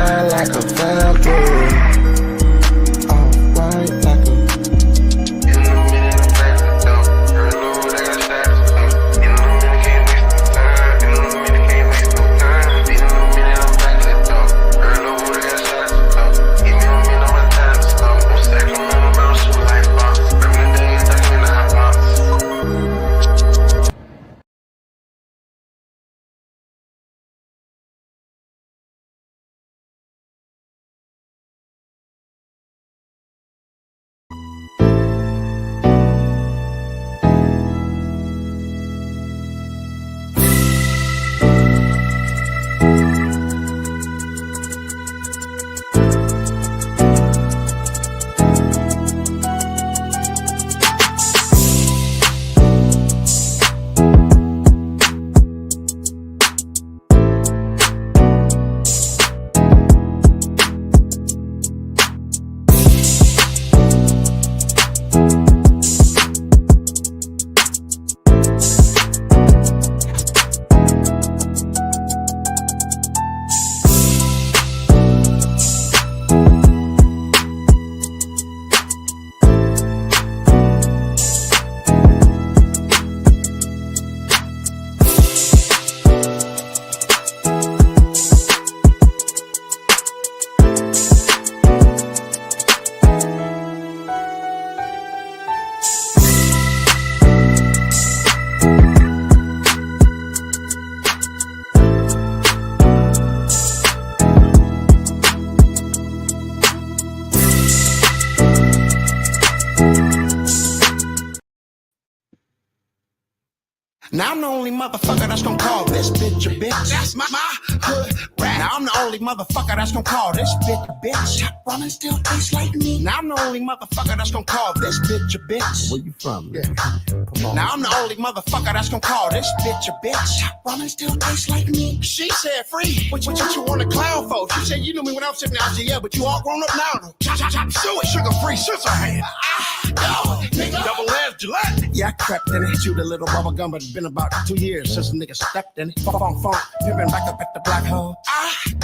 fly like a falcon. Alright, like a. In a minute, I'm back to the door. Girl, Lord, I got shots. In a minute, can't waste no time. In a minute, can't waste no time. In a minute, I'm back to the door. Girl, Lord, I got shots. Give me a minute, I'm time to stop. No Sacramento, but I'm shooting like box. Every day, stuck in the hot box. Now I'm the only motherfucker that's gonna call this bitch a bitch. That's my hood rap. Now I'm the only motherfucker that's gonna call this bitch a bitch. Top running still tastes like me. Now I'm the only motherfucker that's gonna call this bitch a bitch. Where you from? Yeah. Come on. Now I'm the only motherfucker that's gonna call this bitch a bitch. Top running still tastes like me. She said free. What you want to clown for? She said you knew me when I was sitting out yeah, but you all grown up now. Chop, chop, chop, do it. Sugar free, scissor hand. Nigga, double-edged Gillette. Yeah, I crept in it, chewed a little bubble gum, but it's been about 2 years since a nigga stepped in it. Funk, pimpin' back up at the black hole.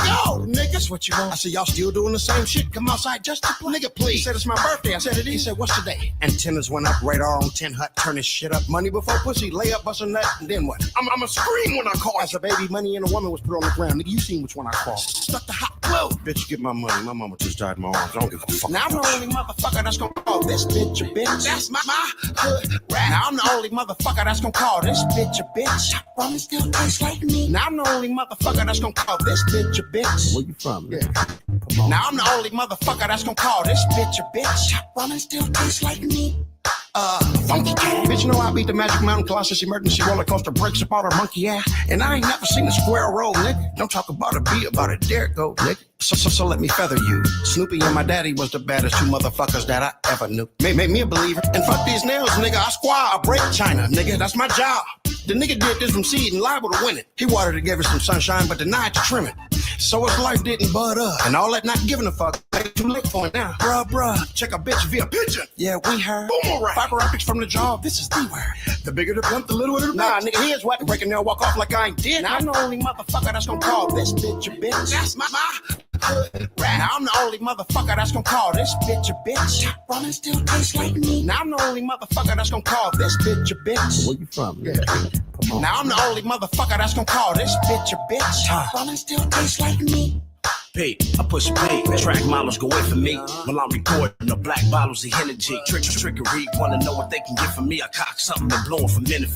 Yo, niggas, what you want? I said, y'all still doing the same shit? Come outside just to play. Nigga, please. He said, it's my birthday. I said, it is. He said, what's today? Antennas went up, radar on 10 hut, turn this shit up. Money before pussy, lay up, bust a nut, and then what? I'm a scream when I call. As a baby, money and a woman was put on the ground. Nigga, you seen which one I called. Stuck the hot glue. Bitch, get my money. My mama just died in my arms. I don't give a fuck. Now I'm the only motherfucker that's gonna call this bitch a bitch. That's my hood rap. Now I'm the only motherfucker that's gonna call this bitch a bitch. Top running still tastes like me. Now I'm the only motherfucker that's gonna call this bitch a bitch. Where you from? Yeah. Come on. Now I'm the only motherfucker that's gonna call this bitch a bitch. Top running still tastes like me. Funky cat. Bitch, you know I beat the Magic Mountain Colossus emergency roller coaster, breaks apart her monkey ass. And I ain't never seen a square roll, nigga. Don't talk about a beat, about a dare go, nigga. So let me feather you. Snoopy and my daddy was the baddest two motherfuckers that I ever knew. Made me a believer. And fuck these nails, nigga. I squire, I break China, nigga. That's my job. The nigga did this from seed and liable to win it. He watered it, gave it some sunshine, but denied to trim it. So his life didn't bud up. And all that not giving a fuck, ain't too late for it now. Bruh, check a bitch via pigeon. Yeah, we heard. Boomerang. Fiber optics from the job, this is the word. The bigger the blunt, the littler the bitch. Nah, nigga, here's what. Breaking nail, walk off like I ain't dead. Now I'm the only motherfucker that's gonna call this bitch a bitch. That's my hood rap. Now I'm the only motherfucker that's gonna call this bitch a bitch. Top running still tastes like me. Now I'm the only motherfucker that's gonna call this bitch a bitch. Where you from? Yeah. Come on. Now I'm the only motherfucker that's gonna call this bitch a bitch. Top running still tastes like me. I push pay, track models go in for me. While I'm recording the black bottles of energy. Trickery, wanna know what they can get from me. I cock something and blow 'em for minute.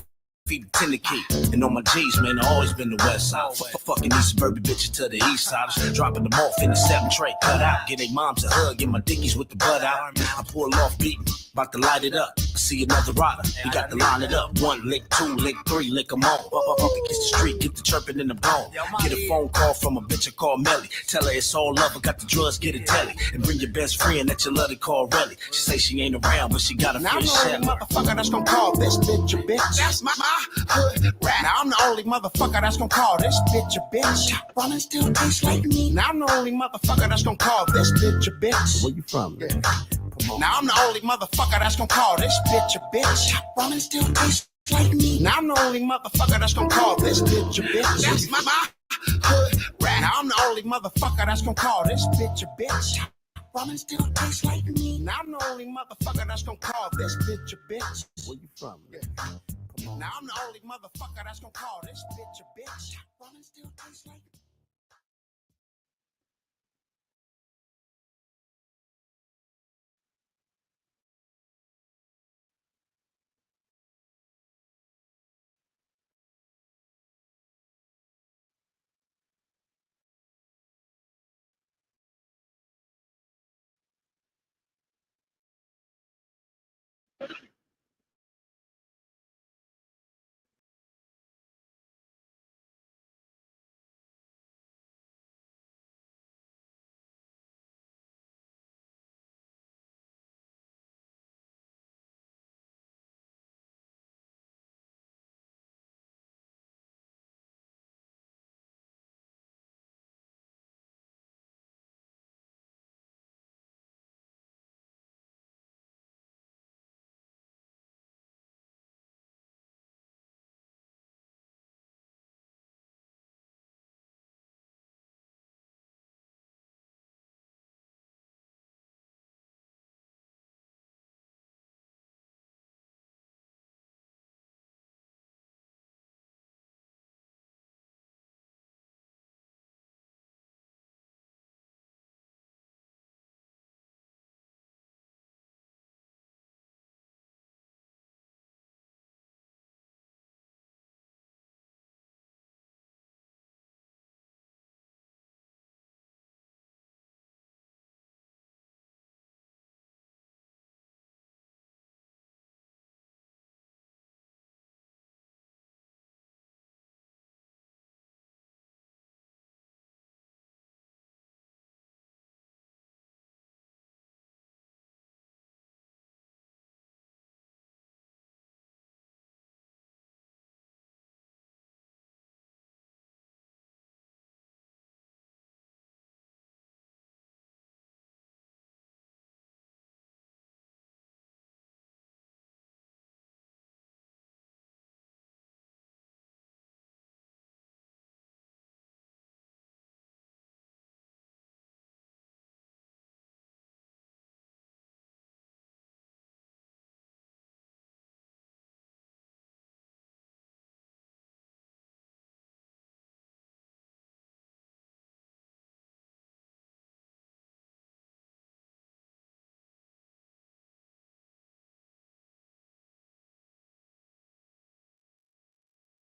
Feed the tender key. And on my G's, man, I always been the west side. Fucking these suburban bitches to the east side. Just dropping them off in the 7 tray, cut out. Get they moms a hug, get my dickies with the butt out. I pull off beating, about to light it up. I see another rider, he got to line it up. 1 lick, 2 lick, 3 lick them on. Up against the street, get the chirping in the bone. Get a phone call from a bitch I call Melly. Tell her it's all love, I got the drugs, get it telly. And bring your best friend that you love to call Relly. She say she ain't around, but she got a friend Shelly. Now I'm the only motherfucker that's gonna call this bitch a bitch. That's my hood rap. Now I'm the only motherfucker that's gonna call this bitch a bitch. Top running still tastes like me. Now I'm the only motherfucker that's gonna call this bitch a bitch. Where you from? Yeah. Come on. Now I'm the only motherfucker that's gonna call this bitch a bitch. Top running still tastes like me. Now I'm the only motherfucker that's gonna call this bitch a bitch. That's my hood rat. Now I'm the only motherfucker that's gonna call this bitch a bitch. Woman still tastes like me. Now I'm the only motherfucker that's gonna call this bitch a bitch. Where you from? Yeah. Come on. Now I'm the only motherfucker that's gonna call this bitch a bitch. Woman still tastes like me.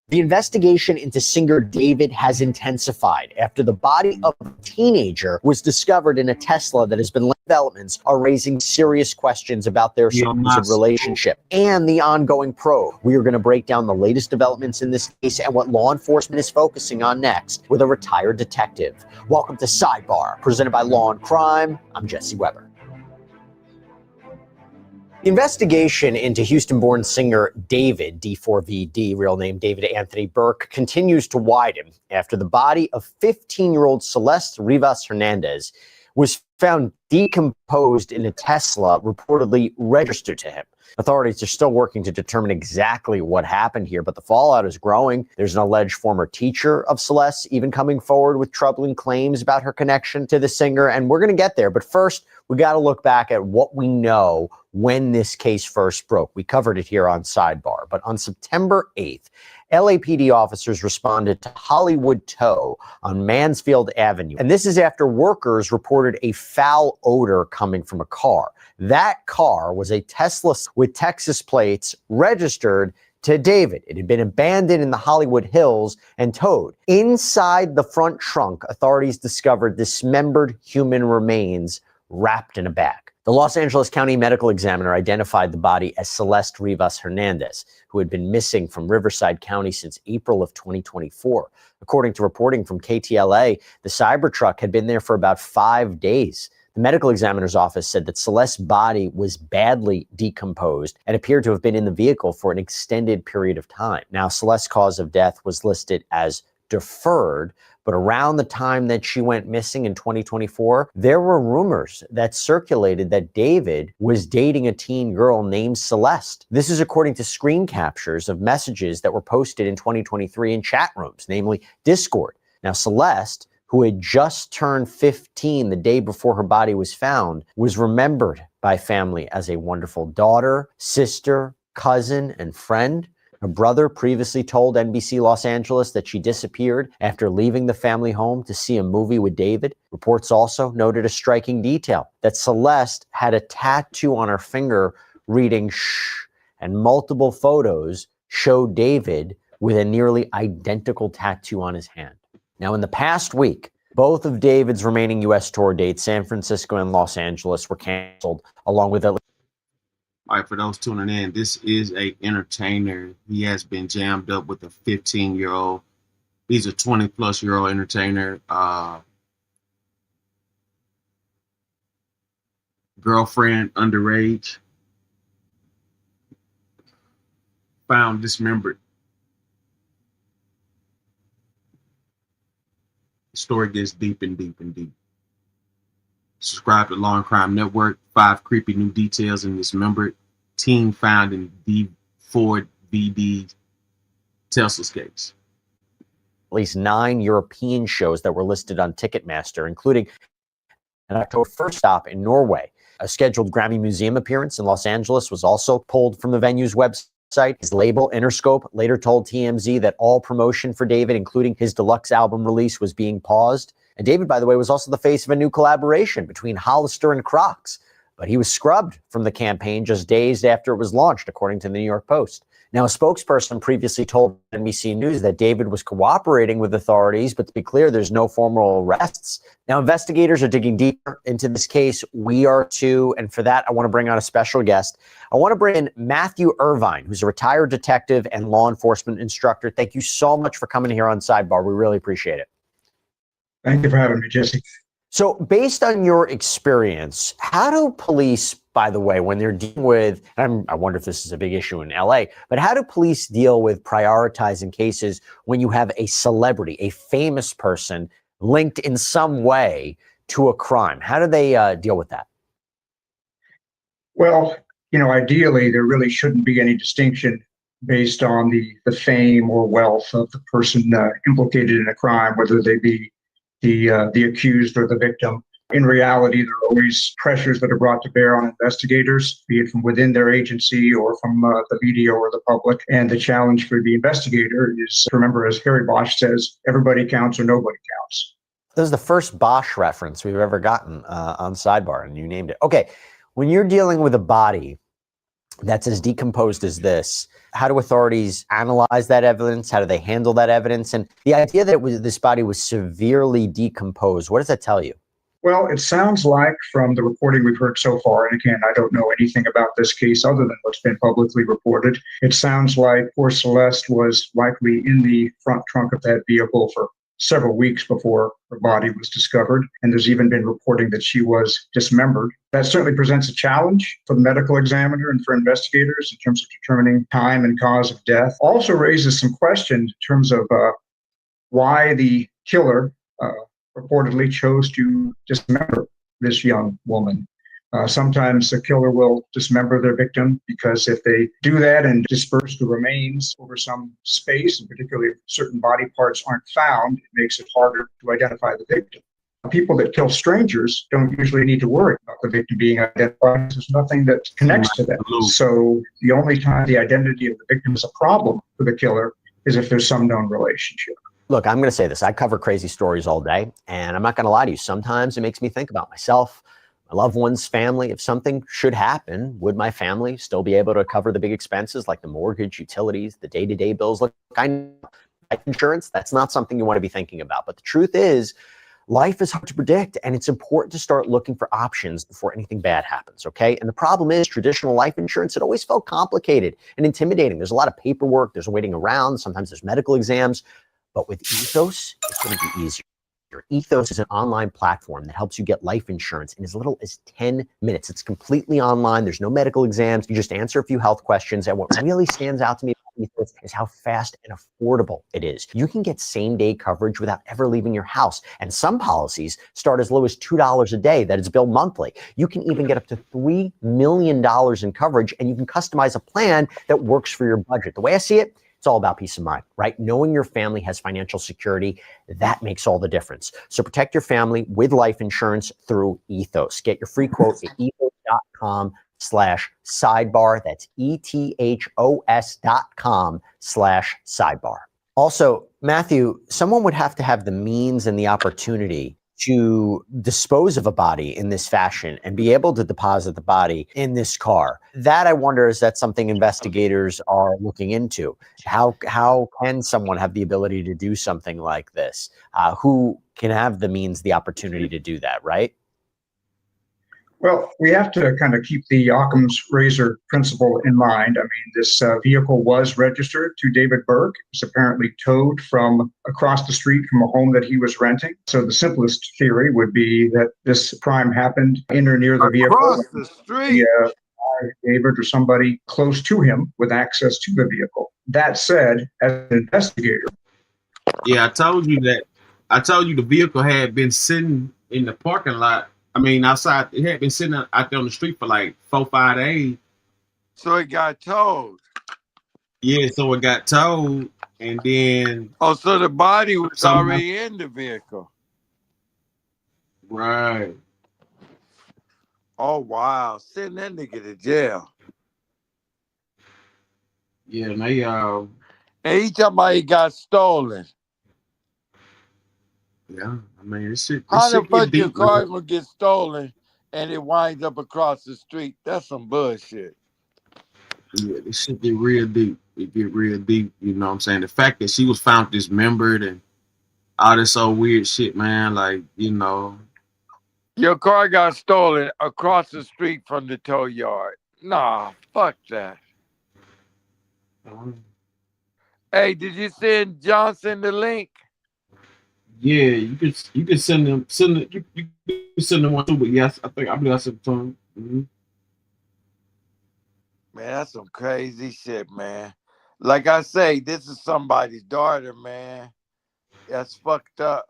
The investigation into singer David has intensified after the body of a teenager was discovered in a Tesla that has been developments are raising serious questions about their supposed relationship and the ongoing probe. We are going to break down the latest developments in this case and what law enforcement is focusing on next with a retired detective. Welcome to Sidebar, presented by Law and Crime. I'm Jesse Weber. The investigation into Houston-born singer David, D4VD, real name David Anthony Burke, continues to widen after the body of 15-year-old Celeste Rivas Hernandez was found decomposed in a Tesla reportedly registered to him. Authorities are still working to determine exactly what happened here, but the fallout is growing. There's an alleged former teacher of Celeste even coming forward with troubling claims about her connection to the singer, and we're going to get there. But first, we got to look back at what we know when this case first broke. We covered it here on Sidebar, but on September 8th, LAPD officers responded to Hollywood Tow on Mansfield Avenue. And this is after workers reported a foul odor coming from a car. That car was a Tesla with Texas plates registered to David. It had been abandoned in the Hollywood Hills and towed. Inside the front trunk, authorities discovered dismembered human remains wrapped in a bag. The Los Angeles County Medical Examiner identified the body as Celeste Rivas Hernandez, who had been missing from Riverside County since April of 2024. According to reporting from KTLA, the Cybertruck had been there for about 5 days. The medical examiner's office said that Celeste's body was badly decomposed and appeared to have been in the vehicle for an extended period of time. Now, Celeste's cause of death was listed as deferred, but around the time that she went missing in 2024, there were rumors that circulated that David was dating a teen girl named Celeste. This is according to screen captures of messages that were posted in 2023 in chat rooms, namely Discord. Now, Celeste, who had just turned 15 the day before her body was found, was remembered by family as a wonderful daughter, sister, cousin, and friend. Her brother previously told NBC Los Angeles that she disappeared after leaving the family home to see a movie with David. Reports also noted a striking detail that Celeste had a tattoo on her finger reading "shh," and multiple photos showed David with a nearly identical tattoo on his hand. Now, in the past week, both of David's remaining U.S. tour dates, San Francisco and Los Angeles, were canceled, along with All right, for those tuning in, this is a entertainer. He has been jammed up with a 15-year-old. He's a 20-plus-year-old entertainer. Girlfriend underage. Found dismembered. The story gets deep and deep and deep. Subscribe to Law and Crime Network. 5 creepy new details in dismembered teen found in Ford VD Tesla's case. at least 9 European shows that were listed on Ticketmaster, including an October 1st stop in Norway. A scheduled Grammy Museum appearance in Los Angeles was also pulled from the venue's website. His label, Interscope, later told TMZ that all promotion for David, including his deluxe album release, was being paused. And David, by the way, was also the face of a new collaboration between Hollister and Crocs. But he was scrubbed from the campaign just days after it was launched, according to the New York Post. Now, a spokesperson previously told NBC News that David was cooperating with authorities, but to be clear, there's no formal arrests. Now, investigators are digging deeper into this case. We are too. And for that, I want to bring on a special guest. I want to bring in Matthew Irvine, who's a retired detective and law enforcement instructor. Thank you so much for coming here on Sidebar. We really appreciate it. Thank you for having me, Jesse. So based on your experience, how do police, by the way, when they're dealing with, and I wonder if this is a big issue in LA, but how do police deal with prioritizing cases when you have a celebrity, a famous person linked in some way to a crime? How do they deal with that? Well, ideally, there really shouldn't be any distinction based on the fame or wealth of the person implicated in a crime, whether they be the accused or the victim. In reality, there are always pressures that are brought to bear on investigators, be it from within their agency or from the media or the public. And the challenge for the investigator is to remember, as Harry Bosch says, everybody counts or nobody counts. This is the first Bosch reference we've ever gotten on Sidebar, and you named it. Okay, when you're dealing with a body that's as decomposed as this, how do authorities analyze that evidence? How do they handle that evidence? And the idea that this body was severely decomposed, what does that tell you? Well, it sounds like from the reporting we've heard so far, and again, I don't know anything about this case other than what's been publicly reported. It sounds like poor Celeste was likely in the front trunk of that vehicle for several weeks before her body was discovered. And there's even been reporting that she was dismembered. That certainly presents a challenge for the medical examiner and for investigators in terms of determining time and cause of death. Also raises some questions in terms of why the killer reportedly chose to dismember this young woman. Sometimes the killer will dismember their victim because if they do that and disperse the remains over some space, and particularly if certain body parts aren't found, it makes it harder to identify the victim. People that kill strangers don't usually need to worry about the victim being identified. There's nothing that connects to them. So the only time the identity of the victim is a problem for the killer is if there's some known relationship. Look, I'm going to say this. I cover crazy stories all day, and I'm not going to lie to you. Sometimes it makes me think about myself, my loved one's family. If something should happen, would my family still be able to cover the big expenses like the mortgage, utilities, the day-to-day bills? Look, I know life insurance, that's not something you want to be thinking about. But the truth is, life is hard to predict, and it's important to start looking for options before anything bad happens, okay? And the problem is traditional life insurance, it always felt complicated and intimidating. There's a lot of paperwork, there's waiting around, sometimes there's medical exams. But with Ethos, it's going to be easier. Ethos is an online platform that helps you get life insurance in as little as 10 minutes. It's completely online. There's no medical exams. You just answer a few health questions. And what really stands out to me about Ethos is how fast and affordable it is. You can get same-day coverage without ever leaving your house. And some policies start as low as $2 a day that is billed monthly. You can even get up to $3 million in coverage, and you can customize a plan that works for your budget. The way I see it, It's all about peace of mind, right? Knowing your family has financial security, that makes all the difference. So protect your family with life insurance through Ethos. Get your free quote at ethos.com/sidebar. That's ethos.com/sidebar. Also, Matthew, someone would have to have the means and the opportunity to dispose of a body in this fashion and be able to deposit the body in this car. That, I wonder, is that something investigators are looking into? How can someone have the ability to do something like this? Who can have the means, the opportunity to do that, right? Well, we have to kind of keep the Occam's razor principle in mind. I mean, this vehicle was registered to David Burke. It was apparently towed from across the street from a home that he was renting. So the simplest theory would be that this crime happened in or near the vehicle. Across the street. David or somebody close to him with access to the vehicle. That said, as an investigator. Yeah, I told you that. I told you the vehicle had been sitting in the parking lot. I mean, outside. It had been sitting out there on the street for like 4-5 days. So it got towed. Yeah, so it got towed, and then. Oh, so the body was already in the vehicle. Right. Oh, wow. Send that nigga to jail. Yeah, and they And he talking about he got stolen. Yeah, I mean, this shit. How the fuck your deep, car man. gonna get stolen and it winds up across the street? That's some bullshit. Yeah, this shit get real deep. It get real deep. You know what I'm saying? The fact that she was found dismembered and all this old weird shit, man. Like, you know. Your car got stolen across the street from the tow yard. Nah, fuck that. Hey, did you send Johnson the link? Yeah, you could send them you can send them one too, but yes, I believe I sent it to him. Mm-hmm. Man, that's some crazy shit, man. Like I say, this is somebody's daughter, man. That's fucked up.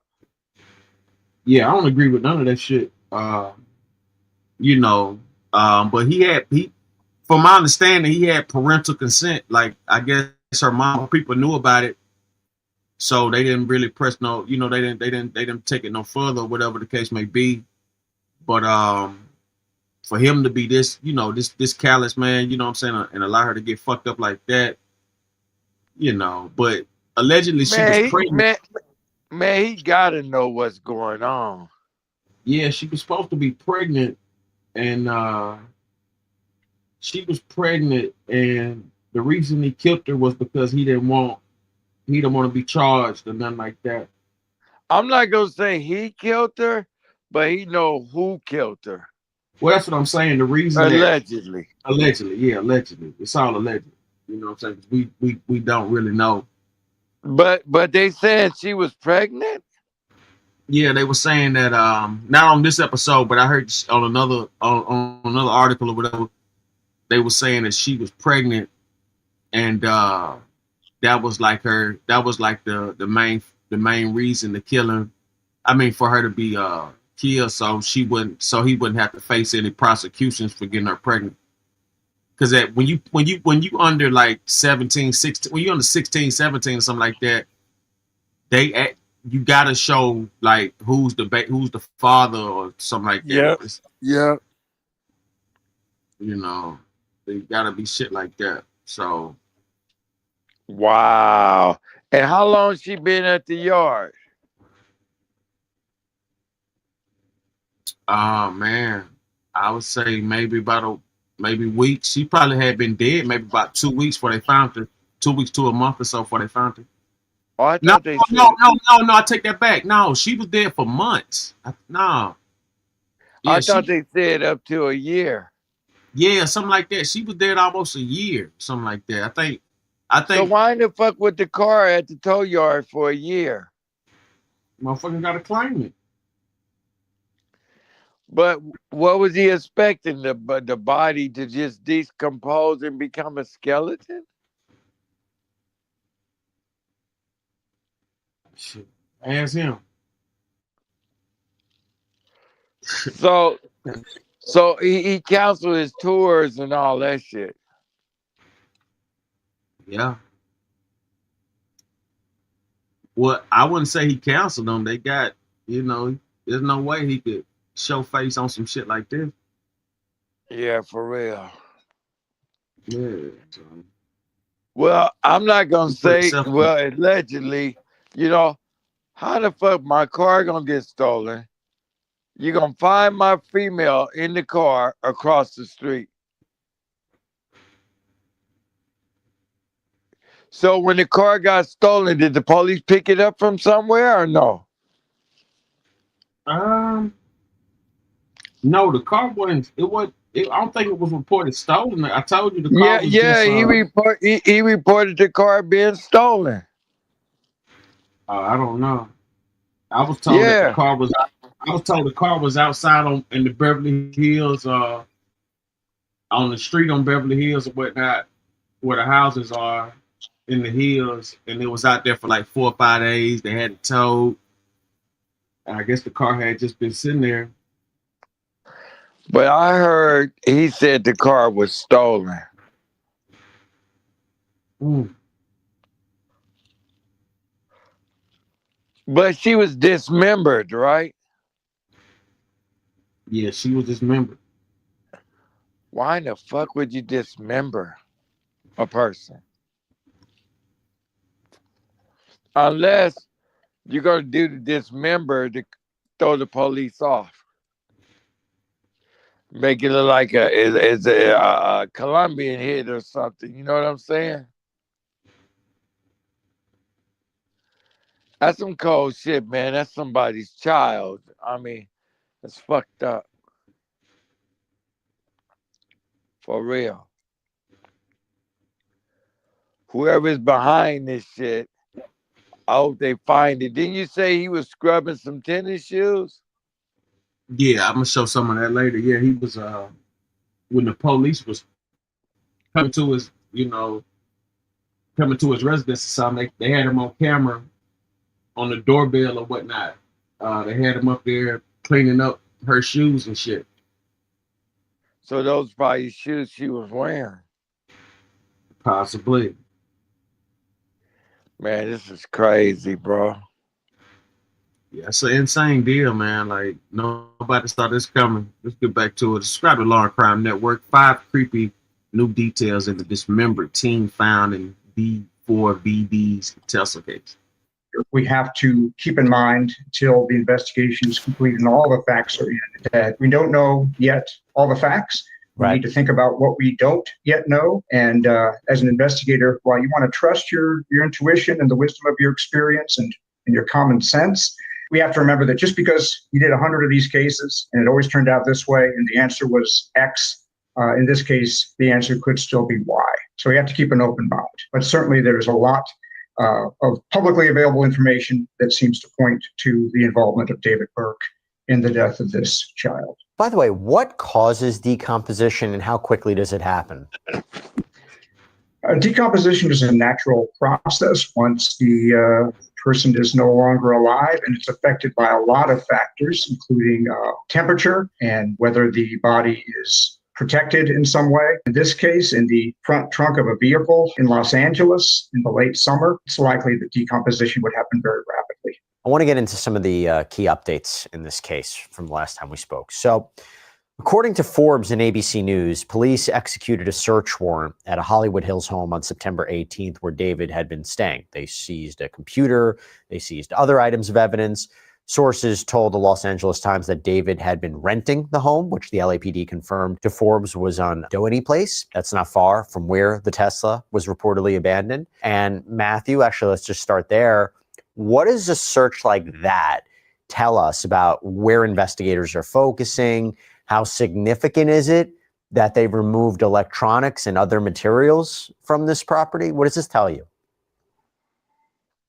Yeah, I don't agree with none of that shit. You know, but from my understanding, he had parental consent. Like, I guess her mom, people knew about it, so they didn't really press no. You know, they didn't take it no further, whatever the case may be. But for him to be this, you know, this callous, man, you know what I'm saying, and allow her to get fucked up like that, you know. But allegedly, she was pregnant. Man, he gotta know what's going on. Yeah, she was supposed to be pregnant, and she was pregnant, and the reason he killed her was because he didn't want to be charged or nothing like that. I'm not gonna say he killed her, but he know who killed her. Well, that's what I'm saying. The reason allegedly, allegedly, it's all alleged. You know what I'm saying? We don't really know. But they said she was pregnant. Yeah, they were saying that not on this episode, but I heard on another article or whatever. They were saying that she was pregnant, and that was like the main reason to kill her. I mean, for her to be killed, so he wouldn't have to face any prosecutions for getting her pregnant. Because that when you under like 17, 16, when you under 16, 17 or something like that, you gotta show like who's the father or something like that. Yeah. You know, they gotta be shit like that. So. Wow. And how long she been at the yard? Oh man, I would say maybe weeks. She probably had been dead maybe about 2 weeks before they found her. 2 weeks to a month or so before they found her. Oh, I No, thought they said. no, I take that back. No, she was dead for months. No. Yeah, I thought they said up to a year. Yeah, something like that. She was dead almost a year, something like that. I think. So why in the fuck with the car at the tow yard for a year? Motherfucker gotta claim it. But what was he expecting? The body to just decompose and become a skeleton? Shit. Ask him. So he canceled his tours and all that shit. Yeah. Well, I wouldn't say he canceled them. They got, there's no way he could show face on some shit like this. Yeah, for real. Yeah. So, Well, I'm not gonna he put say. himself. Well, allegedly, how the fuck my car gonna get stolen? You gonna find my female in the car across the street. So when the car got stolen, did the police pick it up from somewhere or no? No, the car wasn't. It was. I don't think it was reported stolen. I told you the car Yeah, was yeah. just. He reported the car being stolen. I don't know. I was told that the Yeah. car was. I was told the car was outside in the Beverly Hills, on the street on Beverly Hills or whatnot, where the houses are in the hills, and it was out there for like 4 or 5 days. They had it towed. And I guess the car had just been sitting there. But I heard he said the car was stolen. Mm. But she was dismembered, right? Yeah, she was dismembered. Why in the fuck would you dismember a person? Unless you're going to do the dismember to throw the police off. Make it look like it's a Colombian hit or something. You know what I'm saying? That's some cold shit, man. That's somebody's child. I mean, it's fucked up. For real. Whoever's behind this shit, I hope they find it. Didn't you say he was scrubbing some tennis shoes? Yeah, I'm gonna show some of that later. Yeah, he was when the police was coming to his, coming to his residence or something. They had him on camera on the doorbell or whatnot. They had him up there cleaning up her shoes and shit. So those probably shoes she was wearing. Possibly. Man, this is crazy, bro. Yeah, it's an insane deal, man. Like, nobody saw this coming. Let's get back to it. Subscribe to Law and Crime Network. 5 creepy new details in the dismembered teen found in D4VD's Tesla case. We have to keep in mind until the investigation is complete and all the facts are in that we don't know yet all the facts. We need to think about what we don't yet know. And as an investigator, while you want to trust your intuition and the wisdom of your experience and your common sense, we have to remember that just because you did 100 of these cases and it always turned out this way and the answer was X, in this case, the answer could still be Y. So we have to keep an open mind. But certainly there's a lot of publicly available information that seems to point to the involvement of David Burke in the death of this child. By the way, what causes decomposition and how quickly does it happen? Decomposition is a natural process once the person is no longer alive, and it's affected by a lot of factors, including temperature and whether the body is protected in some way. In this case, in the front trunk of a vehicle in Los Angeles in the late summer, it's likely that decomposition would happen very rapidly. I want to get into some of the key updates in this case from the last time we spoke. So, according to Forbes and ABC News, police executed a search warrant at a Hollywood Hills home on September 18th where David had been staying. They seized a computer, they seized other items of evidence. Sources told the Los Angeles Times that David had been renting the home, which the LAPD confirmed to Forbes was on Doheny Place. That's not far from where the Tesla was reportedly abandoned. And Matthew, actually, let's just start there. What does a search like that tell us about where investigators are focusing? How significant is it that they've removed electronics and other materials from this property? What does this tell you?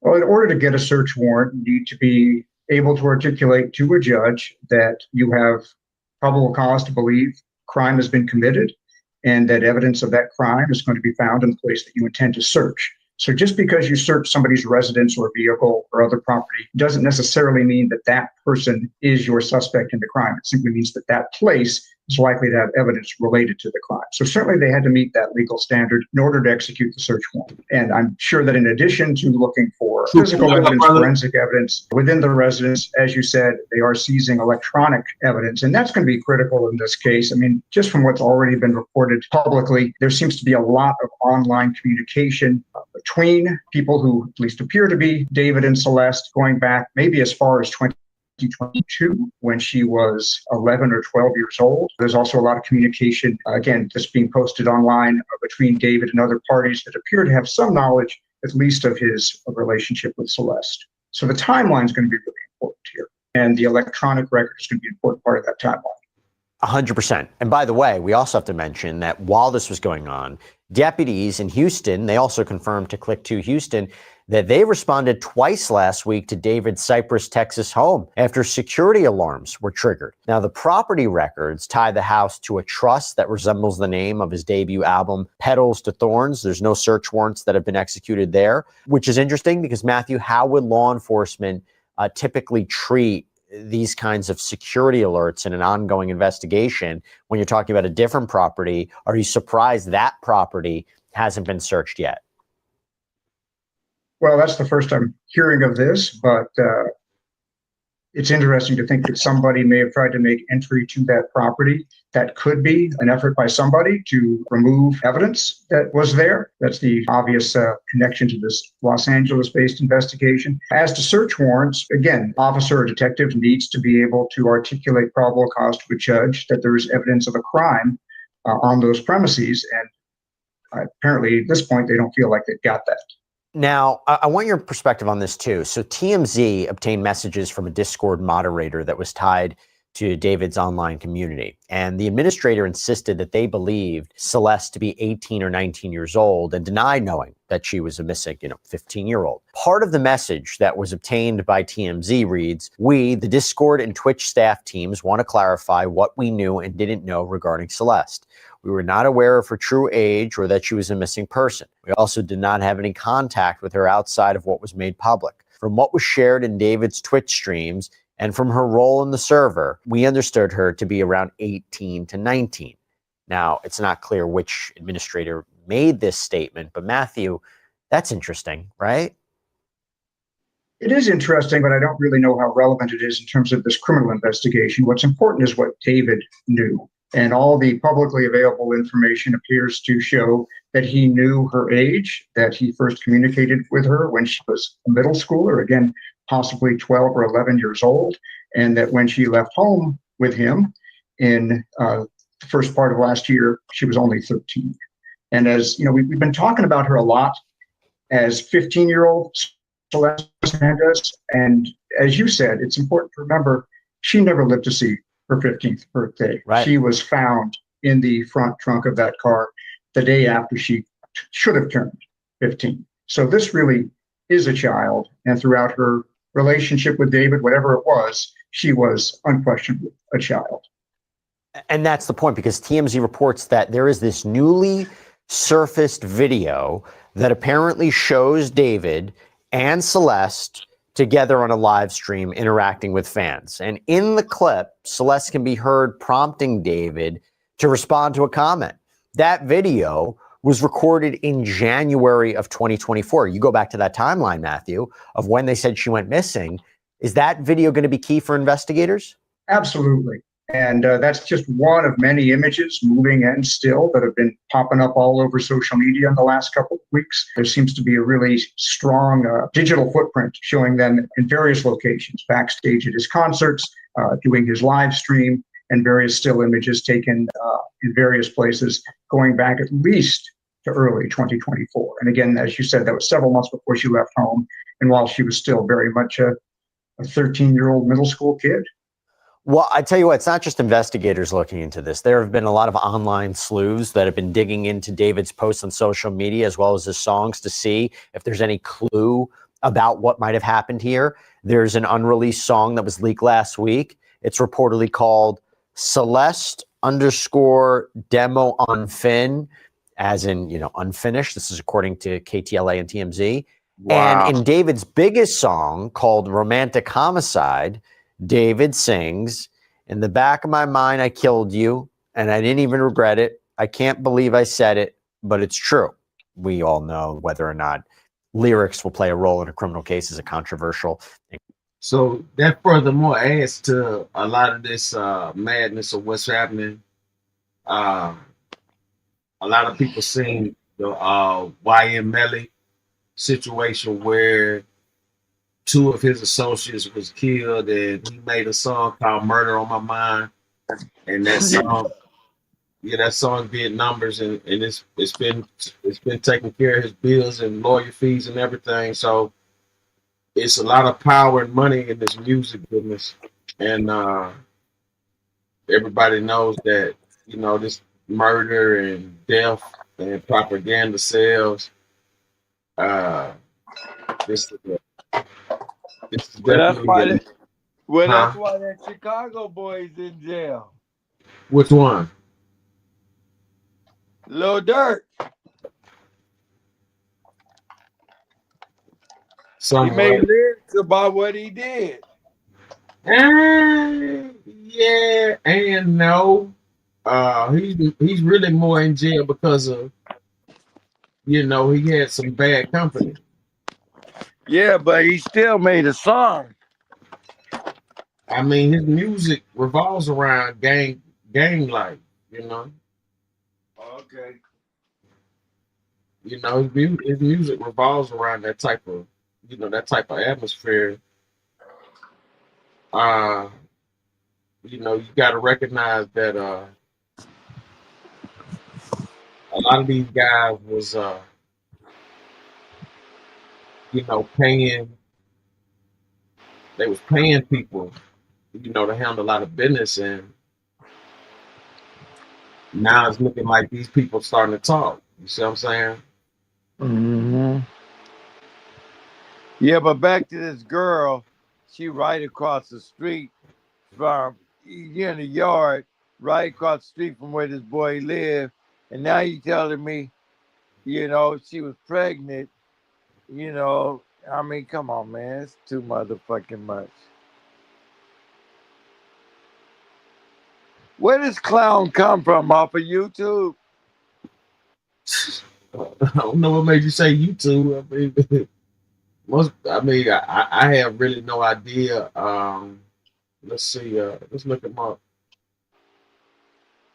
Well, in order to get a search warrant, you need to be able to articulate to a judge that you have probable cause to believe crime has been committed and that evidence of that crime is going to be found in the place that you intend to search. So just because you search somebody's residence or vehicle or other property doesn't necessarily mean that that person is your suspect in the crime. It simply means that that place is likely to have evidence related to the crime. So certainly they had to meet that legal standard in order to execute the search warrant. And I'm sure that in addition to looking for physical evidence, forensic evidence within the residence, as you said, they are seizing electronic evidence. And that's going to be critical in this case. I mean, just from what's already been reported publicly, there seems to be a lot of online communication between people who at least appear to be David and Celeste, going back maybe as far as 2022, when she was 11 or 12 years old. There's also a lot of communication, again, just being posted online between David and other parties that appear to have some knowledge, at least of his relationship with Celeste. So the timeline is going to be really important here. And the electronic record is going to be an important part of that timeline. 100%. And by the way, we also have to mention that while this was going on, deputies in Houston, they also confirmed to Click 2 Houston that they responded twice last week to David's Cypress, Texas home after security alarms were triggered. Now, the property records tie the house to a trust that resembles the name of his debut album, Petals to Thorns. There's no search warrants that have been executed there, which is interesting because, Matthew, how would law enforcement typically treat these kinds of security alerts in an ongoing investigation when you're talking about a different property? Are you surprised that property hasn't been searched yet? Well, that's the first I'm hearing of this, but it's interesting to think that somebody may have tried to make entry to that property. That could be an effort by somebody to remove evidence that was there. That's the obvious connection to this Los Angeles-based investigation. As to search warrants, again, officer or detective needs to be able to articulate probable cause to a judge that there is evidence of a crime on those premises. And apparently at this point, they don't feel like they've got that. Now, I want your perspective on this too. So TMZ obtained messages from a Discord moderator that was tied to David's online community. And the administrator insisted that they believed Celeste to be 18 or 19 years old and denied knowing that she was a missing, 15-year-old. Part of the message that was obtained by TMZ reads, "We, the Discord and Twitch staff teams, want to clarify what we knew and didn't know regarding Celeste. We were not aware of her true age or that she was a missing person. We also did not have any contact with her outside of what was made public. From what was shared in David's Twitch streams and from her role in the server, we understood her to be around 18 to 19. Now, it's not clear which administrator made this statement, but Matthew, that's interesting, right? It is interesting, but I don't really know how relevant it is in terms of this criminal investigation. What's important is what David knew. And all the publicly available information appears to show that he knew her age, that he first communicated with her when she was a middle schooler, again, possibly 12 or 11 years old, and that when she left home with him in the first part of last year, she was only 13. And as you know, we've been talking about her a lot as 15-year-old Celeste Hernandez. And as you said, it's important to remember she never lived to see her 15th birthday. Right. She was found in the front trunk of that car the day after she should have turned 15. So this really is a child. And throughout her relationship with David, whatever it was, she was unquestionably a child. And that's the point, because TMZ reports that there is this newly surfaced video that apparently shows David and Celeste together on a live stream interacting with fans. And in the clip, Celeste can be heard prompting David to respond to a comment. That video was recorded in January of 2024. You go back to that timeline, Matthew, of when they said she went missing. Is that video going to be key for investigators? Absolutely. And that's just one of many images, moving and still, that have been popping up all over social media in the last couple of weeks. There seems to be a really strong digital footprint showing them in various locations, backstage at his concerts, doing his live stream, and various still images taken in various places going back at least to early 2024. And again, as you said, that was several months before she left home, and while she was still very much a 13-year-old middle school kid. Well, I tell you what, it's not just investigators looking into this. There have been a lot of online sleuths that have been digging into David's posts on social media as well as his songs to see if there's any clue about what might have happened here. There's an unreleased song that was leaked last week. It's reportedly called Celeste_demo unfin, as in, unfinished. This is according to KTLA and TMZ. Wow. And in David's biggest song called Romantic Homicide, David sings, "In the back of my mind, I killed you, and I didn't even regret it. I can't believe I said it, but it's true." We all know whether or not lyrics will play a role in a criminal case is a controversial. So that furthermore adds to a lot of this madness of what's happening. Uh, a lot of people seen the YM Melly situation where two of his associates was killed, and he made a song called "Murder on My Mind," and that song, yeah, that song did numbers, and it's been taking care of his bills and lawyer fees and everything. So it's a lot of power and money in this music business, and everybody knows that this murder and death and propaganda sells. Uh, this this is Well, that's definitely why. a That's huh. why that Chicago boy's in jail. Which one? Lil Durk. He made Somewhat. lyrics about what he did. Yeah and no. He's really more in jail because of he had some bad company. Yeah, but he still made a song. I mean, his music revolves around gang life. You know, Okay. his music revolves around that type of atmosphere. Uh, you got to recognize that a lot of these guys was paying. They was paying people to handle a lot of business, and now it's looking like these people starting to talk. You see what I'm saying? Hmm. Yeah, but back to this girl. She right across the street from in the yard, right across the street from where this boy lived. And now you telling me, she was pregnant. I mean, come on, man, it's too motherfucking much. Where does clown come from? Off of YouTube? I don't know what made you say YouTube. I mean, I have really no idea. Let's see. Let's look him up.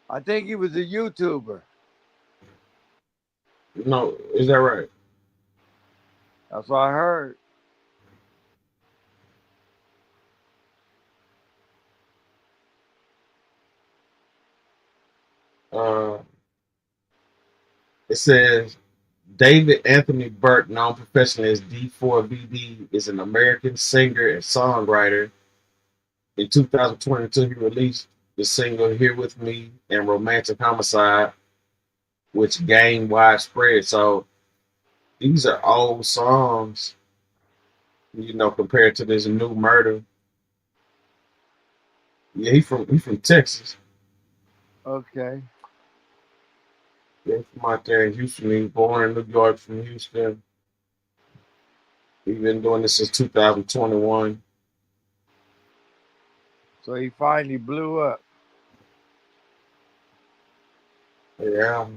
I think he was a YouTuber. No, is that right? That's what I heard. Uh, it says David Anthony Burke, known professionally as D4VD, is an American singer and songwriter. In 2022, he released the single "Here with Me" and "Romantic Homicide," which gained widespread. So these are old songs, compared to this new murder. Yeah, he from Texas. Okay. Yeah, from out there in Houston. He was born in New York, from Houston. He's been doing this since 2021. So he finally blew up. Yeah.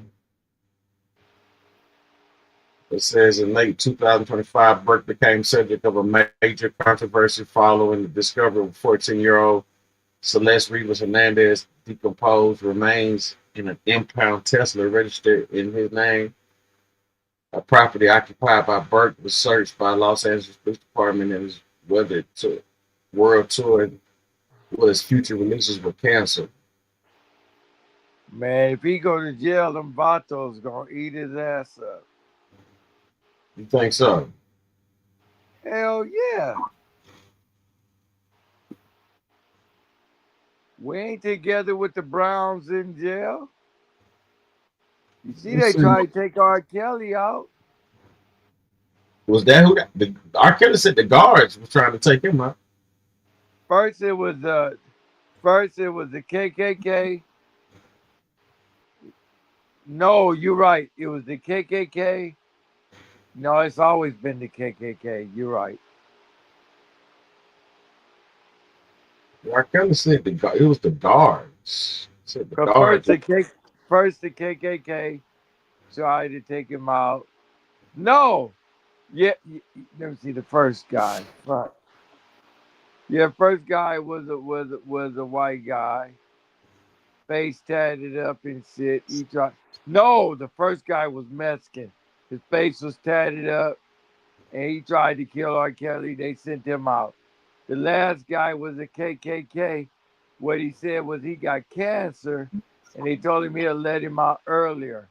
It says in late 2025, Burke became subject of a major controversy following the discovery of 14-year-old Celeste Rivas Hernandez decomposed remains in an impound Tesla registered in his name. A property occupied by Burke was searched by Los Angeles Police Department and his world tour well, his future releases were canceled. Man, if he go to jail, them vatos gonna eat his ass up. You think so? Hell yeah. We ain't together with the Browns in jail. You see, Let's they see. try to take R. Kelly out. Was that who the R. Kelly said the guards was trying to take him out? First it was the KKK. No, you're right. It was the KKK. No, it's always been the KKK. You're right. I kind of said it was the guards. Said the Cause guards. first the KKK tried to take him out. No, yeah, let me see the first guy. Fuck. Yeah, first guy was a white guy, face tatted up and shit. He tried. No, the first guy was Mexican. His face was tatted up, and he tried to kill R. Kelly. They sent him out. The last guy was a KKK. What he said was he got cancer, and they told him he'll let him out earlier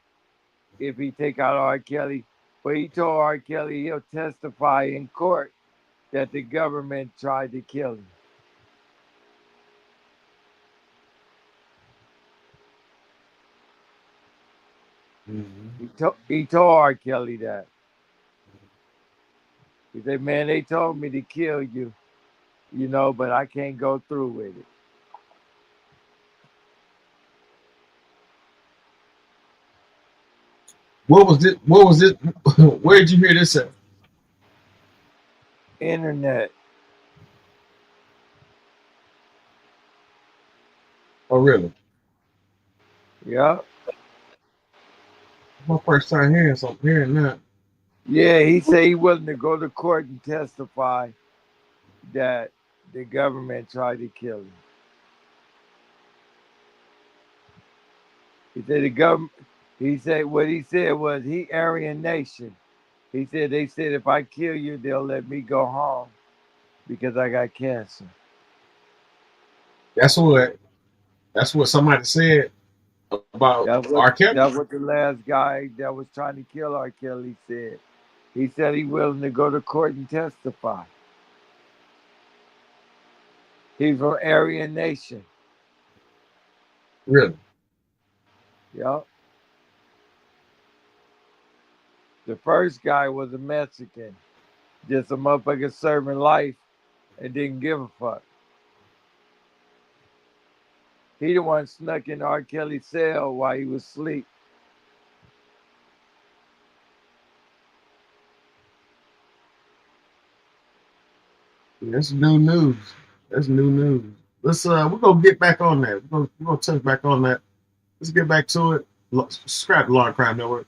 if he take out R. Kelly. But he told R. Kelly he'll testify in court that the government tried to kill him. Mhm. He told R. Kelly that. He said, man, they told me to kill you, but I can't go through with it. What was it? What was it? Where did you hear this at? Internet. Oh, really? Yeah. My first time hearing that. Yeah, he said he wasn't to go to court and testify that the government tried to kill him. He said the government. He said what he said was he Aryan Nation. He said they said if I kill you, they'll let me go home because I got cancer. That's what. That's what somebody said about R. Kelly. That's what the last guy that was trying to kill R. Kelly said. He said he willing to go to court and testify. He's from Aryan Nation. Really? Yep. The first guy was a Mexican. Just a motherfucker serving life and didn't give a fuck. He the one snuck in R. Kelly's cell while he was asleep. That's new news. That's new news. We're gonna get back on that. We're gonna touch back on that. Let's get back to it. Subscribe to Law and Crime Network.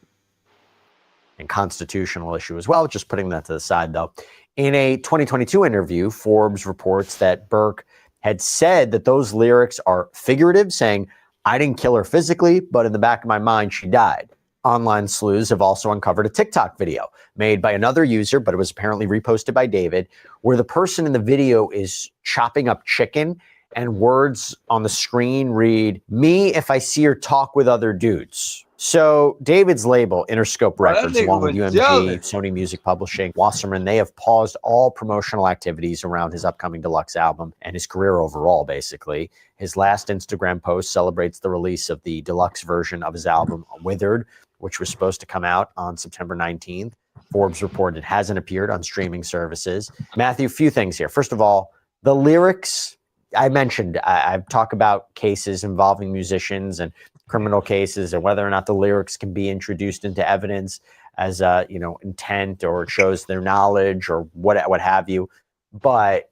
And constitutional issue as well. Just putting that to the side, though. In a 2022 interview, Forbes reports that Burke had said that those lyrics are figurative, saying, I didn't kill her physically, but in the back of my mind, she died. Online sleuths have also uncovered a TikTok video made by another user, but it was apparently reposted by David, where the person in the video is chopping up chicken and words on the screen read, me if I see her talk with other dudes. So David's label, Interscope Records, along with UMG, Sony Music Publishing, Wasserman, they have paused all promotional activities around his upcoming deluxe album and his career overall, basically. His last Instagram post celebrates the release of the deluxe version of his album, Withered, which was supposed to come out on September 19th. Forbes reported it hasn't appeared on streaming services. Matthew, a few things here. First of all, the lyrics, I mentioned, I've talked about cases involving musicians and criminal cases and whether or not the lyrics can be introduced into evidence as intent or it shows their knowledge or what have you. But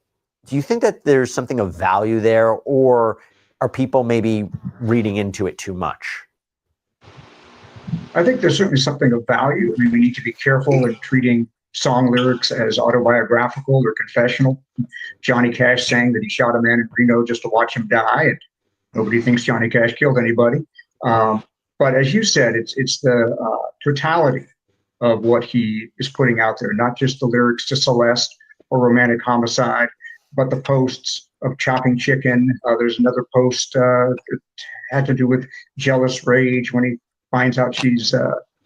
do you think that there's something of value there, or are people maybe reading into it too much? I think there's certainly something of value. I mean, we need to be careful in treating song lyrics as autobiographical or confessional. Johnny Cash saying that he shot a man in Reno just to watch him die, and nobody thinks Johnny Cash killed anybody. But as you said, it's the totality of what he is putting out there, not just the lyrics to Celeste or Romantic Homicide, but the posts of chopping chicken. There's another post that had to do with jealous rage when he finds out she's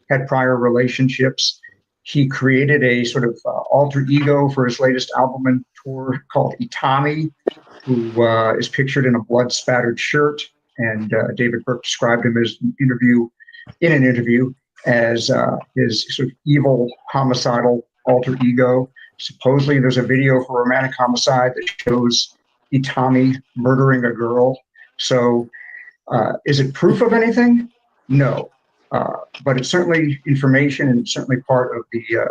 had prior relationships. He created a sort of alter ego for his latest album and tour called Itami, who is pictured in a blood-spattered shirt. And David Burke described him in an interview as his sort of evil, homicidal alter ego. Supposedly, there's a video for Romantic Homicide that shows Itami murdering a girl. So, is it proof of anything? No, but it's certainly information, and it's certainly part of the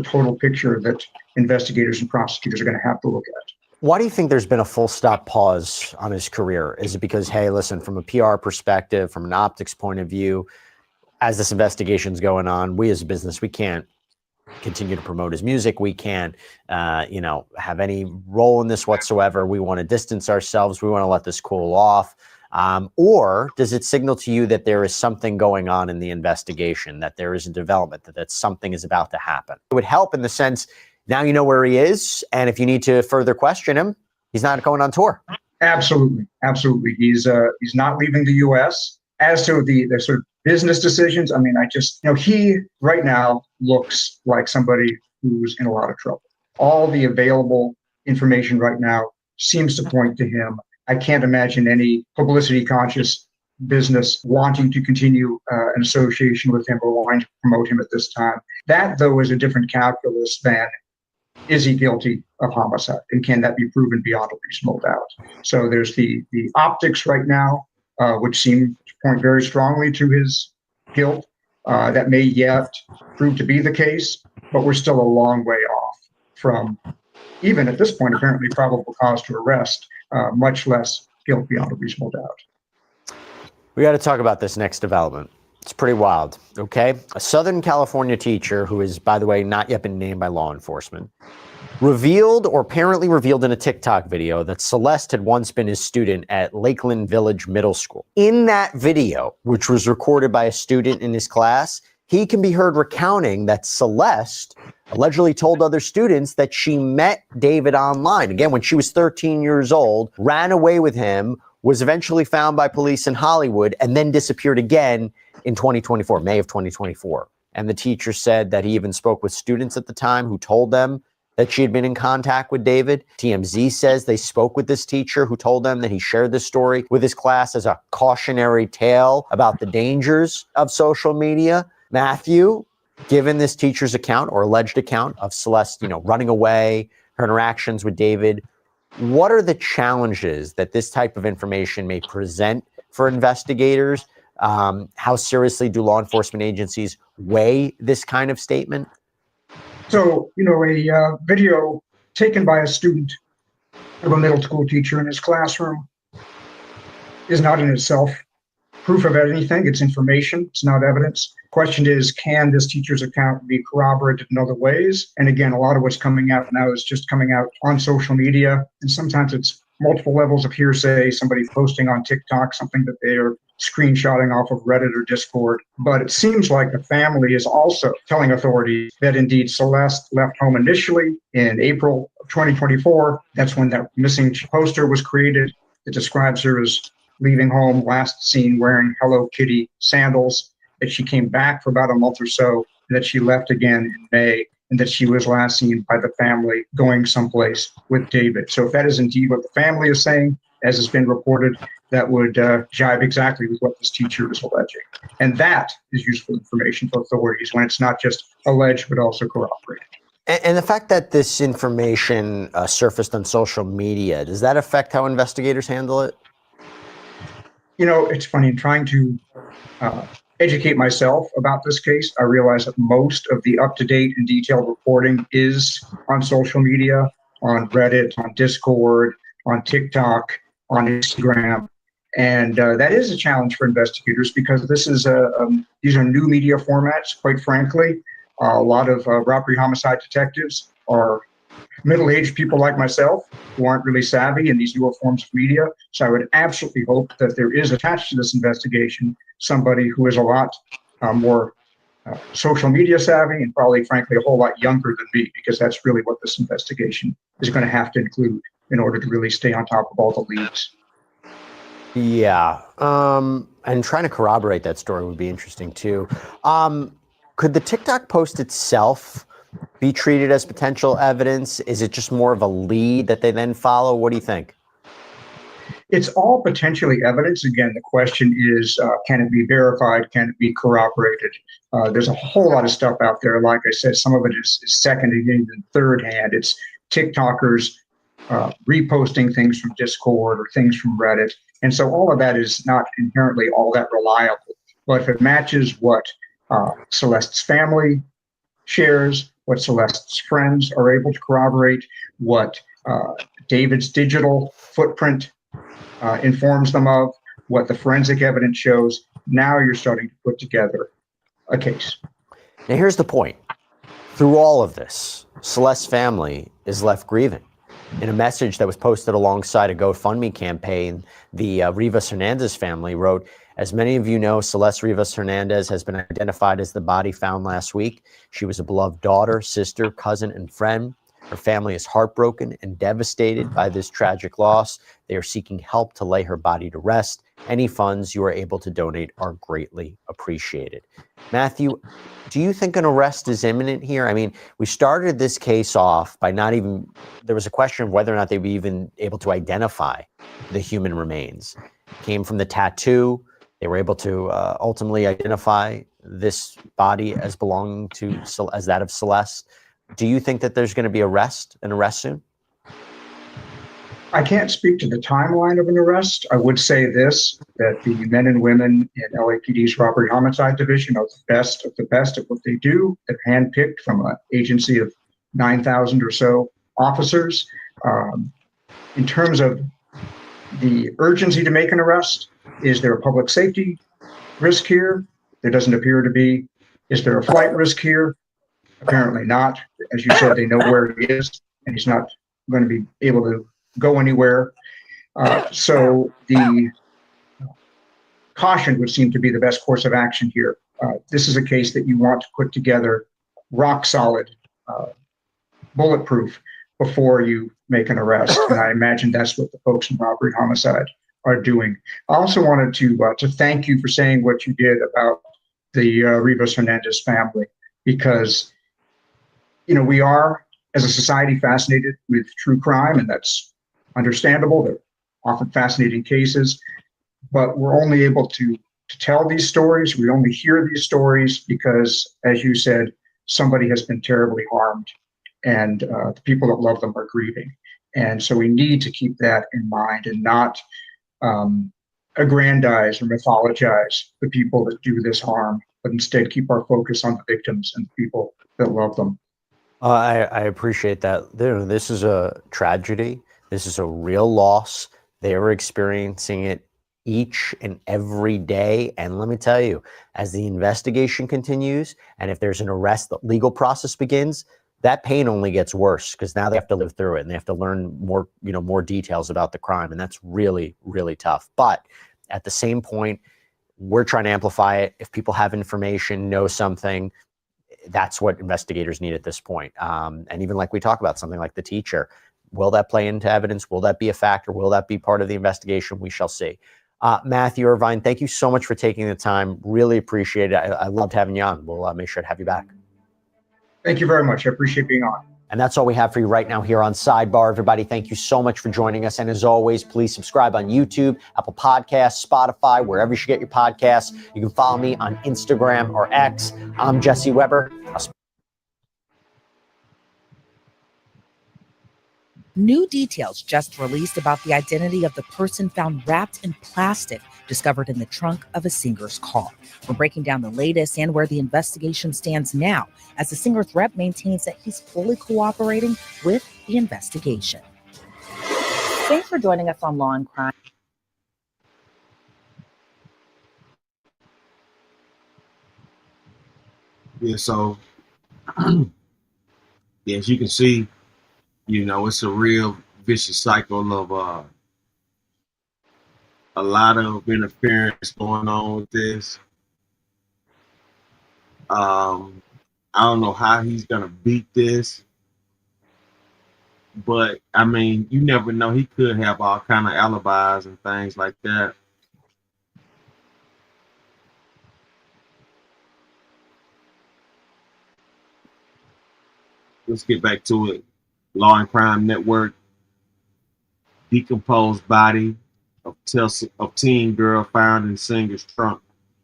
total picture that investigators and prosecutors are going to have to look at. Why do you think there's been a full stop pause on his career? Is it because, hey, listen, from a PR perspective, from an optics point of view, as this investigation's going on, we as a business, we can't continue to promote his music. We can't, have any role in this whatsoever. We want to distance ourselves. We want to let this cool off. Or does it signal to you that there is something going on in the investigation, that there is a development, that something is about to happen? It would help in the sense, now you know where he is, and if you need to further question him, he's not going on tour. Absolutely. Absolutely. He's not leaving the U.S. As to the sort of business decisions, I mean, he right now looks like somebody who's in a lot of trouble. All the available information right now seems to point to him. I can't imagine any publicity conscious business wanting to continue an association with him or wanting to promote him at this time. That, though, is a different calculus than, is he guilty of homicide, and can that be proven beyond a reasonable doubt? So there's the optics right now, which seem to point very strongly to his guilt. That may yet prove to be the case, but we're still a long way off from, even at this point, apparently probable cause to arrest, much less guilt beyond a reasonable doubt. We got to talk about this next development. It's pretty wild, okay? A Southern California teacher, who is, by the way, not yet been named by law enforcement, apparently revealed in a TikTok video that Celeste had once been his student at Lakeland Village Middle School. In that video, which was recorded by a student in his class, he can be heard recounting that Celeste allegedly told other students that she met David online, again, when she was 13 years old, ran away with him, was eventually found by police in Hollywood, and then disappeared again in 2024, May of 2024. And the teacher said that he even spoke with students at the time who told them that she had been in contact with David. TMZ says they spoke with this teacher who told them that he shared this story with his class as a cautionary tale about the dangers of social media. Matthew, given this teacher's account or alleged account of Celeste, running away, her interactions with David, what are the challenges that this type of information may present for investigators? How seriously do law enforcement agencies weigh this kind of statement? So, a video taken by a student of a middle school teacher in his classroom is not in itself proof of anything. It's information. It's not evidence. Question is, can this teacher's account be corroborated in other ways? And again, a lot of what's coming out now is just coming out on social media. And sometimes it's multiple levels of hearsay, somebody posting on TikTok, something that they are screenshotting off of Reddit or Discord. But it seems like the family is also telling authorities that indeed Celeste left home initially in April of 2024. That's when that missing poster was created. It describes her as leaving home, last seen wearing Hello Kitty sandals, that she came back for about a month or so, and that she left again in May, and that she was last seen by the family going someplace with David. So if that is indeed what the family is saying, as has been reported, that would jibe exactly with what this teacher is alleging. And that is useful information for authorities when it's not just alleged, but also corroborated. And the fact that this information surfaced on social media, does that affect how investigators handle it? It's funny, in trying to educate myself about this case, I realize that most of the up-to-date and detailed reporting is on social media, on Reddit, on Discord, on TikTok, on Instagram. And that is a challenge for investigators because these are new media formats, quite frankly. A lot of robbery homicide detectives are middle-aged people like myself who aren't really savvy in these newer forms of media. So I would absolutely hope that there is attached to this investigation somebody who is a lot more social media savvy and probably, frankly, a whole lot younger than me, because that's really what this investigation is going to have to include in order to really stay on top of all the leads. Yeah. And trying to corroborate that story would be interesting too. Could the TikTok post itself be treated as potential evidence? Is it just more of a lead that they then follow? What do you think? It's all potentially evidence. Again, the question is, can it be verified? Can it be corroborated? There's a whole lot of stuff out there. Like I said, some of it is second and even third hand. It's TikTokers reposting things from Discord or things from Reddit. And so all of that is not inherently all that reliable. But if it matches what Celeste's family shares, what Celeste's friends are able to corroborate, what David's digital footprint informs them of, what the forensic evidence shows. Now you're starting to put together a case. Now, here's the point. Through all of this, Celeste's family is left grieving. In a message that was posted alongside a GoFundMe campaign, the Rivas Hernandez family wrote, "As many of you know, Celeste Rivas Hernandez has been identified as the body found last week. She was a beloved daughter, sister, cousin, and friend. Her family is heartbroken and devastated by this tragic loss. They are seeking help to lay her body to rest. Any funds you are able to donate are greatly appreciated." Matthew, do you think an arrest is imminent here? I mean, we started this case off by there was a question of whether or not they were even able to identify the human remains. Came from the tattoo. They were able to ultimately identify this body as belonging to, as that of Celeste. Do you think that there's going to be an arrest soon? I can't speak to the timeline of an arrest. I would say this, that the men and women in LAPD's robbery homicide division are the best at what they do. They're handpicked from an agency of 9,000 or so officers. In terms of the urgency to make an arrest, is there a public safety risk here? There doesn't appear to be. Is there a flight risk here? Apparently not. As you said, they know where he is, and he's not going to be able to go anywhere. So the caution would seem to be the best course of action here. This is a case that you want to put together rock solid, bulletproof before you make an arrest. And I imagine that's what the folks in robbery homicide are doing. I also wanted to thank you for saying what you did about the Rivas Hernandez family, because we are, as a society, fascinated with true crime, and that's understandable. They're often fascinating cases, but we're only able to tell these stories. We only hear these stories because, as you said, somebody has been terribly harmed, and the people that love them are grieving. And so we need to keep that in mind and not aggrandize or mythologize the people that do this harm, but instead keep our focus on the victims and the people that love them. I appreciate that. This is a tragedy. This is a real loss. They are experiencing it each and every day. And let me tell you, as the investigation continues, and if there's an arrest, the legal process begins, that pain only gets worse, because now they have to live through it and they have to learn more details about the crime. And that's really, really tough. But at the same point, we're trying to amplify it. If people have information, know something, that's what investigators need at this point. And even like we talk about something like the teacher, will that play into evidence? Will that be a factor? Will that be part of the investigation? We shall see. Matthew Irvine, thank you so much for taking the time. Really appreciate it. I loved having you on. We'll make sure to have you back. Thank you very much. I appreciate being on. And that's all we have for you right now here on Sidebar. Everybody, thank you so much for joining us. And as always, please subscribe on YouTube, Apple Podcasts, Spotify, wherever you should get your podcasts. You can follow me on Instagram or X. I'm Jesse Weber. New details just released about the identity of the person found wrapped in plastic discovered in the trunk of a singer's car. We're breaking down the latest and where the investigation stands now, as the singer's rep maintains that he's fully cooperating with the investigation. Thanks for joining us on Law and Crime. Yeah, so as you can see, it's a real vicious cycle of a lot of interference going on with this. I don't know how he's gonna beat this, but I mean, you never know. He could have all kind of alibis and things like that. Let's get back to it. Law and Crime Network. Decomposed body of teen girl found in singer's trunk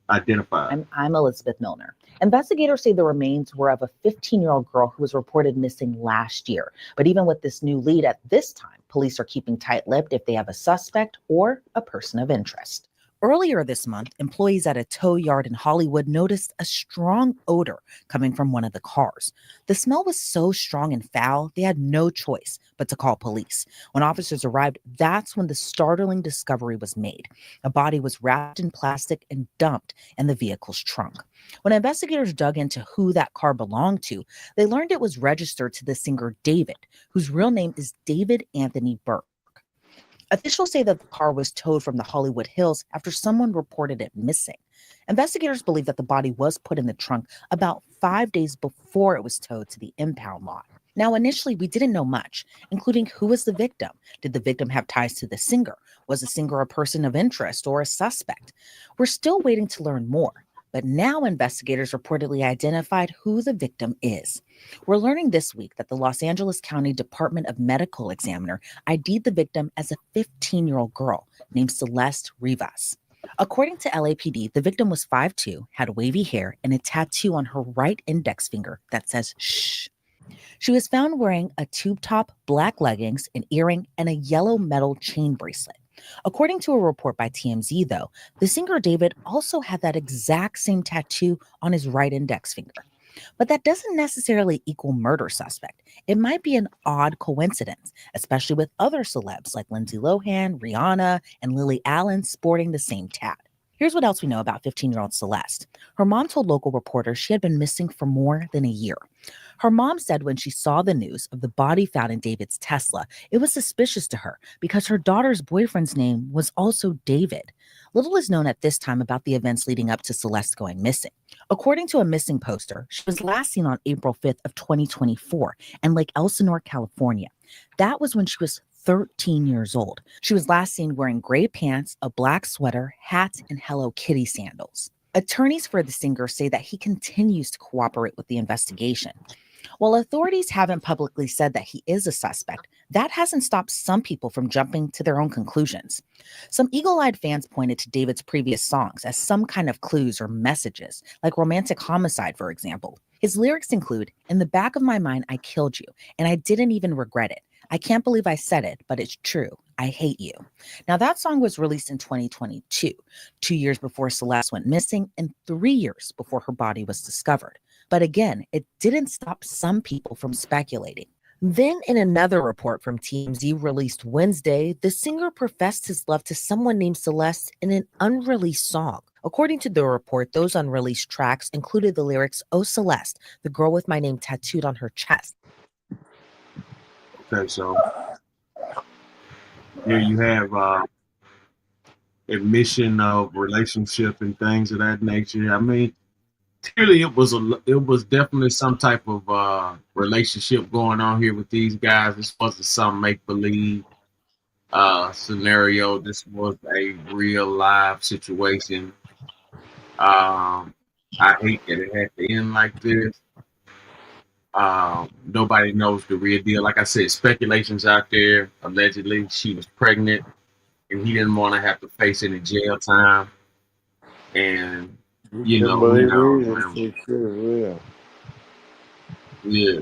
identified. I'm Elizabeth Milner. Investigators say the remains were of a 15-year-old girl who was reported missing last year. But even with this new lead at this time, police are keeping tight-lipped if they have a suspect or a person of interest. Earlier this month, employees at a tow yard in Hollywood noticed a strong odor coming from one of the cars. The smell was so strong and foul, they had no choice but to call police. When officers arrived, that's when the startling discovery was made. A body was wrapped in plastic and dumped in the vehicle's trunk. When investigators dug into who that car belonged to, they learned it was registered to the singer David, whose real name is David Anthony Burke. Officials say that the car was towed from the Hollywood Hills after someone reported it missing. Investigators believe that the body was put in the trunk about 5 days before it was towed to the impound lot. Now, initially, we didn't know much, including who was the victim. Did the victim have ties to the singer? Was the singer a person of interest or a suspect? We're still waiting to learn more. But now investigators reportedly identified who the victim is. We're learning this week that the Los Angeles County Department of Medical Examiner ID'd the victim as a 15-year-old girl named Celeste Rivas. According to LAPD, the victim was 5'2", had wavy hair, and a tattoo on her right index finger that says shh. She was found wearing a tube top, black leggings, an earring, and a yellow metal chain bracelet. According to a report by TMZ, though, the singer David also had that exact same tattoo on his right index finger. But that doesn't necessarily equal murder suspect. It might be an odd coincidence, especially with other celebs like Lindsay Lohan, Rihanna, and Lily Allen sporting the same tat. Here's what else we know about 15-year-old Celeste. Her mom told local reporters she had been missing for more than a year. Her mom said when she saw the news of the body found in David's Tesla, it was suspicious to her because her daughter's boyfriend's name was also David. Little is known at this time about the events leading up to Celeste going missing. According to a missing poster, she was last seen on April 5th of 2024 in Lake Elsinore, California. That was when she was 13 years old. She was last seen wearing gray pants, a black sweater, hat, and Hello Kitty sandals. Attorneys for the singer say that he continues to cooperate with the investigation. While authorities haven't publicly said that he is a suspect, that hasn't stopped some people from jumping to their own conclusions. Some eagle-eyed fans pointed to David's previous songs as some kind of clues or messages, like Romantic Homicide, for example. His lyrics include, "In the back of my mind, I killed you, and I didn't even regret it. I can't believe I said it, but it's true. I hate you." Now, that song was released in 2022, 2 years before Celeste went missing and 3 years before her body was discovered. But again, it didn't stop some people from speculating. Then, in another report from TMZ released Wednesday, the singer professed his love to someone named Celeste in an unreleased song. According to the report, those unreleased tracks included the lyrics, "Oh Celeste, the girl with my name tattooed on her chest." Okay, so here you have admission of relationship and things of that nature. I mean, clearly it was definitely some type of relationship going on here with these guys. This wasn't some make believe scenario. This was a real live situation. I hate that it had to end like this. Nobody knows the real deal. Like I said, speculations out there. Allegedly, she was pregnant, and he didn't want to have to face any jail time. And you know, yeah.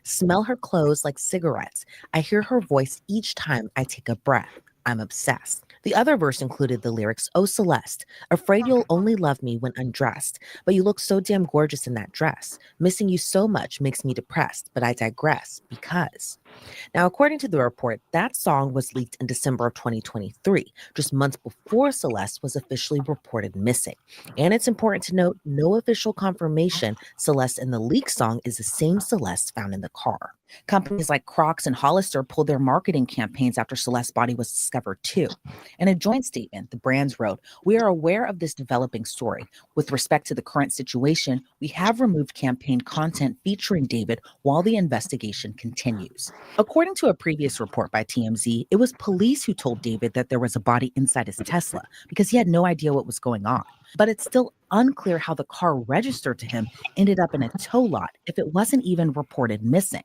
Smell her clothes like cigarettes. I hear her voice each time I take a breath. I'm obsessed. The other verse included the lyrics, "Oh Celeste, afraid you'll only love me when undressed, but you look so damn gorgeous in that dress. Missing you so much makes me depressed, but I digress because." Now, according to the report, that song was leaked in December of 2023, just months before Celeste was officially reported missing. And it's important to note, no official confirmation Celeste in the leaked song is the same Celeste found in the car. Companies like Crocs and Hollister pulled their marketing campaigns after Celeste's body was discovered too. In a joint statement, the brands wrote, "We are aware of this developing story. With respect to the current situation, we have removed campaign content featuring David while the investigation continues." According to a previous report by TMZ, it was police who told David that there was a body inside his Tesla because he had no idea what was going on. But it's still unclear how the car registered to him ended up in a tow lot if it wasn't even reported missing.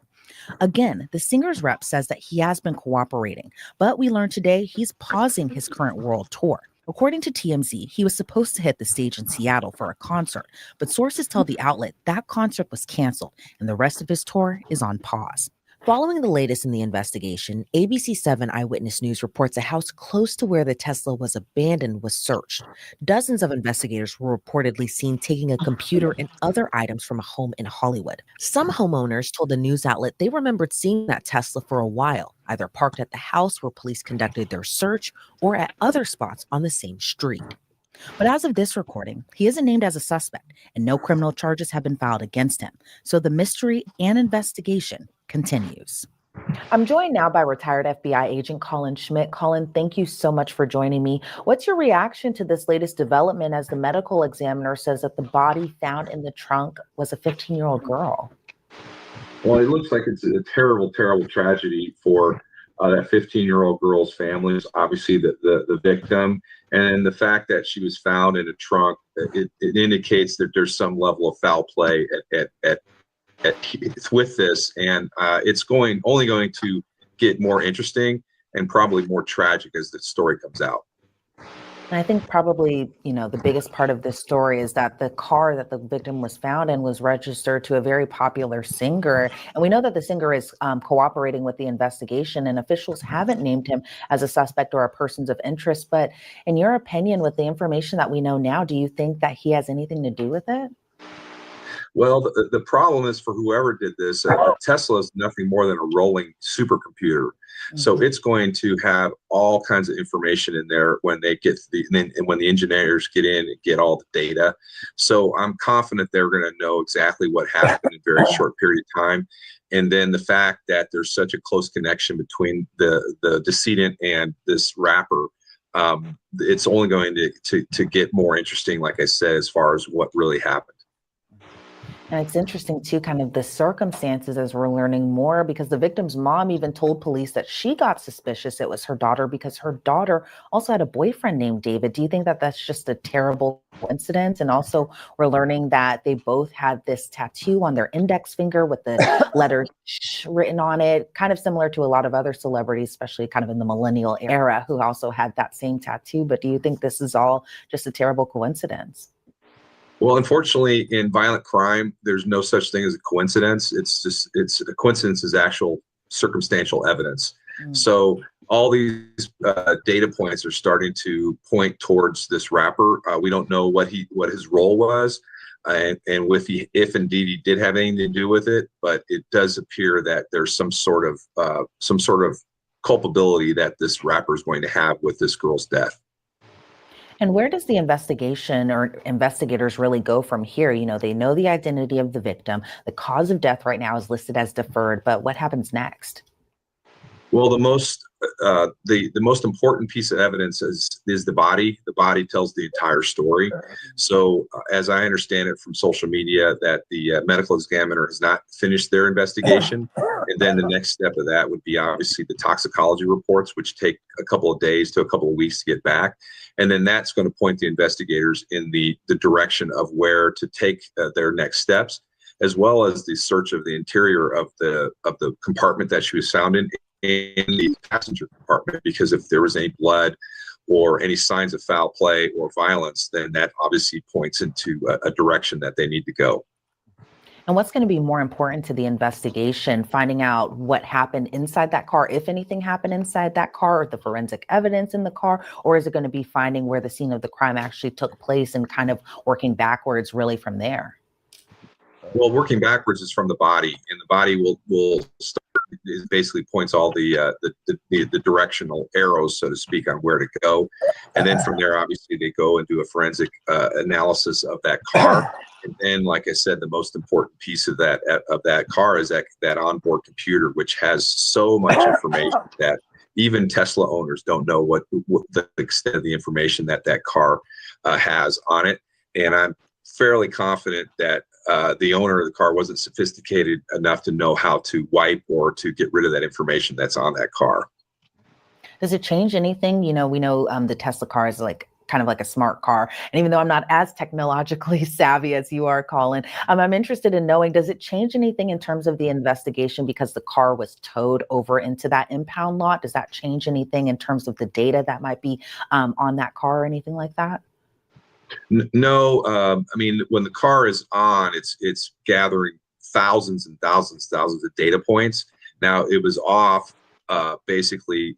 Again, the singer's rep says that he has been cooperating, but we learned today he's pausing his current world tour. According to TMZ, he was supposed to hit the stage in Seattle for a concert, but sources tell the outlet that concert was canceled and the rest of his tour is on pause. Following the latest in the investigation, ABC7 Eyewitness News reports a house close to where the Tesla was abandoned was searched. Dozens of investigators were reportedly seen taking a computer and other items from a home in Hollywood. Some homeowners told the news outlet they remembered seeing that Tesla for a while, either parked at the house where police conducted their search or at other spots on the same street. But as of this recording, he isn't named as a suspect, and no criminal charges have been filed against him. So the mystery and investigation continues. I'm joined now by retired FBI agent Colin Schmidt. Colin, thank you so much for joining me. What's your reaction to this latest development as the medical examiner says that the body found in the trunk was a 15-year-old girl? Well, it looks like it's a terrible, terrible tragedy for that 15-year-old girl's family, obviously the victim, and the fact that she was found in a trunk, it indicates that there's some level of foul play with this, and it's only going to get more interesting and probably more tragic as the story comes out. And I think probably, the biggest part of this story is that the car that the victim was found in was registered to a very popular singer. And we know that the singer is cooperating with the investigation, and officials haven't named him as a suspect or a person of interest. But in your opinion, with the information that we know now, do you think that he has anything to do with it? Well, the problem is for whoever did this, Tesla is nothing more than a rolling supercomputer. So it's going to have all kinds of information in there when they get and when the engineers get in and get all the data. So I'm confident they're going to know exactly what happened in a very short period of time. And then the fact that there's such a close connection between the decedent and this rapper, it's only going to get more interesting, like I said, as far as what really happened. And it's interesting, too, kind of the circumstances as we're learning more, because the victim's mom even told police that she got suspicious it was her daughter because her daughter also had a boyfriend named David. Do you think that that's just a terrible coincidence? And also, we're learning that they both had this tattoo on their index finger with the letter sh written on it, kind of similar to a lot of other celebrities, especially kind of in the millennial era, who also had that same tattoo. But do you think this is all just a terrible coincidence? Well, unfortunately, in violent crime, there's no such thing as a coincidence. It's a coincidence is actual circumstantial evidence. So all these data points are starting to point towards this rapper. We don't know what his role was, and if indeed he did have anything to do with it, but it does appear that there's some sort of culpability that this rapper is going to have with this girl's death. And where does the investigation or investigators really go from here? They know the identity of the victim. The cause of death right now is listed as deferred, but what happens next? Well, the most important piece of evidence is the body. The body tells the entire story. So, as I understand it from social media, that the medical examiner has not finished their investigation, and then the next step of that would be obviously the toxicology reports, which take a couple of days to a couple of weeks to get back, and then that's going to point the investigators in the direction of where to take their next steps, as well as the search of the interior of the compartment that she was found in the passenger compartment, because if there was any blood or any signs of foul play or violence, then that obviously points into a direction that they need to go. And what's going to be more important to the investigation, finding out what happened inside that car, if anything happened inside that car, or the forensic evidence in the car, or is it going to be finding where the scene of the crime actually took place and kind of working backwards really from there? Well, working backwards is from the body, and the body will start. It basically points all the directional arrows, so to speak, on where to go, and then from there, obviously, they go and do a forensic analysis of that car. And then, like I said, the most important piece of that car is that onboard computer, which has so much information that even Tesla owners don't know what the extent of the information that car has on it. And I'm fairly confident that the owner of the car wasn't sophisticated enough to know how to wipe or to get rid of that information that's on that car. Does it change anything? We know the Tesla car is kind of like a smart car. And even though I'm not as technologically savvy as you are, Colin, I'm interested in knowing, does it change anything in terms of the investigation because the car was towed over into that impound lot? Does that change anything in terms of the data that might be on that car or anything like that? No, I mean, when the car is on, it's gathering thousands and thousands of data points. Now it was off, basically.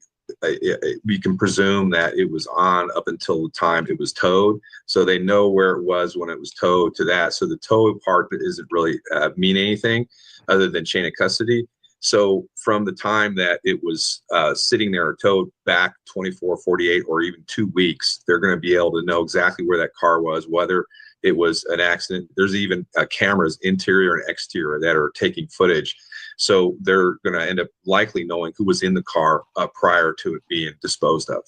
We can presume that it was on up until the time it was towed, so they know where it was when it was towed to that. So the tow part isn't really mean anything other than chain of custody. So from the time that it was sitting there or towed back 24, 48, or even 2 weeks, they're going to be able to know exactly where that car was, whether it was an accident. There's even cameras, interior and exterior, that are taking footage. So they're going to end up likely knowing who was in the car prior to it being disposed of.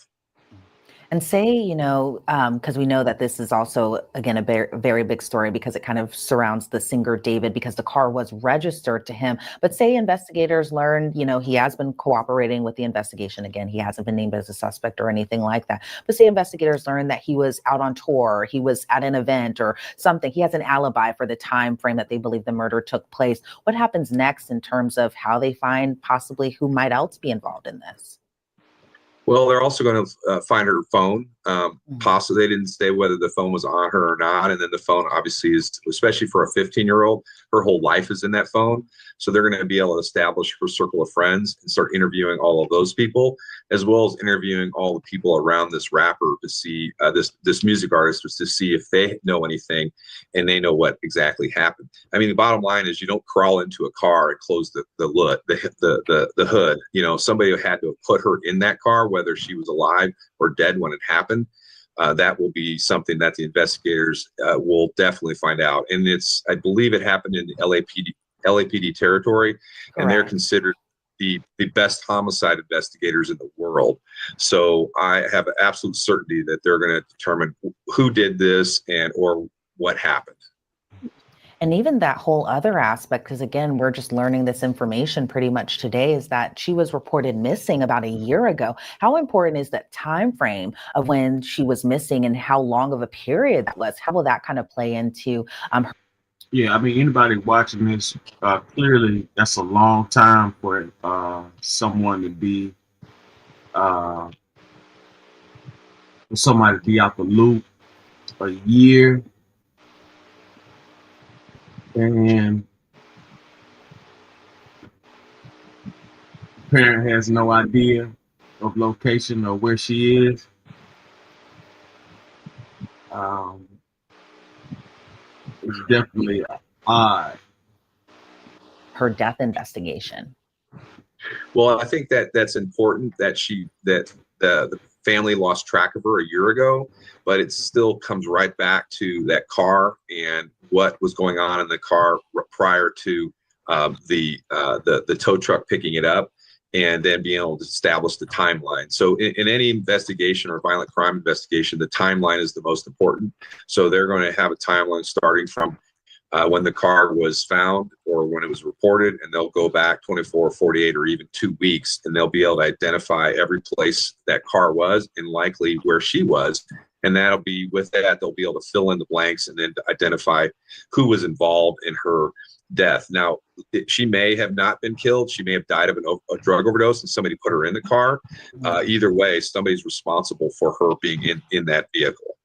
And say, because we know that this is also, again, a very big story because it kind of surrounds the singer David, because the car was registered to him. But say investigators learned, he has been cooperating with the investigation. Again, he hasn't been named as a suspect or anything like that. But say investigators learned that he was out on tour, or he was at an event or something. He has an alibi for the time frame that they believe the murder took place. What happens next in terms of how they find possibly who might else be involved in this? Well, they're also going to find her phone. Possibly, they didn't say whether the phone was on her or not. And then the phone obviously is, especially for a 15-year-old, her whole life is in that phone. So they're going to be able to establish her circle of friends and start interviewing all of those people, as well as interviewing all the people around this rapper to see this music artist, to see if they know anything and they know what exactly happened. I mean, the bottom line is you don't crawl into a car and close the hood. Somebody had to have put her in that car, whether she was alive or dead when it happened. That will be something that the investigators will definitely find out. And I believe it happened in the LAPD territory. Correct. And they're considered the best homicide investigators in the world. So I have absolute certainty that they're going to determine who did this or what happened. And even that whole other aspect, because again, we're just learning this information pretty much today, is that she was reported missing about a year ago. How important is that time frame of when she was missing and how long of a period that was? How will that kind of play into her? Yeah, I mean, anybody watching this, clearly that's a long time for someone to be, for somebody to be out the loop a year. And the parent has no idea of location or where she is. It's definitely odd. Her death investigation. Well, I think that's important that the family lost track of her a year ago, but it still comes right back to that car and what was going on in the car prior to the tow truck picking it up, and then being able to establish the timeline. So in any investigation or violent crime investigation, the timeline is the most important. So they're going to have a timeline starting from when the car was found or when it was reported, and they'll go back 24, 48, or even 2 weeks, and they'll be able to identify every place that car was and likely where she was. And that'll be, with that, they'll be able to fill in the blanks and then identify who was involved in her death. Now, she may have not been killed. She may have died of a drug overdose and somebody put her in the car. Either way, somebody's responsible for her being in that vehicle.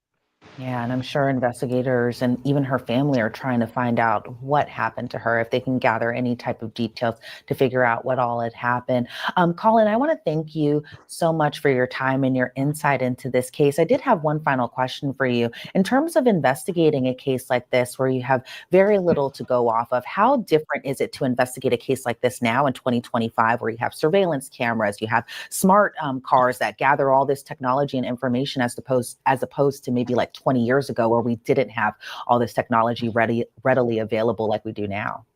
Yeah, and I'm sure investigators and even her family are trying to find out what happened to her, if they can gather any type of details to figure out what all had happened. Colin, I want to thank you so much for your time and your insight into this case. I did have one final question for you. In terms of investigating a case like this, where you have very little to go off of, how different is it to investigate a case like this now in 2025, where you have surveillance cameras, you have smart cars that gather all this technology and information, as opposed to maybe like 20 years ago, where we didn't have all this technology readily available like we do now?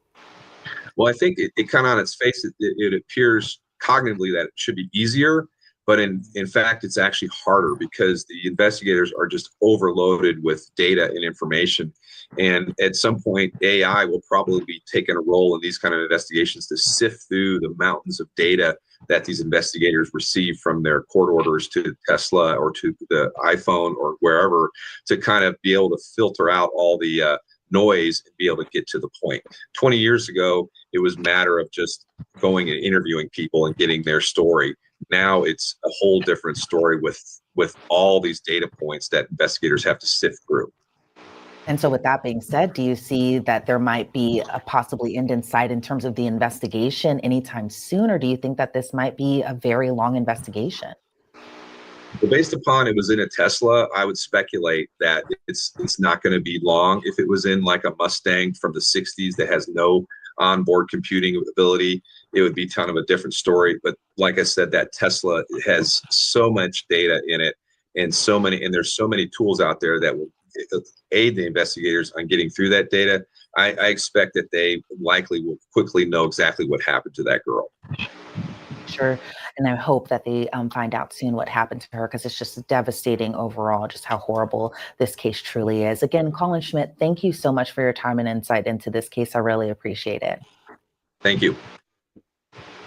Well, I think it kind of on its face, it appears cognitively that it should be easier, but in fact, it's actually harder because the investigators are just overloaded with data and information. And at some point, AI will probably be taking a role in these kind of investigations to sift through the mountains of data that these investigators receive from their court orders to Tesla or to the iPhone or wherever, to kind of be able to filter out all the noise and be able to get to the point. 20 years ago, it was a matter of just going and interviewing people and getting their story. Now it's a whole different story with all these data points that investigators have to sift through. And so with that being said, do you see that there might be a possibly end in sight in terms of the investigation anytime soon, or do you think that this might be a very long investigation? Well, based upon it was in a Tesla, I would speculate that it's not going to be long. If it was in like a Mustang from the 60s that has no onboard computing ability, it would be kind of a different story. But like I said, that Tesla has so much data in it, and there's so many tools out there that will aid the investigators on getting through that data. I expect that they likely will quickly know exactly what happened to that girl. Sure. And I hope that they find out soon what happened to her, because it's just devastating overall, just how horrible this case truly is. Again, Colin Schmidt, thank you so much for your time and insight into this case. I really appreciate it. Thank you.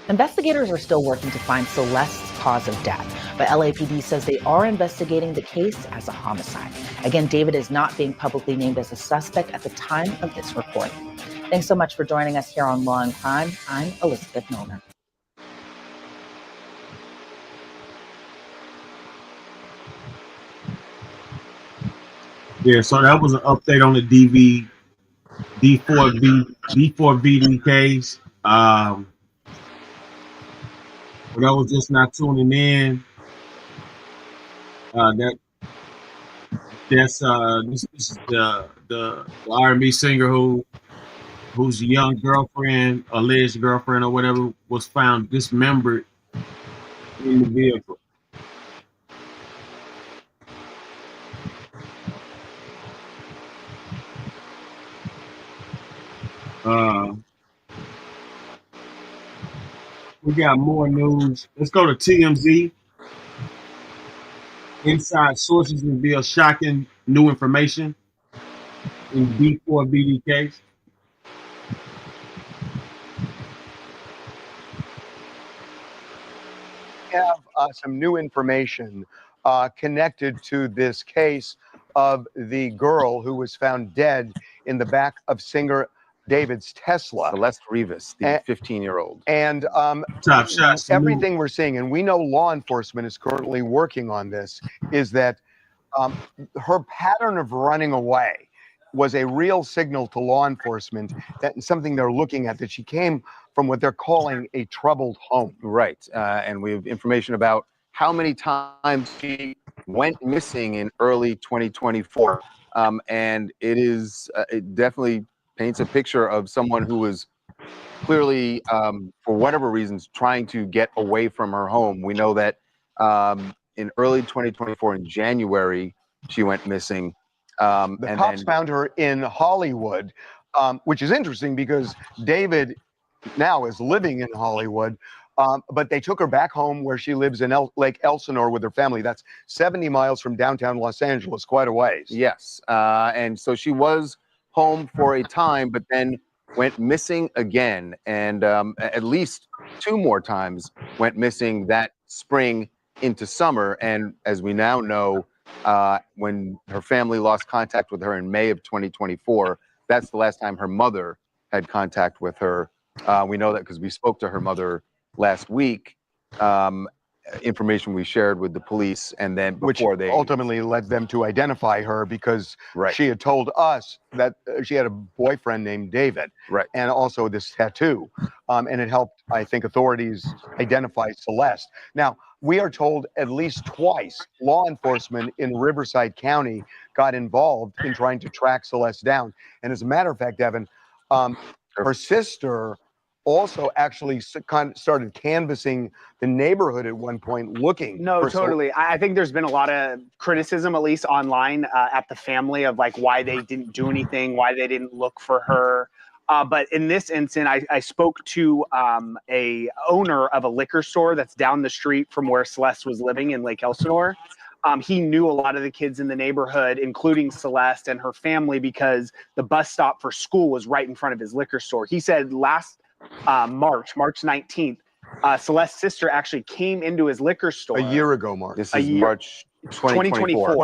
Investigators are still working to find Celeste's cause of death, but LAPD says they are investigating the case as a homicide. Again, David is not being publicly named as a suspect at the time of this recording. Thanks so much for joining us here on Law and Crime. I'm Elizabeth Milner. Yeah, so that was an update on the D4VD case. For those just not tuning in, this is the R&B singer whose young girlfriend, alleged girlfriend or whatever, was found dismembered in the vehicle. We got more news. Let's go to TMZ. Inside sources reveal shocking new information in D4BD case. Have some new information connected to this case of the girl who was found dead in the back of singer David's Tesla. Celeste Rivas, the 15-year-old. And Top shots. everything we're seeing, and we know law enforcement is currently working on this, is that her pattern of running away was a real signal to law enforcement that something they're looking at, that she came from what they're calling a troubled home. Right. And we have information about how many times she went missing in early 2024. And it definitely paints a picture of someone who was clearly, for whatever reasons, trying to get away from her home. We know that in early 2024, in January, she went missing. The cops found her in Hollywood, which is interesting because David now is living in Hollywood, but they took her back home where she lives in Lake Elsinore with her family. That's 70 miles from downtown Los Angeles, quite a ways. Yes, and so she was home for a time, but then went missing again, and at least 2 more times went missing that spring into summer. And as we now know, when her family lost contact with her in May of 2024, that's the last time her mother had contact with her. We know that because we spoke to her mother last week. Information we shared with the police, and then before they ultimately led them to identify her, because she had told us that she had a boyfriend named David, and also this tattoo, and it helped, I think, authorities identify Celeste. Now, we are told at least twice law enforcement in Riverside County got involved in trying to track Celeste down. And as a matter of fact, Evan, her sister also actually started canvassing the neighborhood at one point, looking. No, totally. I think there's been a lot of criticism, at least online, at the family of like why they didn't do anything, why they didn't look for her. But in this instance, I spoke to a owner of a liquor store that's down the street from where Celeste was living in Lake Elsinore. He knew a lot of the kids in the neighborhood, including Celeste and her family, because the bus stop for school was right in front of his liquor store. He said last March 19th, Celeste's sister actually came into his liquor store. A year ago, Mark. This is March 2024.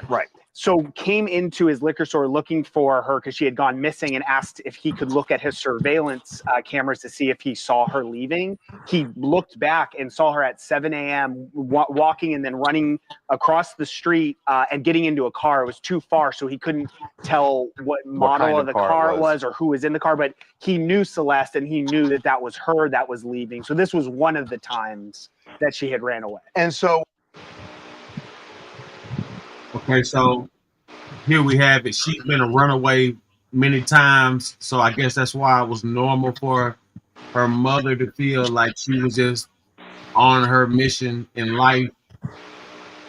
Right. So came into his liquor store looking for her because she had gone missing and asked if he could look at his surveillance cameras to see if he saw her leaving. He looked back and saw her at 7 a.m. Walking and then running across the street and getting into a car. It was too far, so he couldn't tell what model of the car it was or who was in the car, but he knew Celeste and he knew that that was her that was leaving. So this was one of the times that she had ran away. And so Okay, so here we have it. She's been a runaway many times, so I guess that's why it was normal for her mother to feel like she was just on her mission in life.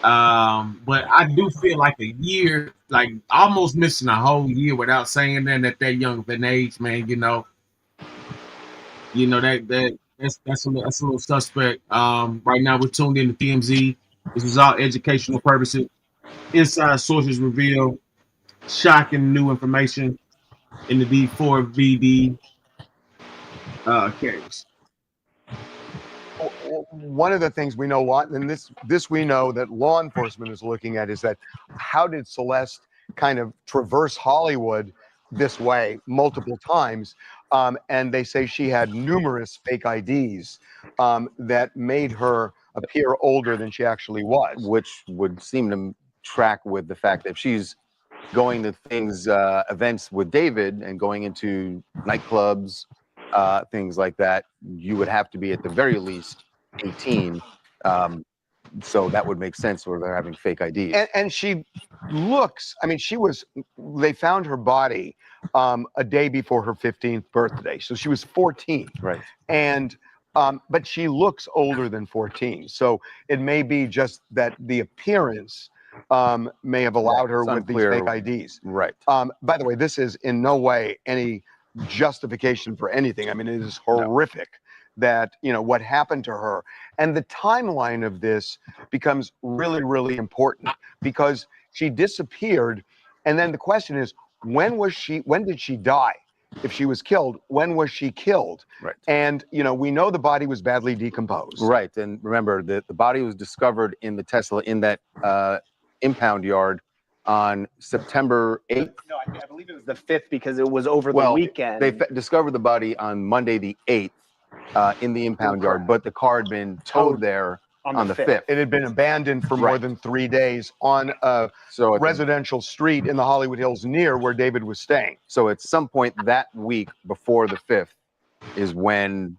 But I do feel like a year, like almost missing a whole year without saying that at that young of an age, man. That's a little suspect. Right now we're tuned in to TMZ. This is all educational purposes. Inside sources reveal shocking new information in the D4VD case. One of the things we know, and this we know that law enforcement is looking at, is that how did Celeste kind of traverse Hollywood this way multiple times? And they say she had numerous fake IDs that made her appear older than she actually was. Which would seem to track with the fact that if she's going to events with David and going into nightclubs, things like that, you would have to be at the very least 18. So that would make sense where they're having fake IDs. And she looks, they found her body a day before her 15th birthday. So she was 14. Right. And, but she looks older than 14. So it may be just that the appearance may have allowed her with these fake IDs. Right. By the way, this is in no way any justification for anything. I mean, it is horrific that, what happened to her. And the timeline of this becomes really, really important because she disappeared. And then the question is, when did she die? If she was killed, when was she killed? Right. And, we know the body was badly decomposed. Right. And remember that the body was discovered in the Tesla in that impound yard on September 8th. No, I believe it was the 5th because it was over the weekend. They discovered the body on Monday the 8th in the impound yard, but the car had been towed there on the 5th. It had been abandoned for more than 3 days on a residential street in the Hollywood Hills near where David was staying. So at some point that week before the 5th is when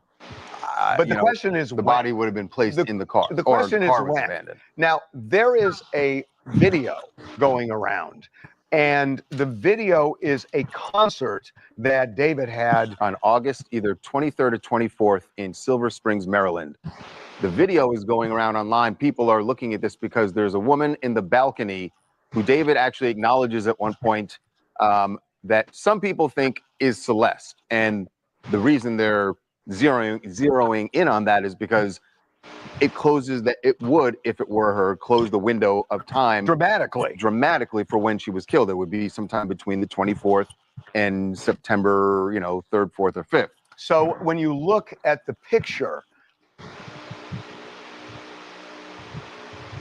but the question is the body would have been placed in the car. The question is when. Abandoned. Now, there is a video going around, and the video is a concert that David had on August either 23rd or 24th in Silver Springs, Maryland. The video is going around online. People are looking at this because there's a woman in the balcony who David actually acknowledges at one point that some people think is Celeste. And the reason they're zeroing in on that is because it closes that it would, if it were her, close the window of time dramatically for when she was killed. It would be sometime between the 24th and September, 3rd, 4th, or 5th. So when you look at the picture,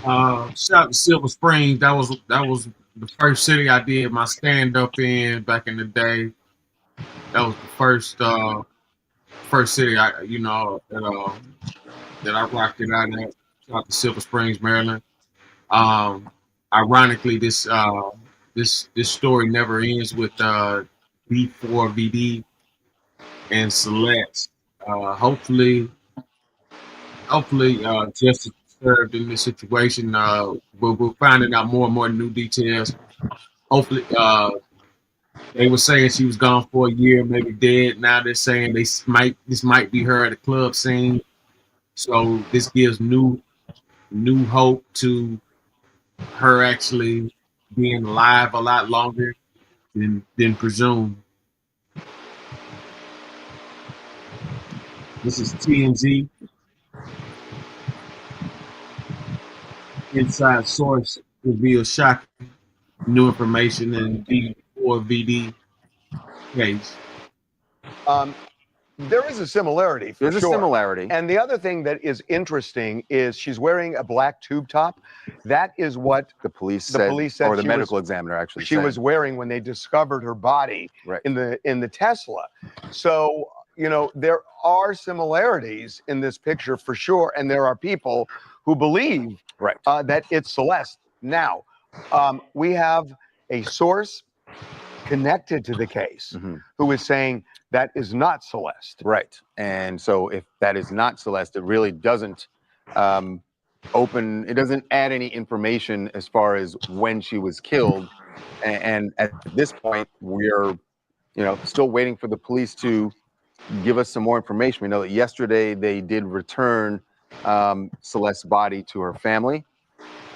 shout out to Silver Springs. That was the first city I did my stand up in back in the day. That was the first city I that I rocked it out at. Shout out to Silver Springs, Maryland. Ironically, this story never ends with D4VD and Celeste. Hopefully justice served in this situation. We're finding out more and more new details. Hopefully, they were saying she was gone for a year, maybe dead. Now they're saying this might be her at a club scene. So this gives new hope to her actually being alive a lot longer than presumed. This is TMZ. Inside source reveals shocking new information in the D4VD case. There is a similarity, for There's sure. a similarity. And the other thing that is interesting is she's wearing a black tube top. That is what the police the said, police said or the she medical was, examiner actually she said. was wearing when they discovered her body Right. in the Tesla. So, you know, there are similarities in this picture for sure, and there are people who believe Right. that it's Celeste. Now, we have a source connected to the case who is saying that is not Celeste. Right. And so if that is not Celeste, it really doesn't it doesn't add any information as far as when she was killed. And at this point, we're, you know, still waiting for the police to give us some more information. We know that yesterday they did return Celeste's body to her family,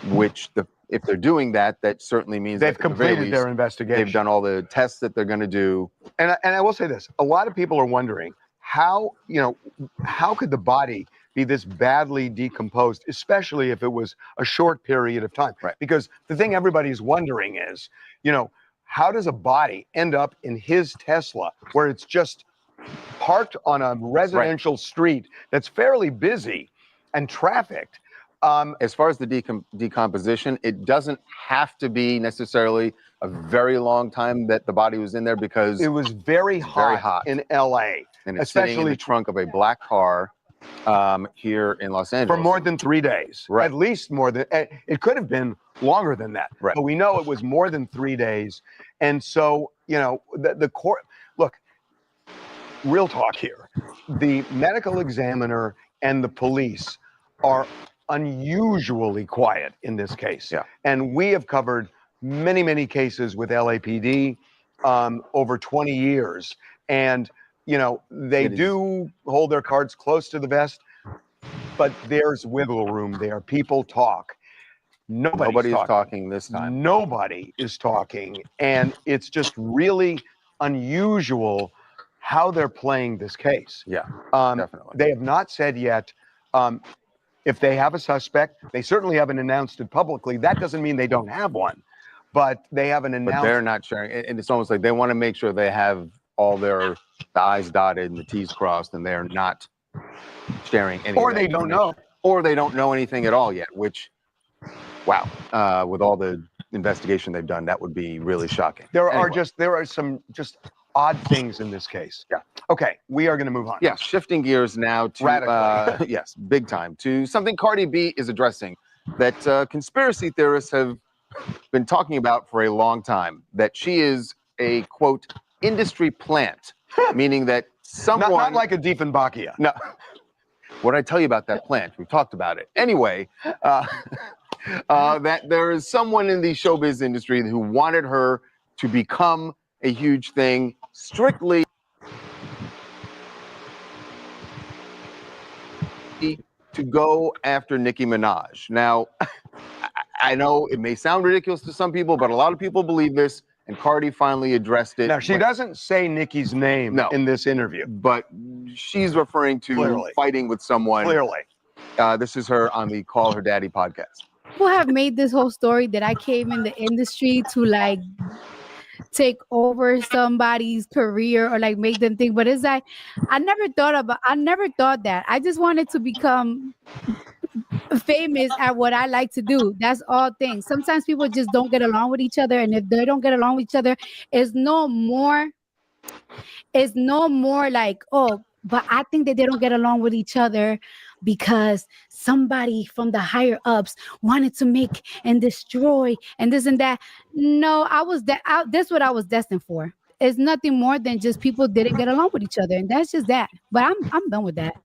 which if they're doing that, that certainly means They've that at the very completed their least, investigation. they've done all the tests that they're going to do. And I will say this: a lot of people are wondering how could the body be this badly decomposed, especially if it was a short period of time? Right. Because the thing everybody's wondering is, you know, how does a body end up in his Tesla where it's just parked on a residential street that's fairly busy and trafficked? As far as the decomposition, it doesn't have to be necessarily a very long time that the body was in there, because it was very hot in LA, and it's sitting in the trunk of a black car here in Los Angeles for more than 3 days. Right. At least more than it could have been longer than that. Right. But we know it was more than 3 days, and so you know the court. Look, real talk here. The medical examiner and the police are unusually quiet in this case. Yeah. And we have covered many, many cases with LAPD over 20 years. And, you know, they do hold their cards close to the vest, but there's wiggle room there. People talk. Nobody is talking this time. Nobody is talking. And it's just really unusual how they're playing this case. Yeah, definitely. They have not said yet if they have a suspect. They certainly haven't announced it publicly. That doesn't mean they don't have one, but they haven't announced. But they're not sharing, and it's almost like they want to make sure they have all the I's dotted and the T's crossed, and they're not sharing any. Or they don't know. Or they don't know anything at all yet. Which, wow, with all the investigation they've done, that would be really shocking. There are some odd things in this case. Yeah. Okay, we are going to move on. Yeah, shifting gears now to radically. yes, big time, to something Cardi B is addressing that conspiracy theorists have been talking about for a long time. That she is a quote industry plant, meaning that someone not like a Diefenbachia. No. What did I tell you about that plant? We've talked about it. Anyway, that there is someone in the showbiz industry who wanted her to become a huge thing strictly to go after Nicki Minaj. Now, I know it may sound ridiculous to some people, but a lot of people believe this, and Cardi finally addressed it. Now, she doesn't say Nicki's name in this interview. But she's referring to fighting with someone. Clearly. This is her on the Call Her Daddy podcast. People have made this whole story that I came in the industry to like take over somebody's career or like make them think, but it's like I never thought that. I just wanted to become famous at what I like to do. That's all things. Sometimes people just don't get along with each other, and if they don't get along with each other, it's no more like, oh, but I think that they don't get along with each other because somebody from the higher ups wanted to make and destroy and this and that. No, that's what I was destined for. It's nothing more than just people didn't get along with each other, and that's just that. But I'm done with that.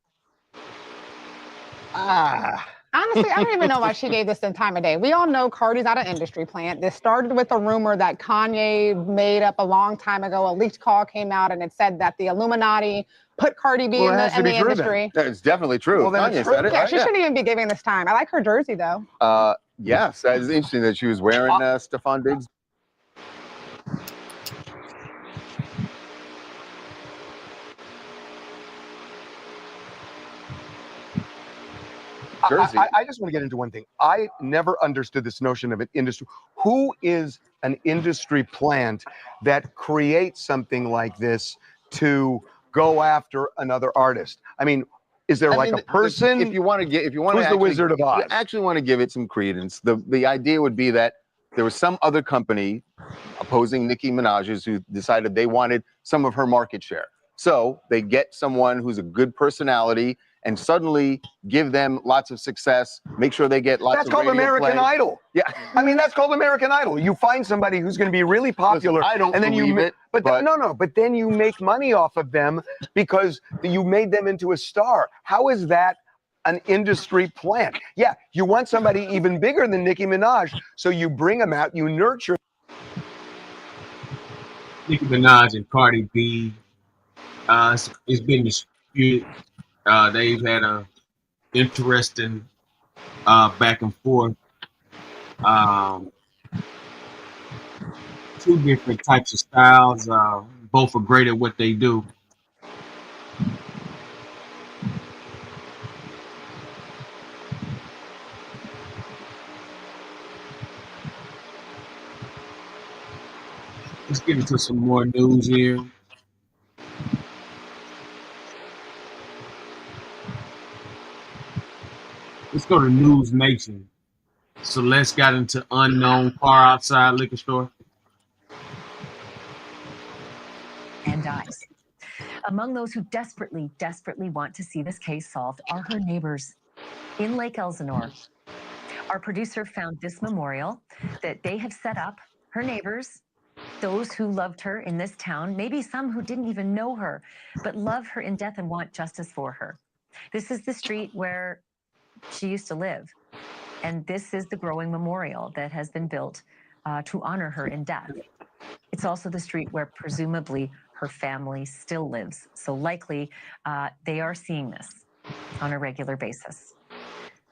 Honestly, I don't even know why she gave this the time of day. We all know Cardi's not an industry plant. This started with a rumor that Kanye made up a long time ago. A leaked call came out and it said that the Illuminati put Cardi B in the industry. It's definitely true. Well, Kanye said it. Yeah, she shouldn't even be giving this time. I like her jersey though. Yes, that is interesting that she was wearing Stephon Diggs. Jersey. I just want to get into one thing. I never understood this notion of an industry. Who is an industry plant that creates something like this to go after another artist? I mean, is there like a person? If you want to get, if you want who's to the actually, Wizard of if Oz? you actually want to give it some credence, the idea would be that there was some other company opposing Nicki Minaj's who decided they wanted some of her market share. So they get someone who's a good personality and suddenly give them lots of success, make sure they get lots That's of called radio American play. Idol. Yeah. I mean, that's called American Idol. You find somebody who's going to be really popular. Listen, I don't and then believe it, but but- but then you make money off of them because you made them into a star. How is that an industry plant? Yeah, you want somebody even bigger than Nicki Minaj, so you bring them out, you nurture. Nicki Minaj and Cardi B, it's been disputed. They've had a interesting back and forth. Two different types of styles. Both are great at what they do. Let's get into some more news here. Let's go to News Nation. Celeste got into unknown car outside liquor store and dies. Among those who desperately want to see this case solved are her neighbors in Lake Elsinore. Our producer found this memorial that they have set up. Her neighbors, those who loved her in this town, maybe some who didn't even know her, but love her in death and want justice for her. This is the street where she used to live. And this is the growing memorial that has been built to honor her in death. It's also the street where presumably her family still lives. So likely they are seeing this on a regular basis.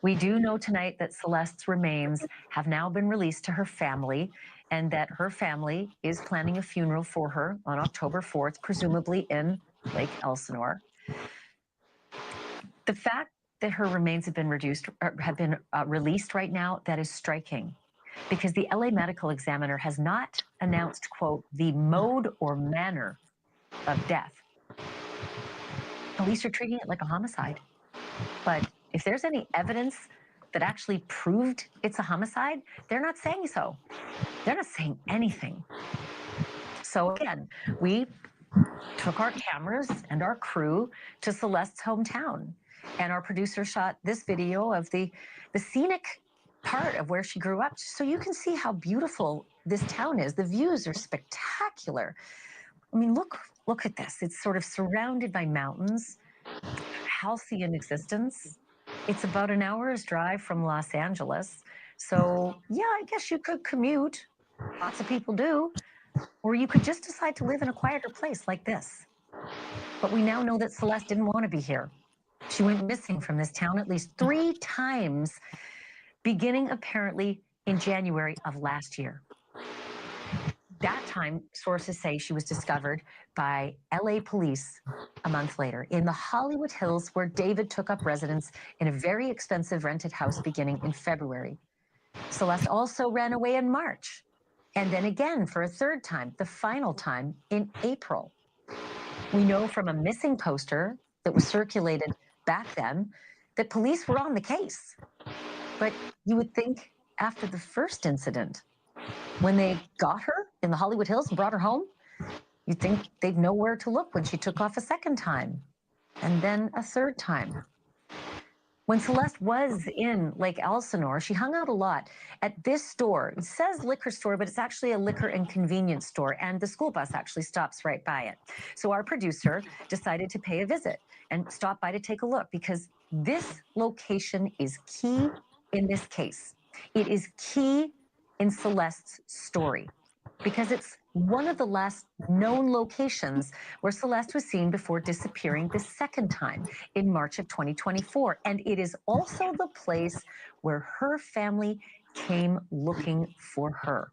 We do know tonight that Celeste's remains have now been released to her family and that her family is planning a funeral for her on October 4th, presumably in Lake Elsinore. The fact that her remains have been released right now, that is striking, because the LA Medical Examiner has not announced, quote, the mode or manner of death. Police are treating it like a homicide. But if there's any evidence that actually proved it's a homicide, they're not saying so. They're not saying anything. So again, we took our cameras and our crew to Celeste's hometown. And our producer shot this video of the scenic part of where she grew up, so you can see how beautiful this town is. The views are spectacular. I mean, look at this. It's sort of surrounded by mountains, healthy in existence. It's about an hour's drive from Los Angeles. So yeah, I guess you could commute. Lots of people do. Or you could just decide to live in a quieter place like this. But we now know that Celeste didn't want to be here. She went missing from this town at least 3 times, beginning apparently in January of last year. That time, sources say she was discovered by LA police a month later in the Hollywood Hills, where David took up residence in a very expensive rented house beginning in February. Celeste also ran away in March, and then again for a 3rd time, the final time in April. We know from a missing poster that was circulated back then that police were on the case. But you would think after the first incident, when they got her in the Hollywood Hills and brought her home, you'd think they'd know where to look when she took off a 2nd time, and then a 3rd time. When Celeste was in Lake Elsinore, she hung out a lot at this store. It says liquor store, but it's actually a liquor and convenience store, and the school bus actually stops right by it. So our producer decided to pay a visit and stop by to take a look, because this location is key in this case. It is key in Celeste's story, because it's one of the last known locations where Celeste was seen before disappearing the 2nd time in March of 2024. And it is also the place where her family came looking for her.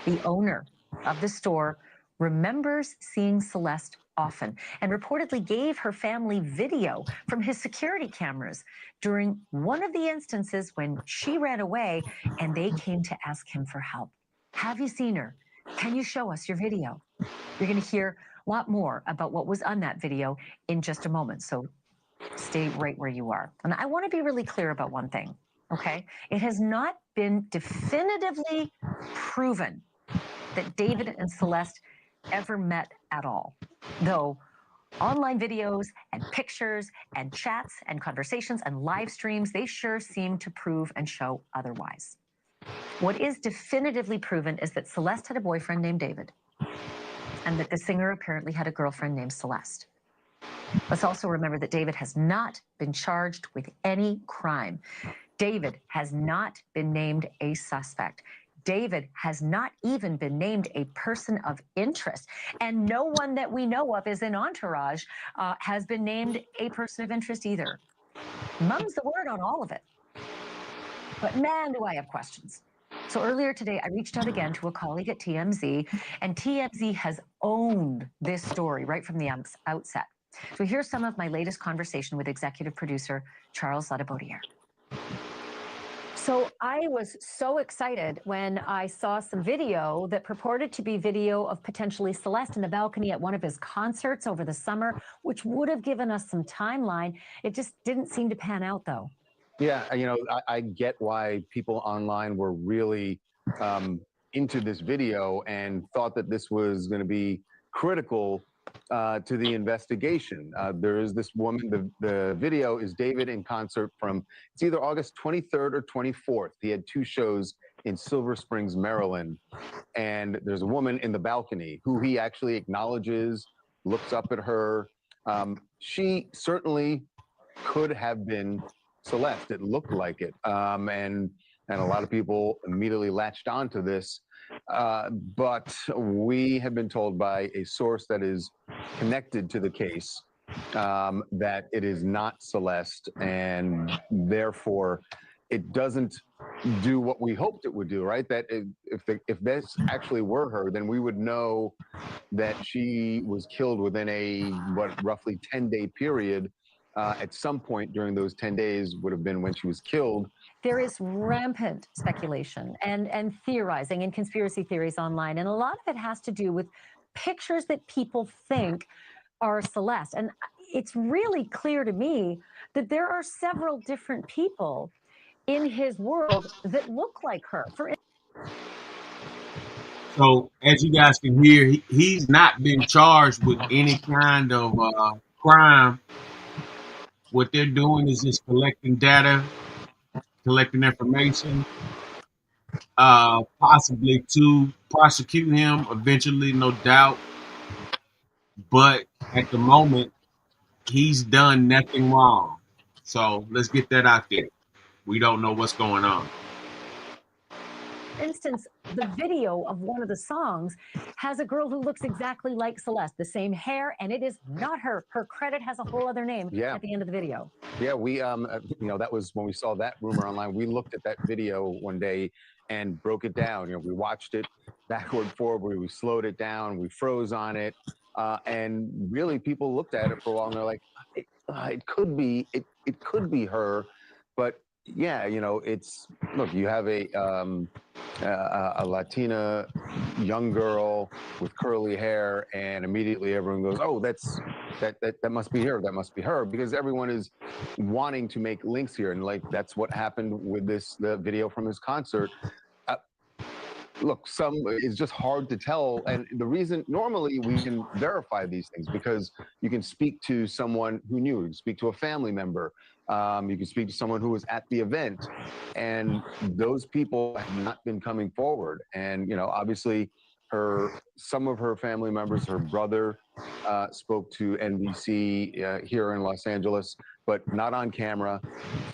The owner of the store remembers seeing Celeste often and reportedly gave her family video from his security cameras during one of the instances when she ran away and they came to ask him for help. Have you seen her? Can you show us your video? You're going to hear a lot more about what was on that video in just a moment. So stay right where you are. And I want to be really clear about one thing, okay? It has not been definitively proven that David and Celeste ever met at all, though online videos and pictures and chats and conversations and live streams, they sure seem to prove and show otherwise. What is definitively proven is that Celeste had a boyfriend named David, and that the singer apparently had a girlfriend named Celeste. Let's also remember that David has not been charged with any crime. David has not been named a suspect. David has not even been named a person of interest. And no one that we know of is in Entourage has been named a person of interest either. Mum's the word on all of it. But man, do I have questions. So earlier today, I reached out again to a colleague at TMZ, and TMZ has owned this story right from the outset. So here's some of my latest conversation with executive producer Charles Ladebaudiere. So I was so excited when I saw some video that purported to be video of potentially Celeste in the balcony at one of his concerts over the summer, which would have given us some timeline. It just didn't seem to pan out, though. Yeah, you know, I get why people online were really into this video and thought that this was going to be critical to the investigation. There is this woman, the video is David in concert from, it's either August 23rd or 24th. He had two shows in Silver Springs, Maryland. And there's a woman in the balcony who he actually acknowledges, looks up at her. She certainly could have been Celeste. It looked like it. And a lot of people immediately latched onto this. But we have been told by a source that is connected to the case that it is not Celeste, and therefore it doesn't do what we hoped it would do, right? That if this actually were her, then we would know that she was killed within a, roughly 10-day period. At some point during those 10 days would have been when she was killed. There is rampant speculation and theorizing and conspiracy theories online. And a lot of it has to do with pictures that people think are Celeste. And it's really clear to me that there are several different people in his world that look like her. So as you guys can hear, he's not been charged with any kind of crime. What they're doing is just collecting data, collecting information, possibly to prosecute him eventually, no doubt. But at the moment, he's done nothing wrong. So let's get that out there. We don't know what's going on. For instance, the video of one of the songs has a girl who looks exactly like Celeste, the same hair, and it is not her. Her credit has a whole other name at the end of the video. Yeah, we, you know, that was when we saw that rumor online. We looked at that video one day and broke it down. You know, we watched it backward, forward, we slowed it down, we froze on it, and really people looked at it for a while and they're like, it could be her, but yeah, you know, it's, look, you have a Latina young girl with curly hair, and immediately everyone goes, oh, that must be her, that must be her, because everyone is wanting to make links here. And like, that's what happened with the video from his concert. Look, it's just hard to tell. And the reason, normally we can verify these things because you can speak to someone who knew, you can speak to a family member, you can speak to someone who was at the event, and those people have not been coming forward. And, you know, obviously some of her family members, her brother spoke to NBC here in Los Angeles, but not on camera.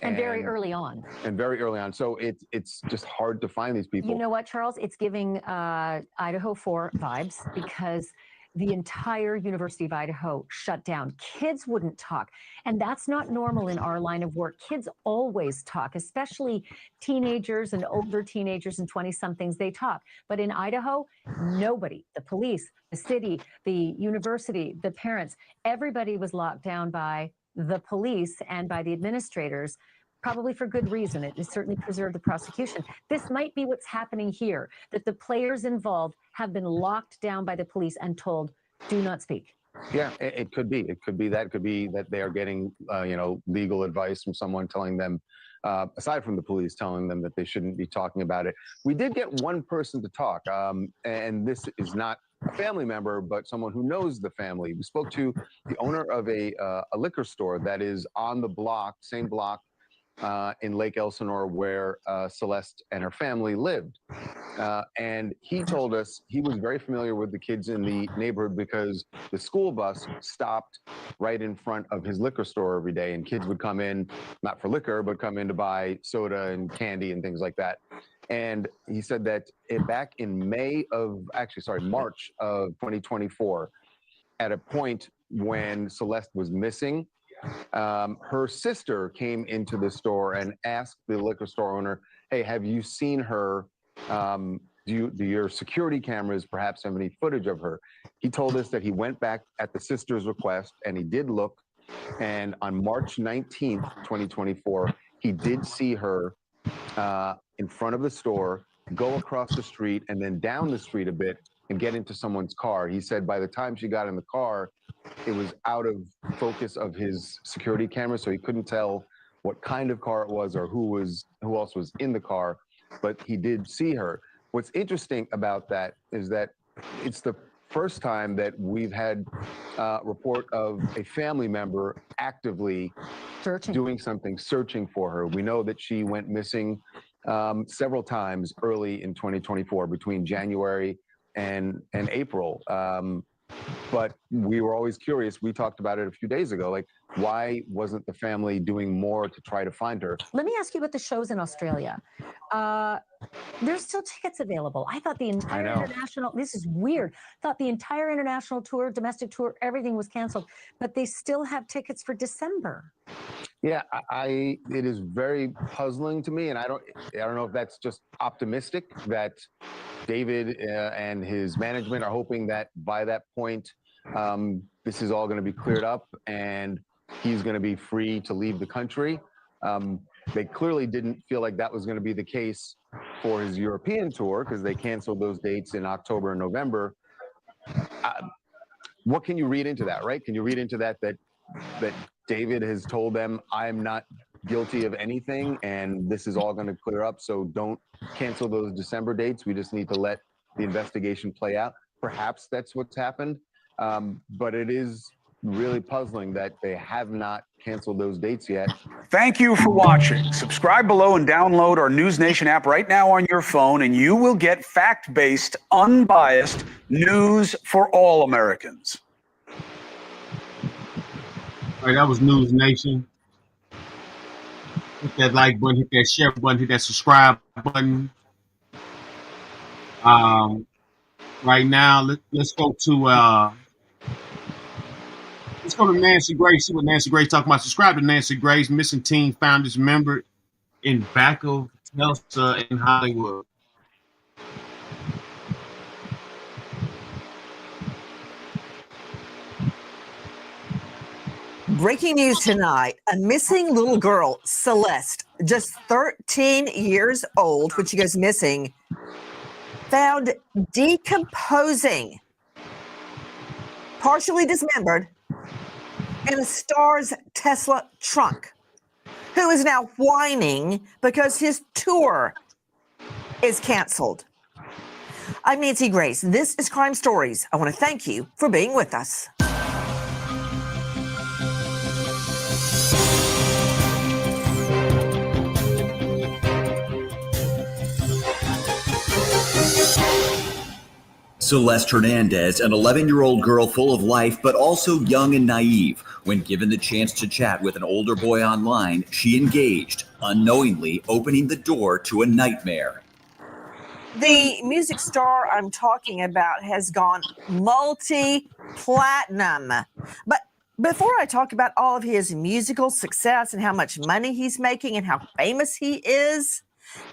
And very early on. And very early on. So it's just hard to find these people. You know what, Charles? It's giving Idaho 4 vibes, because the entire University of Idaho shut down. Kids wouldn't talk. And that's not normal in our line of work. Kids always talk, especially teenagers and older teenagers and 20-somethings, they talk. But in Idaho, nobody, the police, the city, the university, the parents, everybody was locked down by the police and by the administrators probably for good reason. It certainly preserved the prosecution. This might be what's happening here, that the players involved have been locked down by the police and told, do not speak. Yeah, it could be. It could be that. It could be that they are getting, legal advice from someone telling them, aside from the police, telling them that they shouldn't be talking about it. We did get one person to talk, and this is not a family member, but someone who knows the family. We spoke to the owner of a liquor store that is on the block, same block, in Lake Elsinore, where Celeste and her family lived. And he told us he was very familiar with the kids in the neighborhood because the school bus stopped right in front of his liquor store every day. And kids would come in, not for liquor, but come in to buy soda and candy and things like that. And he said that back in March of 2024, at a point when Celeste was missing, her sister came into the store and asked the liquor store owner, hey, have you seen her? Do your security cameras perhaps have any footage of her? He told us that he went back at the sister's request and he did look. And on March 19th, 2024, he did see her in front of the store, go across the street and then down the street a bit and get into someone's car. He said by the time she got in the car, it was out of focus of his security camera, so he couldn't tell what kind of car it was or who else was in the car, but he did see her. What's interesting about that is that it's the first time that we've had a report of a family member actively doing something, searching for her. We know that she went missing several times early in 2024, between January and April. But we were always curious. We talked about it a few days ago. Like, why wasn't the family doing more to try to find her? Let me ask you about the shows in Australia. There's still tickets available. I thought the entire international, this is weird, thought the entire international tour, domestic tour, everything was canceled, but they still have tickets for December. Yeah, it is very puzzling to me, and I don't know if that's just optimistic that David and his management are hoping that by that point, this is all going to be cleared up and he's going to be free to leave the country. They clearly didn't feel like that was going to be the case for his European tour because they canceled those dates in October and November. What can you read into that, right? Can you read into that David has told them, I'm not guilty of anything and this is all going to clear up, so don't cancel those December dates. We just need to let the investigation play out. Perhaps that's what's happened, but it is really puzzling that they have not canceled those dates yet. Thank you for watching. Subscribe below and download our News Nation app right now on your phone, and you will get fact-based, unbiased news for all Americans. All right, that was News Nation. Hit that like button, hit that share button, hit that subscribe button. Right now, let's go to Nancy Grace. See what Nancy Grace talking about. Subscribe to Nancy Grace, missing teen found dismembered in back of Tulsa in Hollywood. Breaking news tonight, a missing little girl, Celeste, just 13 years old, when she goes missing, found decomposing, partially dismembered, in a Star's Tesla trunk, who is now whining because his tour is canceled. I'm Nancy Grace. This is Crime Stories. I want to thank you for being with us. Celeste Hernandez, an 11-year-old girl full of life, but also young and naive. When given the chance to chat with an older boy online, she engaged, unknowingly opening the door to a nightmare. The music star I'm talking about has gone multi-platinum. But before I talk about all of his musical success and how much money he's making and how famous he is,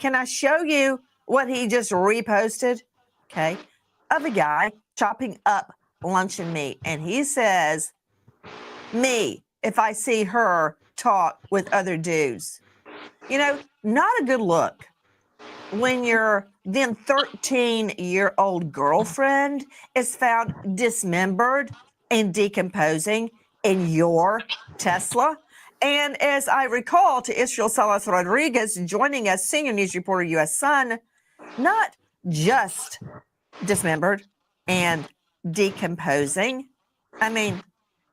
can I show you what he just reposted? Okay. Of a guy chopping up luncheon meat. And he says, me, if I see her talk with other dudes. You know, not a good look when your then 13-year-old girlfriend is found dismembered and decomposing in your Tesla. And as I recall, to Israel Salas Rodriguez joining us, senior news reporter, U.S. Sun, not just dismembered and decomposing. I mean,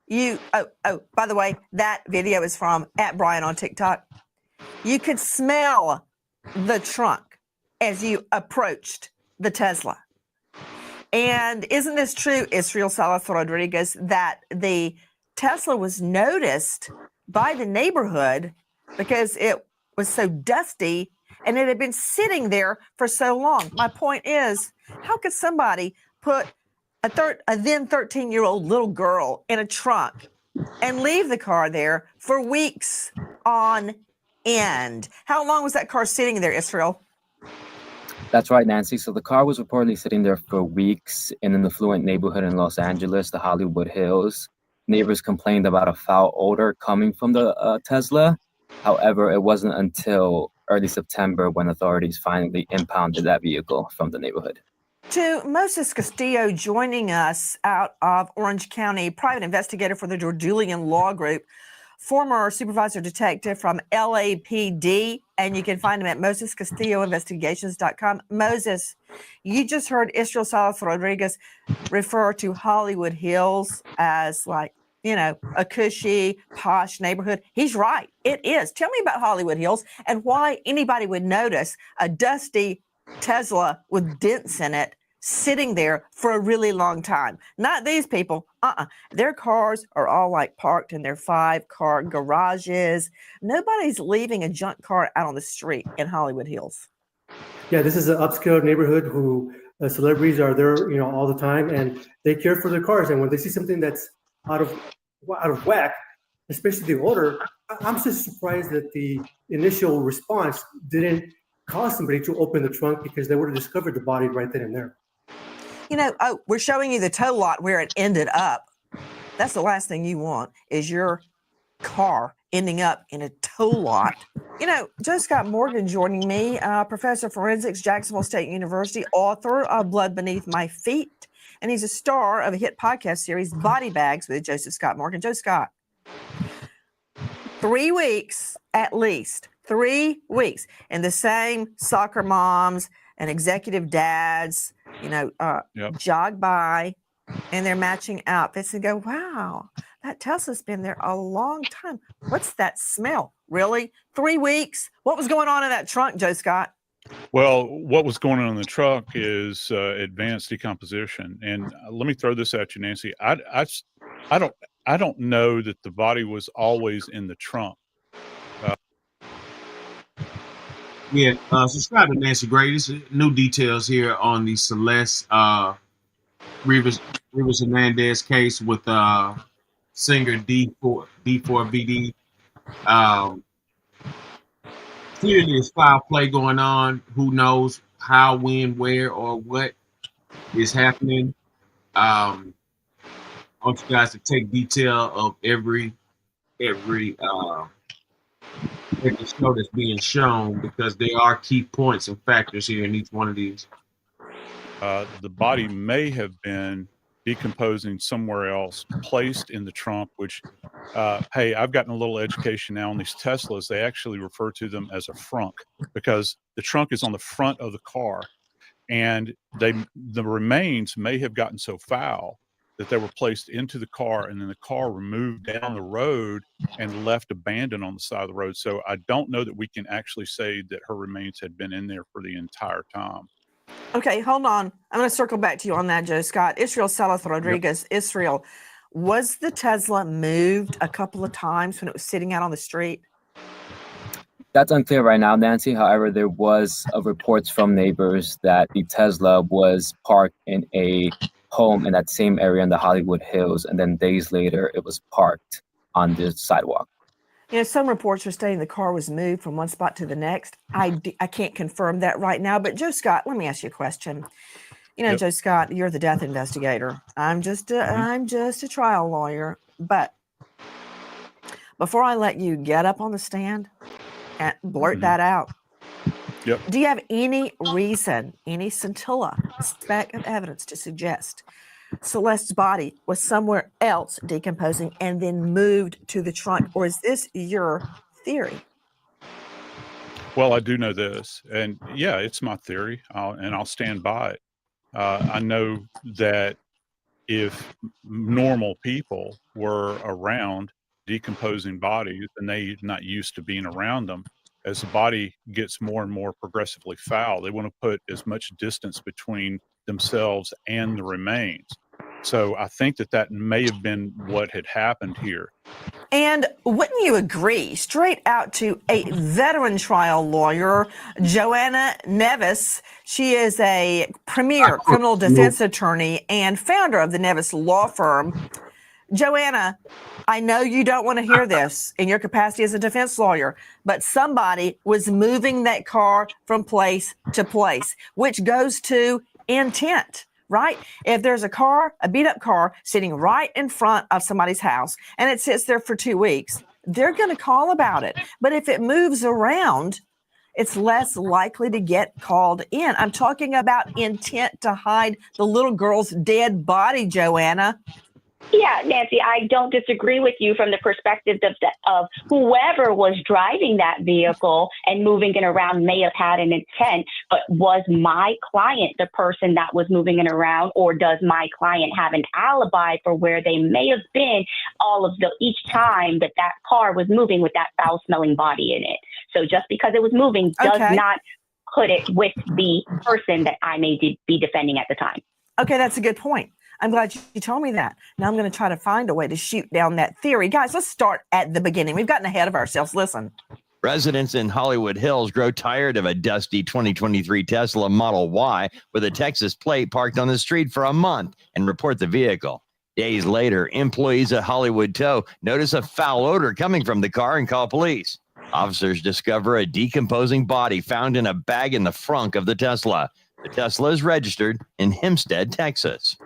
by the way, that video is from @Brian on TikTok. You could smell the trunk as you approached the Tesla. And isn't this true, Israel Salas Rodriguez, that the Tesla was noticed by the neighborhood because it was so dusty and it had been sitting there for so long? My point is, how could somebody put a then 13-year-old little girl in a trunk and leave the car there for weeks on end? How long was that car sitting there, Israel? That's right, Nancy. So the car was reportedly sitting there for weeks in an affluent neighborhood in Los Angeles, the Hollywood Hills. Neighbors complained about a foul odor coming from the Tesla. However, it wasn't until early September when authorities finally impounded that vehicle from the neighborhood. To Moses Castillo joining us out of Orange County, private investigator for the Dordulian Law Group, former supervisor detective from LAPD, and you can find him at MosesCastilloInvestigations.com. Moses, you just heard Israel Salas Rodriguez refer to Hollywood Hills as like, you know, a cushy, posh neighborhood. He's right. It is. Tell me about Hollywood Hills and why anybody would notice a dusty Tesla with dents in it sitting there for a really long time. Not these people. Their cars are all like parked in their 5-car garages. Nobody's leaving a junk car out on the street in Hollywood Hills. Yeah, this is an upscale neighborhood who celebrities are there, you know, all the time, and they care for their cars. And when they see something that's out of whack, especially the odor, I'm just surprised that the initial response didn't cause somebody to open the trunk, because they would have discovered the body right then and there. You know, we're showing you the tow lot where it ended up. That's the last thing you want, is your car ending up in a tow lot. You know, Joe Scott Morgan joining me, professor of forensics, Jacksonville State University, author of Blood Beneath My Feet, and he's a star of a hit podcast series, Body Bags, with Joseph Scott Morgan. Joe Scott, 3 weeks at least, 3 weeks, and the same soccer moms and executive dads, you know, jog by and they're matching outfits and go, wow, that Tesla's been there a long time. What's that smell? Really? 3 weeks? What was going on in that trunk, Joe Scott? Well, what was going on in the truck is advanced decomposition. And let me throw this at you, Nancy. I don't know that the body was always in the trunk. Subscribe to Nancy Gray. This is new details here on the Celeste Rivas Hernandez case with singer D4VD. Clearly, there's foul play going on. Who knows how, when, where, or what is happening? I want you guys to take detail of every show that's being shown, because there are key points and factors here in each one of these. The body may have been decomposing somewhere else, placed in the trunk, which, hey, I've gotten a little education now on these Teslas. They actually refer to them as a frunk, because the trunk is on the front of the car, and the remains may have gotten so foul that they were placed into the car, and then the car removed down the road and left abandoned on the side of the road. So I don't know that we can actually say that her remains had been in there for the entire time. Okay, hold on. I'm going to circle back to you on that, Joe Scott. Israel Salas Rodriguez. Yep. Israel, was the Tesla moved a couple of times when it was sitting out on the street? That's unclear right now, Nancy. However, there was reports from neighbors that the Tesla was parked in a home in that same area in the Hollywood Hills, and then days later it was parked on the sidewalk. You know, some reports are stating the car was moved from one spot to the next. I can't confirm that right now, but Joe Scott, let me ask you a question. You know, yep. Joe Scott, you're the death investigator. I'm just a trial lawyer, but before I let you get up on the stand And blurt that out. Yep. Do you have any reason, any scintilla, speck of evidence to suggest Celeste's body was somewhere else decomposing and then moved to the trunk? Or is this your theory? Well, I do know this, and yeah, it's my theory, and I'll stand by it. I know that if normal people were around decomposing bodies and they're not used to being around them, as the body gets more and more progressively foul, they want to put as much distance between themselves and the remains. So I think that may have been what had happened here. And wouldn't you agree, straight out to a veteran trial lawyer, Joanna Nevis? She is a premier criminal defense attorney and founder of the Nevis law firm. Joanna, I know you don't want to hear this in your capacity as a defense lawyer, but somebody was moving that car from place to place, which goes to intent. Right? If there's a car, a beat up car sitting right in front of somebody's house and it sits there for 2 weeks, they're going to call about it. But if it moves around, it's less likely to get called in. I'm talking about intent to hide the little girl's dead body, Joanna. Yeah, Nancy, I don't disagree with you from the perspective of whoever was driving that vehicle and moving it around may have had an intent, but was my client the person that was moving it around, or does my client have an alibi for where they may have been each time that car was moving with that foul-smelling body in it? So just because it was moving does not put it with the person that I may be defending at the time. Okay, that's a good point. I'm glad you told me that. Now I'm going to try to find a way to shoot down that theory. Guys, let's start at the beginning. We've gotten ahead of ourselves. Listen. Residents in Hollywood Hills grow tired of a dusty 2023 Tesla Model Y with a Texas plate parked on the street for a month and report the vehicle. Days later, employees at Hollywood Tow notice a foul odor coming from the car and call police. Officers discover a decomposing body found in a bag in the frunk of the Tesla. The Tesla is registered in Hempstead, Texas.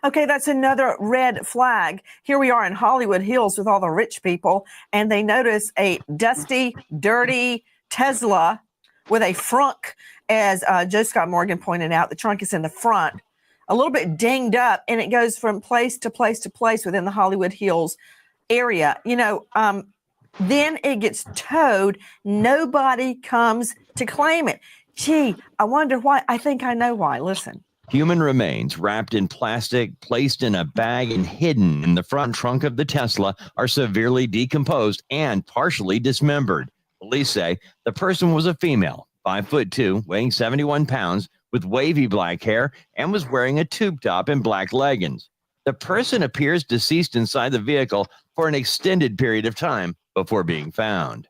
Okay, that's another red flag. Here we are in Hollywood Hills with all the rich people, and they notice a dusty, dirty Tesla with a frunk, as Joe Scott Morgan pointed out. The trunk is in the front, a little bit dinged up, and it goes from place to place to place within the Hollywood Hills area. Then it gets towed. Nobody comes to claim it. Gee, I wonder why. I think I know why. Listen. Human remains wrapped in plastic, placed in a bag, and hidden in the front trunk of the Tesla are severely decomposed and partially dismembered. Police say the person was a female, 5'2", weighing 71 pounds, with wavy black hair, and was wearing a tube top and black leggings. The person appears deceased inside the vehicle for an extended period of time before being found.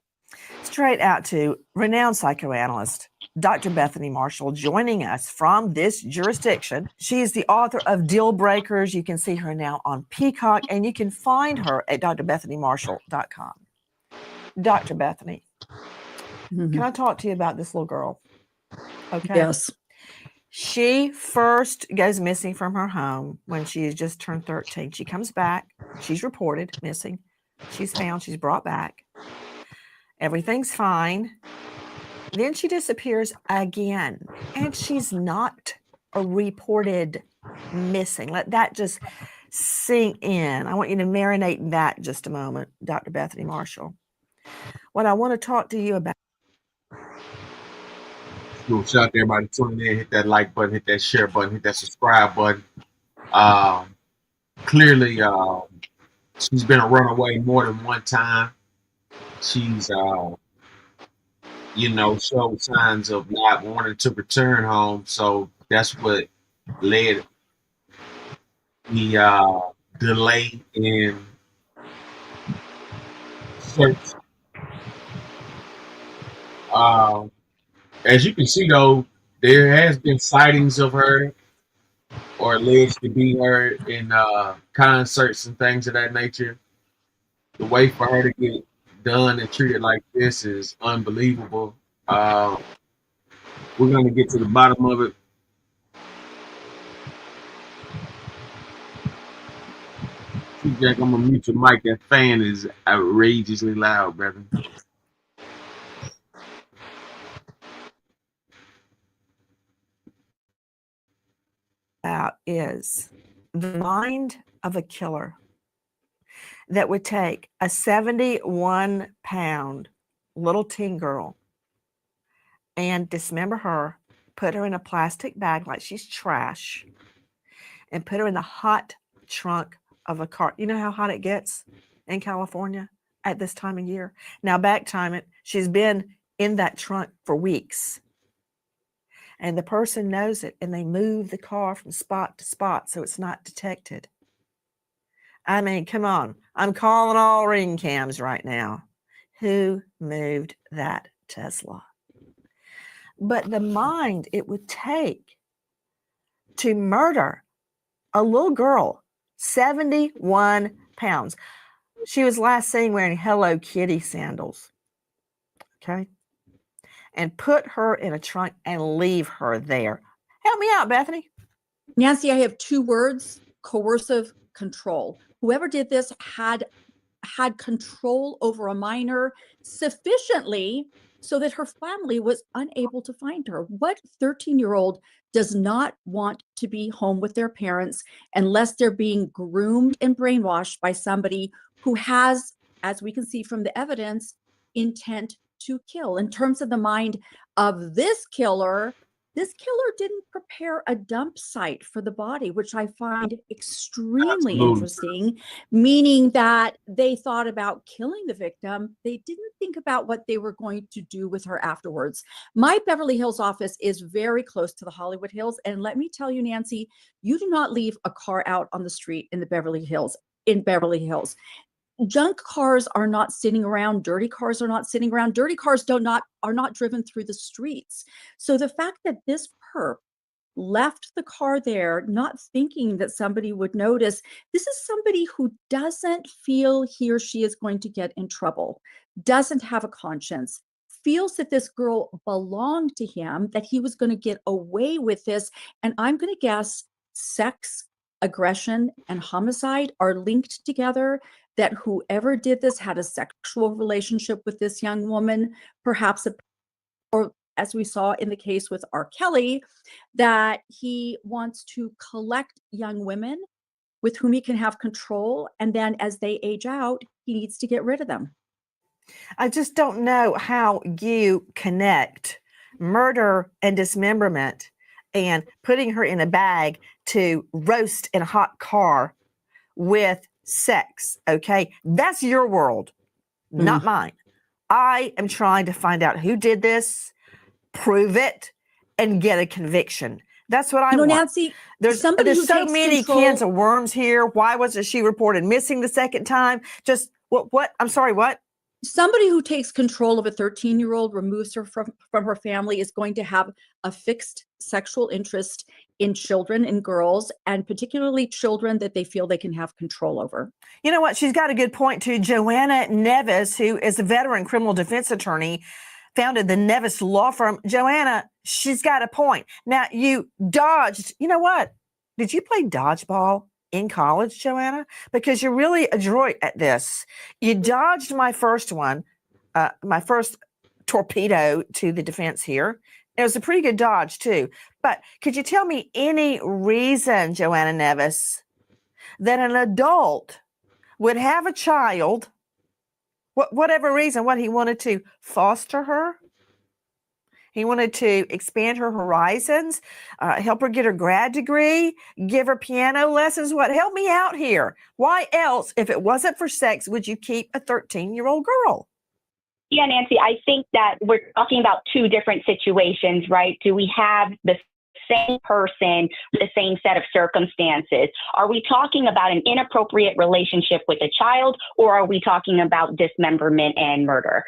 Straight out to renowned psychoanalyst Dr. Bethany Marshall joining us from this jurisdiction. She is the author of Deal Breakers. You can see her now on Peacock, and you can find her at drbethanymarshall.com. Dr. Bethany, can I talk to you about this little girl? Okay. Yes. She first goes missing from her home when she has just turned 13. She comes back. She's reported missing. She's found. She's brought back. Everything's fine. Then she disappears again, and she's not reported missing. Let that just sink in. I want you to marinate in that just a moment, Dr. Bethany Marshall. What I want to talk to you about. Shout out to everybody tuning in. Hit that like button, hit that share button, hit that subscribe button. Clearly, she's been a runaway more than one time. She's showed signs of not wanting to return home. So that's what led the delay in search. As you can see, though, there has been sightings of her, or alleged to be her, in concerts and things of that nature. The way for her to get done and treated like this is unbelievable. We're going to get to the bottom of it. Jack, I'm going to mute your mic. That fan is outrageously loud, brother. is the mind of a killer that would take a 71-pound little teen girl and dismember her, put her in a plastic bag like she's trash, and put her in the hot trunk of a car. You know how hot it gets in California at this time of year? Now, back time it, she's been in that trunk for weeks. And the person knows it, and they move the car from spot to spot so it's not detected. I mean, come on. I'm calling all ring cams right now. Who moved that Tesla? But the mind it would take to murder a little girl, 71 pounds. She was last seen wearing Hello Kitty sandals. Okay. And put her in a trunk and leave her there. Help me out, Bethany. Nancy, I have 2 words: coercive control. Whoever did this had control over a minor sufficiently so that her family was unable to find her. What 13-year-old does not want to be home with their parents unless they're being groomed and brainwashed by somebody who has, as we can see from the evidence, intent to kill? In terms of the mind of this killer didn't prepare a dump site for the body, which I find extremely interesting, meaning that they thought about killing the victim. They didn't think about what they were going to do with her afterwards. My Beverly Hills office is very close to the Hollywood Hills. And let me tell you, Nancy, you do not leave a car out on the street in Beverly Hills. Junk cars are not sitting around. Dirty cars are not sitting around. Dirty cars are not driven through the streets. So the fact that this perp left the car there, not thinking that somebody would notice, this is somebody who doesn't feel he or she is going to get in trouble, doesn't have a conscience, feels that this girl belonged to him, that he was going to get away with this. And I'm going to guess sex, aggression, and homicide are linked together, that whoever did this had a sexual relationship with this young woman, perhaps, or as we saw in the case with R. Kelly, that he wants to collect young women with whom he can have control. And then as they age out, he needs to get rid of them. I just don't know how you connect murder and dismemberment and putting her in a bag to roast in a hot car with sex. Okay. That's your world, not mine. I am trying to find out who did this, prove it, and get a conviction. That's what I want. Nancy, there's so many cans of worms here. Why wasn't she reported missing the second time? Just what? I'm sorry, what? Somebody who takes control of a 13-year-old, removes her from her family, is going to have a fixed sexual interest in children and girls, and particularly children that they feel they can have control over. You know what? She's got a good point too. Joanna Nevis, who is a veteran criminal defense attorney, founded the Nevis law firm. Joanna, she's got a point. Now, you dodged, you know what? Did you play dodgeball in college, Joanna? Because you're really adroit at this. You dodged my first one, my first torpedo to the defense here. It was a pretty good dodge too. But could you tell me any reason, Joanna Nevis, that an adult would have a child, whatever reason, what he wanted to foster her? He wanted to expand her horizons, help her get her grad degree, give her piano lessons. What? Help me out here. Why else, if it wasn't for sex, would you keep a 13-year-old girl? Yeah, Nancy, I think that we're talking about 2 different situations, right? Do we have the same person with the same set of circumstances? Are we talking about an inappropriate relationship with a child, or are we talking about dismemberment and murder?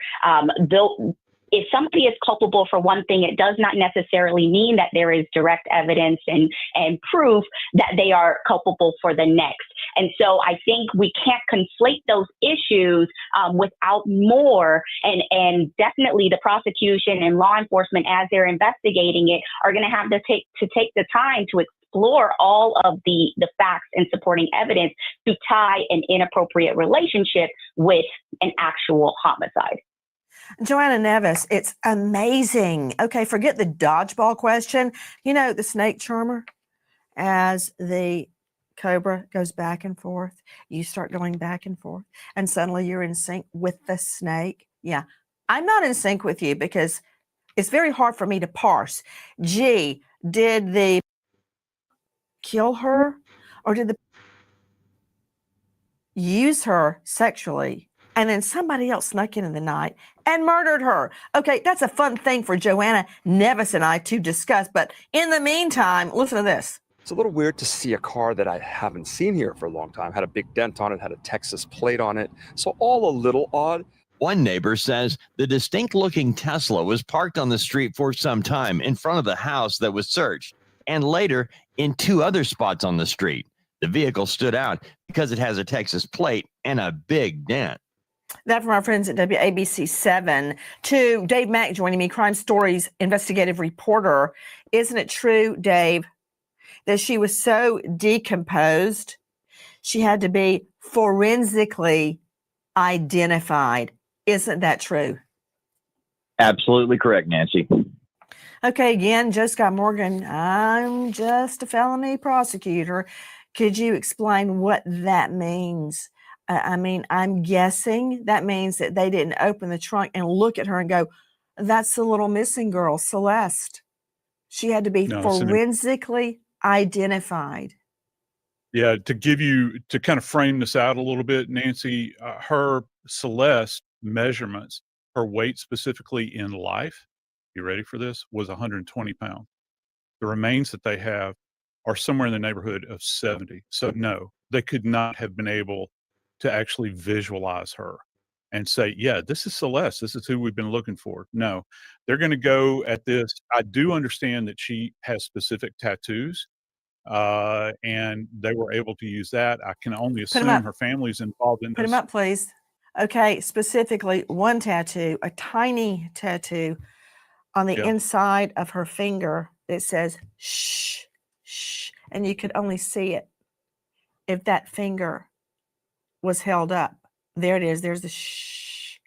If somebody is culpable for one thing, it does not necessarily mean that there is direct evidence and proof that they are culpable for the next. And so I think we can't conflate those issues without more. And definitely the prosecution and law enforcement, as they're investigating it, are going to have to take the time to explore all of the facts and supporting evidence to tie an inappropriate relationship with an actual homicide. Joanna Nevis, it's amazing. Okay, forget the dodgeball question. You know, the snake charmer as the cobra goes back and forth, you start going back and forth, and suddenly you're in sync with the snake. Yeah, I'm not in sync with you because it's very hard for me to parse. Gee, did the kill her, or did the use her sexually, and then somebody else snuck in the night and murdered her? Okay, that's a fun thing for Joanna Nevis and I to discuss. But in the meantime, listen to this. It's a little weird to see a car that I haven't seen here for a long time. Had a big dent on it, had a Texas plate on it. So all a little odd. One neighbor says the distinct looking Tesla was parked on the street for some time in front of the house that was searched, and later in 2 other spots on the street. The vehicle stood out because it has a Texas plate and a big dent. That from our friends at WABC7. To Dave Mack joining me, Crime Stories investigative reporter. Isn't it true, Dave, that she was so decomposed, she had to be forensically identified? Isn't that true? Absolutely correct, Nancy. Okay, again, Joe Scott Morgan, I'm just a felony prosecutor. Could you explain what that means? I mean, I'm guessing that means that they didn't open the trunk and look at her and go, that's the little missing girl, Celeste. She had to be forensically identified. Yeah, to kind of frame this out a little bit, Nancy, her Celeste measurements, her weight specifically in life, you ready for this, was 120 pounds. The remains that they have are somewhere in the neighborhood of 70. So no, they could not have been able to actually visualize her and say, yeah, this is Celeste. This is who we've been looking for. No, they're going to go at this. I do understand that she has specific tattoos, and they were able to use that. I can only assume her family's involved in this. Put him up, please. Okay, specifically one tattoo, a tiny tattoo on the inside of her finger that says shh, shh, and you could only see it if that finger was held up. There it is. There's the shh.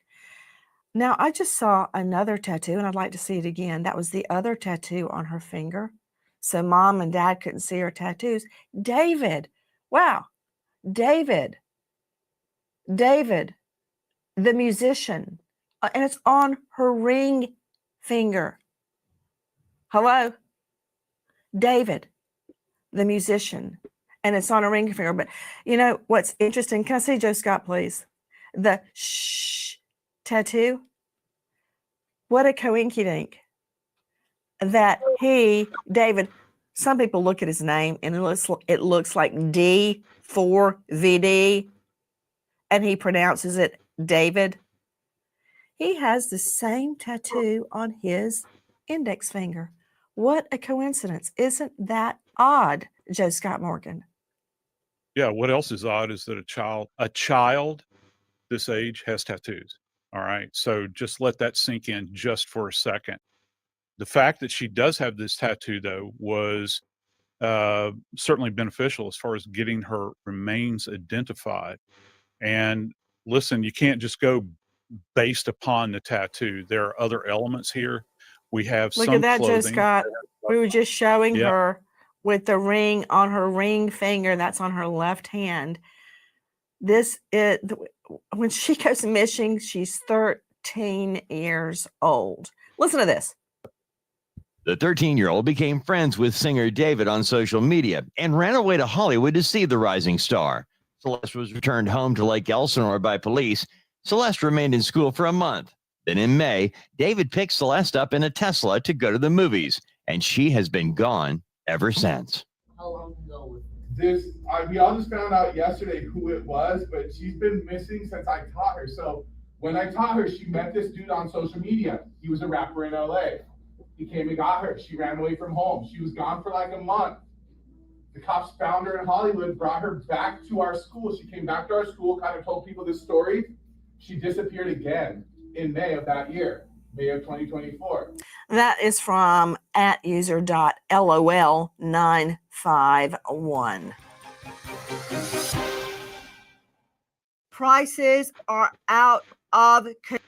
Now, I just saw another tattoo, and I'd like to see it again. That was the other tattoo on her finger. So mom and dad couldn't see her tattoos. David, wow, David, the musician, and it's on her ring finger. Hello? David, the musician, and it's on a ring finger. But you know what's interesting? Can I see Joe Scott, please? The shh tattoo. What a coinkydink that David, some people look at his name and it looks like D4VD, and he pronounces it David. He has the same tattoo on his index finger. What a coincidence. Isn't that odd, Joe Scott Morgan? Yeah, what else is odd is that a child this age has tattoos. All right. So just let that sink in just for a second. The fact that she does have this tattoo, though, was certainly beneficial as far as getting her remains identified. And listen, you can't just go based upon the tattoo. There are other elements here. We have Look some at that, clothing. Joe Scott. We were just showing her with the ring on her ring finger. That's on her left hand. When she goes missing, she's 13 years old. Listen to this. The 13-year-old became friends with singer David on social media and ran away to Hollywood to see the rising star. Celeste was returned home to Lake Elsinore by police. Celeste remained in school for a month. Then in May, David picked Celeste up in a Tesla to go to the movies, and she has been gone ever since. How long ago? We all just found out yesterday who it was, but she's been missing since I taught her. So when I taught her, she met this dude on social media. He was a rapper in LA. He came and got her. She ran away from home. She was gone for like a month. The cops found her in Hollywood, brought her back to our school. She came back to our school, kind of told people this story. She disappeared again in May of that year, May of 2024. That is from @user.lol951. Prices are out of control.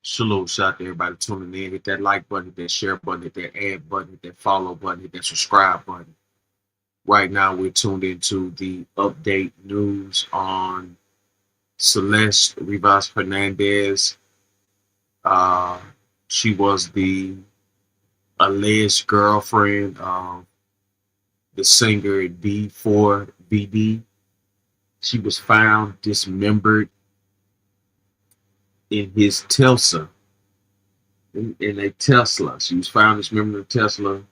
Salute, shout out to everybody tuning in. Hit that like button, hit that share button, hit that add button, hit that follow button, hit that subscribe button. Right now, we're tuned into the update news on Celeste Rivas Hernandez. She was the alleged girlfriend of the singer D4VD. She was found dismembered in his Tesla. In a Tesla. She was found dismembered in a Tesla.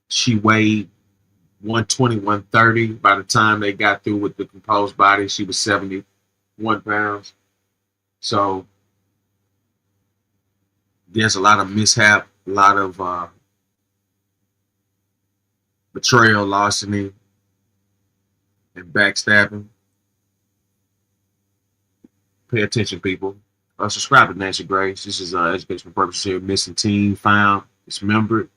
She weighed 120, 130. By the time they got through with the composed body, she was 71 pounds. So there's a lot of mishap, a lot of betrayal, larceny, and backstabbing. Pay attention, people. Subscribe to Nancy Grace. This is educational purposes here. Missing teen found dismembered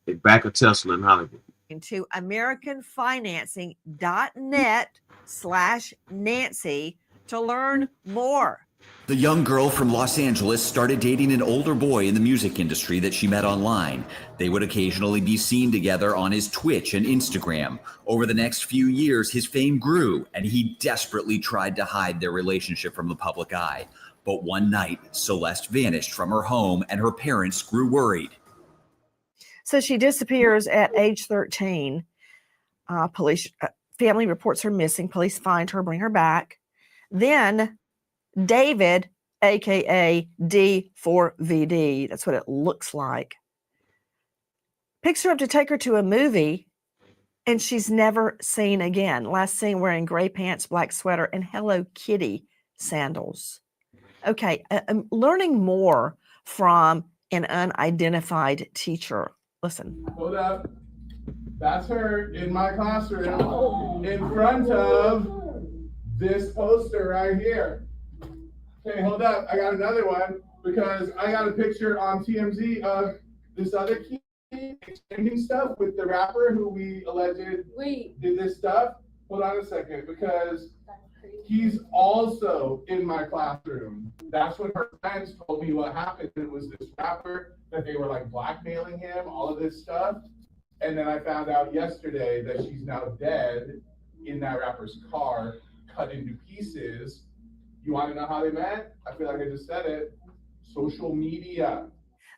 at back of Tesla in Hollywood. To AmericanFinancing.net/Nancy to learn more. The young girl from Los Angeles started dating an older boy in the music industry that she met online. They would occasionally be seen together on his Twitch and Instagram. Over the next few years, his fame grew, and he desperately tried to hide their relationship from the public eye. But one night, Celeste vanished from her home, and her parents grew worried. So she disappears at age 13. Family reports her missing. Police find her, bring her back. Then David, aka D4VD, that's what it looks like, picks her up to take her to a movie, and she's never seen again. Last seen wearing gray pants, black sweater, and Hello Kitty sandals. Okay, I'm learning more from an unidentified teacher. Listen. Hold up. That's her in my classroom in front of this poster right here. Okay, hold up. I got another one because I got a picture on TMZ of this other kid exchanging stuff with the rapper who we alleged did this stuff. Hold on a second, because he's also in my classroom. That's when her friends told me what happened. It was this rapper that they were like blackmailing him, all of this stuff. And then I found out yesterday that she's now dead in that rapper's car, cut into pieces. You want to know how they met? I feel like I just said it. Social media.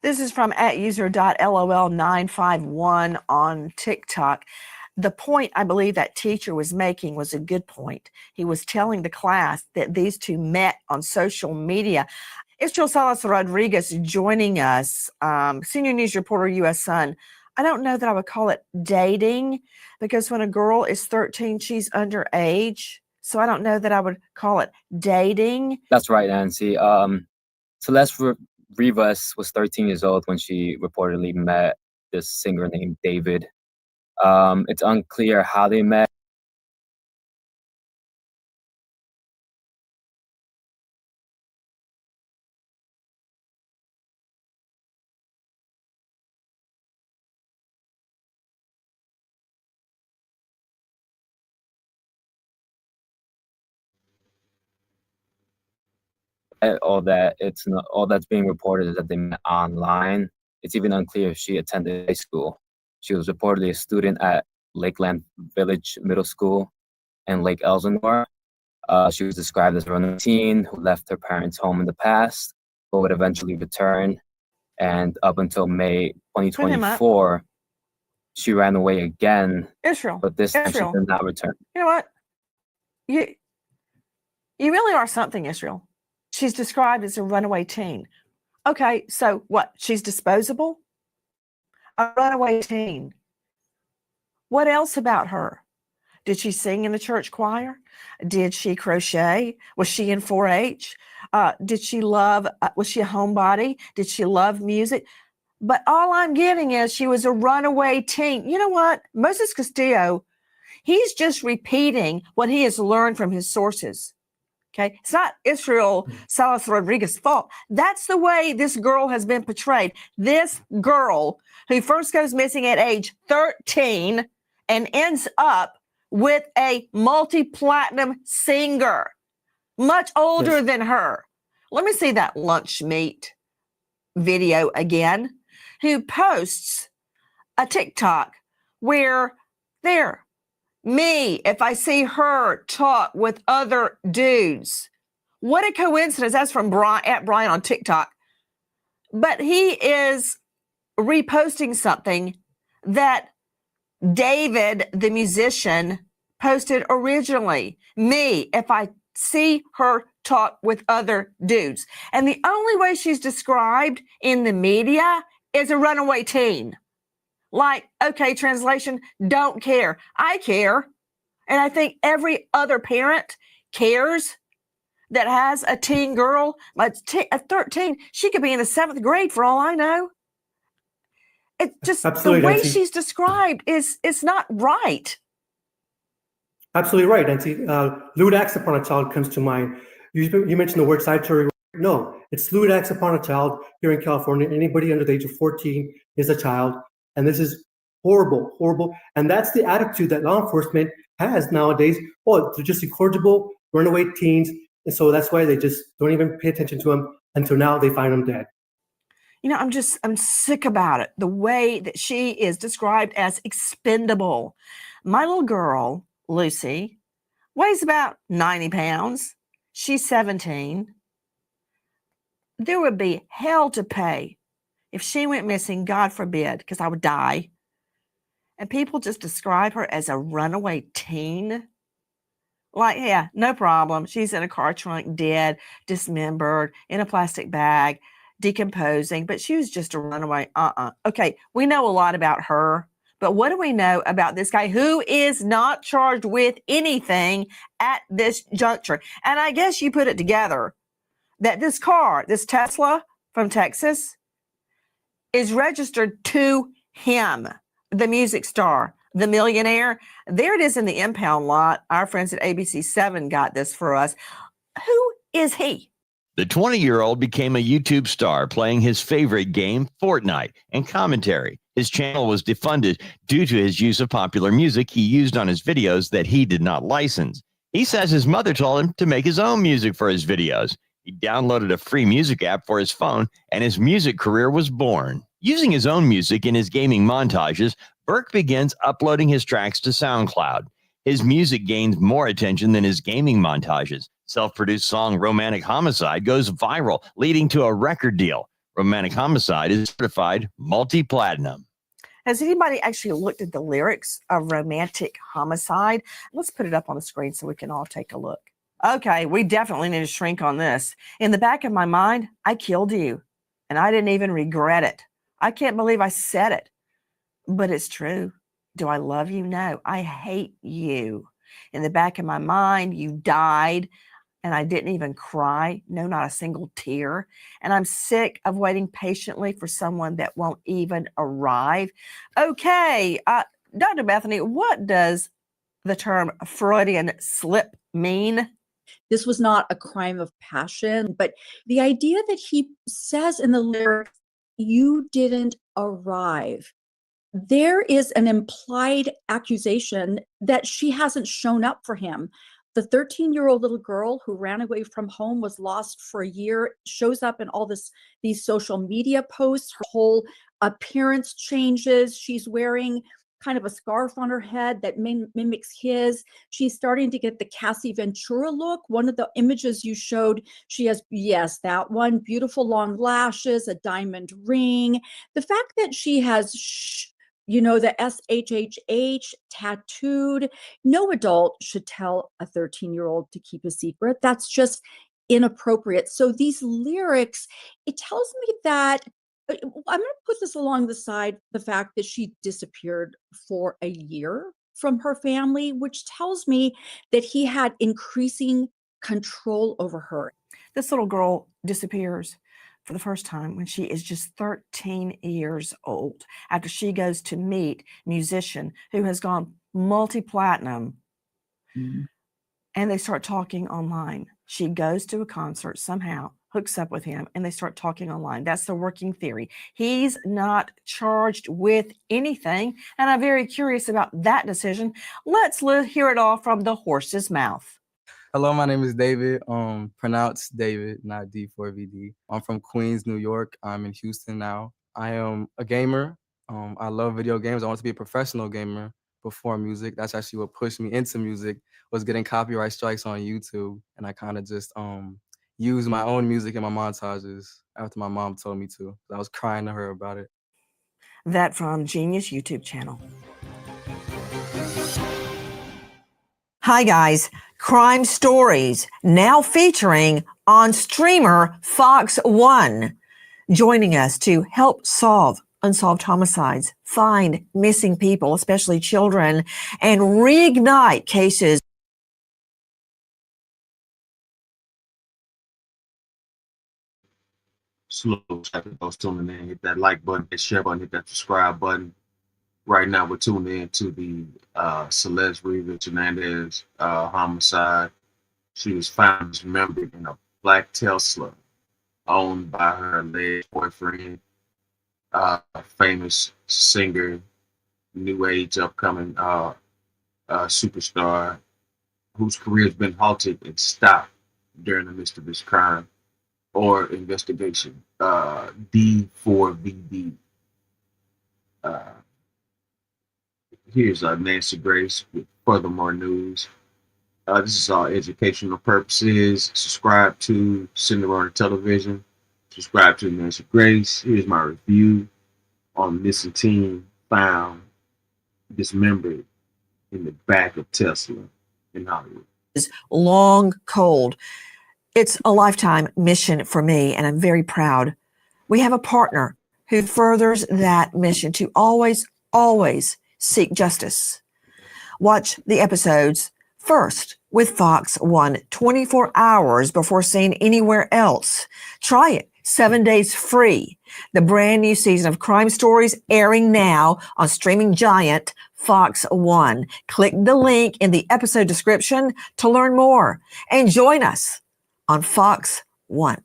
This is from @user.lol951 on TikTok. The point I believe that teacher was making was a good point. He was telling the class that these two met on social media. Israel Salas Rodriguez joining us, senior news reporter, U.S. Sun. I don't know that I would call it dating, because when a girl is 13, she's underage. So I don't know that I would call it dating. That's right, Nancy. Celeste Rivas was 13 years old when she reportedly met this singer named David. It's unclear how they met. All that's being reported is that they met online. It's even unclear if she attended high school. She was reportedly a student at Lakeland Village Middle School in Lake Elsinore. She was described as a teen who left her parents' home in the past, but would eventually return. And up until May 2024, she ran away again. Israel. But this time she did not return. You know what? You really are something, Israel. She's described as a runaway teen. Okay, so what? She's disposable? A runaway teen. What else about her? Did she sing in the church choir? Did she crochet? Was she in 4-H? Was she a homebody? Did she love music? But all I'm getting is she was a runaway teen. You know what? Moses Castillo, he's just repeating what he has learned from his sources. Okay, it's not Israel Salas Rodriguez's fault. That's the way this girl has been portrayed. This girl who first goes missing at age 13 and ends up with a multi-platinum singer. much older than her. Let me see that lunch meat video again, who posts a TikTok where me, if I see her talk with other dudes. What a coincidence. That's from Brian on TikTok. But he is reposting something that David, the musician, posted originally. Me, if I see her talk with other dudes. And the only way she's described in the media is a runaway teen. Like, okay, translation, don't care. I care. And I think every other parent cares that has a teen girl, like a 13. She could be in the 7th grade for all I know. It just, Absolutely, the way Nancy. she's described is not right. Absolutely right, Nancy. Lewd acts upon a child comes to mind. You mentioned the word sanctuary. No, it's lewd acts upon a child here in California. Anybody under the age of 14 is a child. And this is horrible, horrible. And that's the attitude that law enforcement has nowadays. Oh, they're just incorrigible, runaway teens. And so that's why they just don't even pay attention to them until now they find them dead. You know, I'm sick about it. The way that she is described as expendable. My little girl, Lucy, weighs about 90 pounds. She's 17. There would be hell to pay if she went missing, God forbid, because I would die. And people just describe her as a runaway teen. Like, yeah, no problem. She's in a car trunk, dead, dismembered, in a plastic bag, decomposing, but she was just a runaway. Okay, we know a lot about her, but what do we know about this guy who is not charged with anything at this juncture? And I guess you put it together that this car, this Tesla from Texas, is registered to him, the music star, the millionaire. There it is in the impound lot. Our friends at ABC7 got this for us. Who is he? The 20-year-old became a YouTube star playing his favorite game, Fortnite, and commentary. His channel was defunded due to his use of popular music he used on his videos that he did not license. He says his mother told him to make his own music for his videos. He downloaded a free music app for his phone, and his music career was born. Using his own music in his gaming montages, Burke begins uploading his tracks to SoundCloud. His music gains more attention than his gaming montages. Self-produced song Romantic Homicide goes viral, leading to a record deal. Romantic Homicide is certified multi-platinum. Has anybody actually looked at the lyrics of Romantic Homicide? Let's put it up on the screen so we can all take a look. Okay, we definitely need to shrink on this. In the back of my mind, I killed you, and I didn't even regret it. I can't believe I said it, but it's true. Do I love you? No, I hate you. In the back of my mind, you died, and I didn't even cry. No, not a single tear. And I'm sick of waiting patiently for someone that won't even arrive. Okay, Dr. Bethany, what does the term Freudian slip mean? This was not a crime of passion, but the idea that he says in the lyrics, you didn't arrive. There is an implied accusation that she hasn't shown up for him. The 13-year-old little girl who ran away from home, was lost for a year, shows up in all these social media posts. Her whole appearance changes. She's wearing kind of a scarf on her head that mimics his. She's starting to get the Cassie Ventura look. One of the images you showed, she has, yes, that one, beautiful long lashes, a diamond ring. The fact that she has the SHHH tattooed. No adult should tell a 13-year-old to keep a secret. That's just inappropriate. So these lyrics, it tells me that I'm going to put this along the side, the fact that she disappeared for a year from her family, which tells me that he had increasing control over her. This little girl disappears for the first time when she is just 13 years old, after she goes to meet a musician who has gone multi-platinum. Mm-hmm. And they start talking online. She goes to a concert, somehow hooks up with him, and they start talking online. That's the working theory. He's not charged with anything, and I'm very curious about that decision. Let's hear it all from the horse's mouth. Hello, my name is David. Pronounced David, not D4VD. I'm from Queens, New York. I'm in Houston now. I am a gamer. I love video games. I want to be a professional gamer before music. That's actually what pushed me into music, was getting copyright strikes on YouTube. And I kind of just used my own music in my montages after my mom told me to. I was crying to her about it. That from Genius YouTube channel. Hi guys, Crime Stories now featuring on streamer Fox One, joining us to help solve unsolved homicides, find missing people, especially children, and reignite cases. Slow those tuning in, hit that like button, hit share button, hit that subscribe button. Right now, we're tuning in to the Celeste Reeves Hernandez homicide. She was found dismembered in a black Tesla owned by her alleged boyfriend, a famous singer, new age upcoming superstar, whose career has been halted and stopped during the midst of this crime or investigation. D4VD. Here's Nancy Grace with furthermore news. This is all educational purposes. Subscribe to SendaRoni Television. Subscribe to Nancy Grace. Here's my review on missing teen found dismembered in the back of Tesla in Hollywood. Is long cold. It's a lifetime mission for me, and I'm very proud. We have a partner who furthers that mission to always, always seek justice. Watch the episodes first with Fox One 24 hours before seeing anywhere else. Try it 7 days free. The brand new season of Crime Stories airing now on streaming giant Fox One. Click the link in the episode description to learn more and join us on Fox One.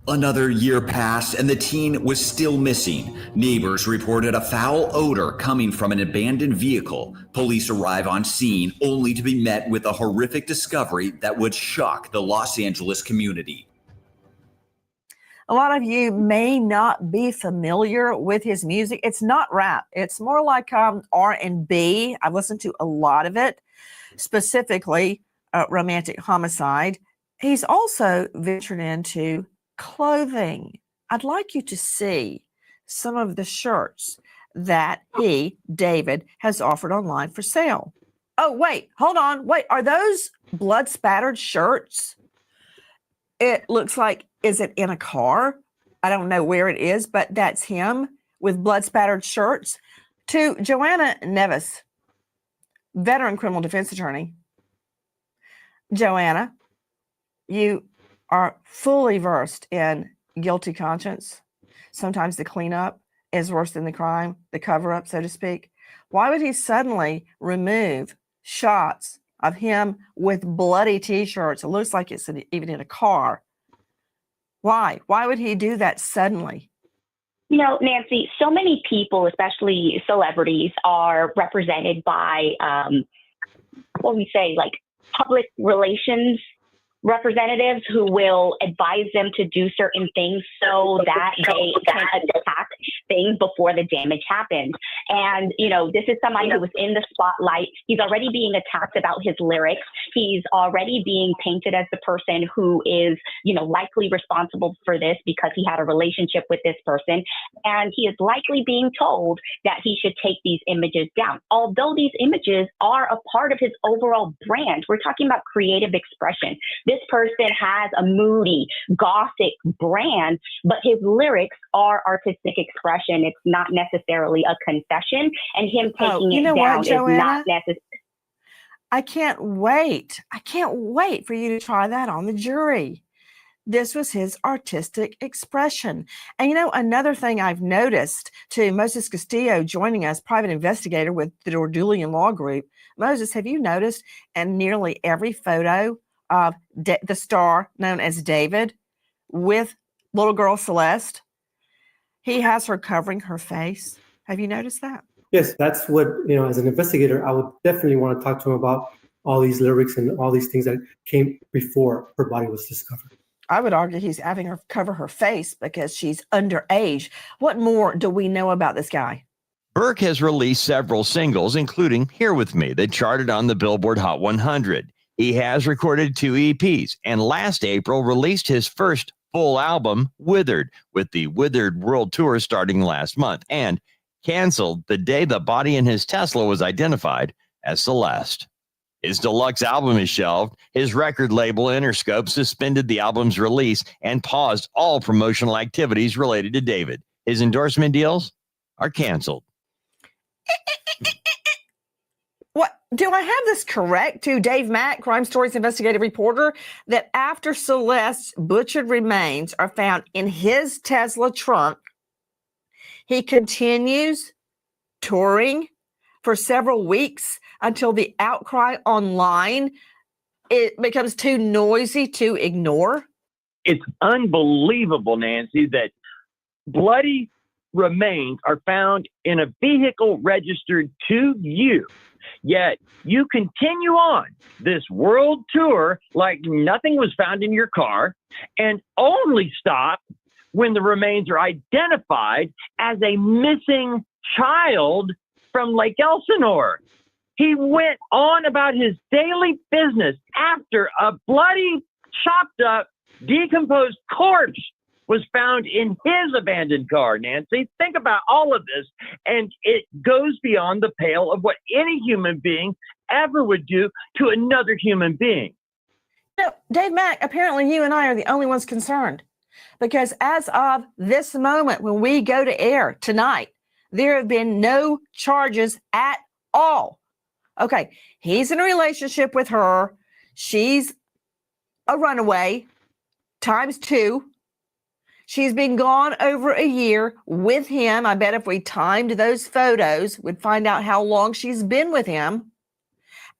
Another year passed and the teen was still missing. Neighbors reported a foul odor coming from an abandoned vehicle. Police arrive on scene only to be met with a horrific discovery that would shock the Los Angeles community. A lot of you may not be familiar with his music. It's not rap. It's more like R&B. I've listened to a lot of it, specifically Romantic Homicide. He's also ventured into clothing. I'd like you to see some of the shirts that he, David, has offered online for sale. Oh, wait, hold on. Wait, are those blood spattered shirts? It looks like, is it in a car? I don't know where it is, but that's him with blood spattered shirts. To Joanna Nevis, veteran criminal defense attorney. Joanna, you are fully versed in guilty conscience. Sometimes the cleanup is worse than the crime, the cover-up, so to speak. Why would he suddenly remove shots of him with bloody T-shirts? It looks like it's even in a car. Why? Why would he do that suddenly? You know, Nancy, so many people, especially celebrities, are represented by, what we say, like public relations representatives who will advise them to do certain things so that they can attack things before the damage happens. And, you know, this is somebody who was in the spotlight. He's already being attacked about his lyrics. He's already being painted as the person who is, you know, likely responsible for this because he had a relationship with this person. And he is likely being told that he should take these images down. Although these images are a part of his overall brand, we're talking about creative expression. This person has a moody, gothic brand, but his lyrics are artistic expression. It's not necessarily a confession, and him taking it down is not necessary. I can't wait. I can't wait for you to try that on the jury. This was his artistic expression. And you know, another thing I've noticed too, Moses Castillo joining us, private investigator with the Dordulian Law Group. Moses, have you noticed in nearly every photo of the star known as David with little girl Celeste, he has her covering her face? Have you noticed that? Yes, that's what, you know, as an investigator, I would definitely want to talk to him about all these lyrics and all these things that came before her body was discovered. I would argue he's having her cover her face because she's underage. What more do we know about this guy? Burke has released several singles, including Here With Me, that charted on the Billboard Hot 100. He has recorded 2 EPs, and last April released his first full album, Withered, with the Withered World Tour starting last month, and canceled the day the body in his Tesla was identified as Celeste. His deluxe album is shelved. His record label, Interscope, suspended the album's release and paused all promotional activities related to David. His endorsement deals are canceled. What do I have this correct to Dave Mack, Crime Stories investigative reporter, that after Celeste's butchered remains are found in his Tesla trunk, he continues touring for several weeks until the outcry online it becomes too noisy to ignore? It's unbelievable, Nancy, that bloody remains are found in a vehicle registered to you. Yet you continue on this world tour like nothing was found in your car and only stop when the remains are identified as a missing child from Lake Elsinore. He went on about his daily business after a bloody, chopped up, decomposed corpse was found in his abandoned car, Nancy. Think about all of this, and it goes beyond the pale of what any human being ever would do to another human being. No, Dave Mack, apparently you and I are the only ones concerned, because as of this moment, when we go to air tonight, there have been no charges at all. Okay, he's in a relationship with her. She's a runaway times 2. She's been gone over a year with him. I bet if we timed those photos, we'd find out how long she's been with him.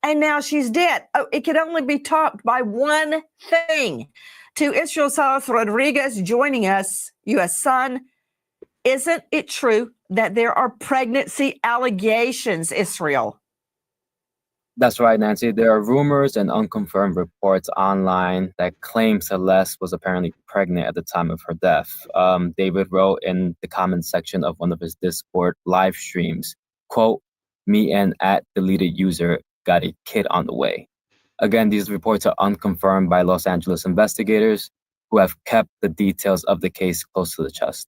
And now she's dead. Oh, it could only be topped by one thing. To Israel Salas Rodriguez joining us, U.S. Sun, isn't it true that there are pregnancy allegations, Israel? That's right, Nancy. There are rumors and unconfirmed reports online that claim Celeste was apparently pregnant at the time of her death. David wrote in the comment section of one of his Discord live streams, quote, "Me and @deleted user got a kid on the way." Again, these reports are unconfirmed by Los Angeles investigators who have kept the details of the case close to the chest.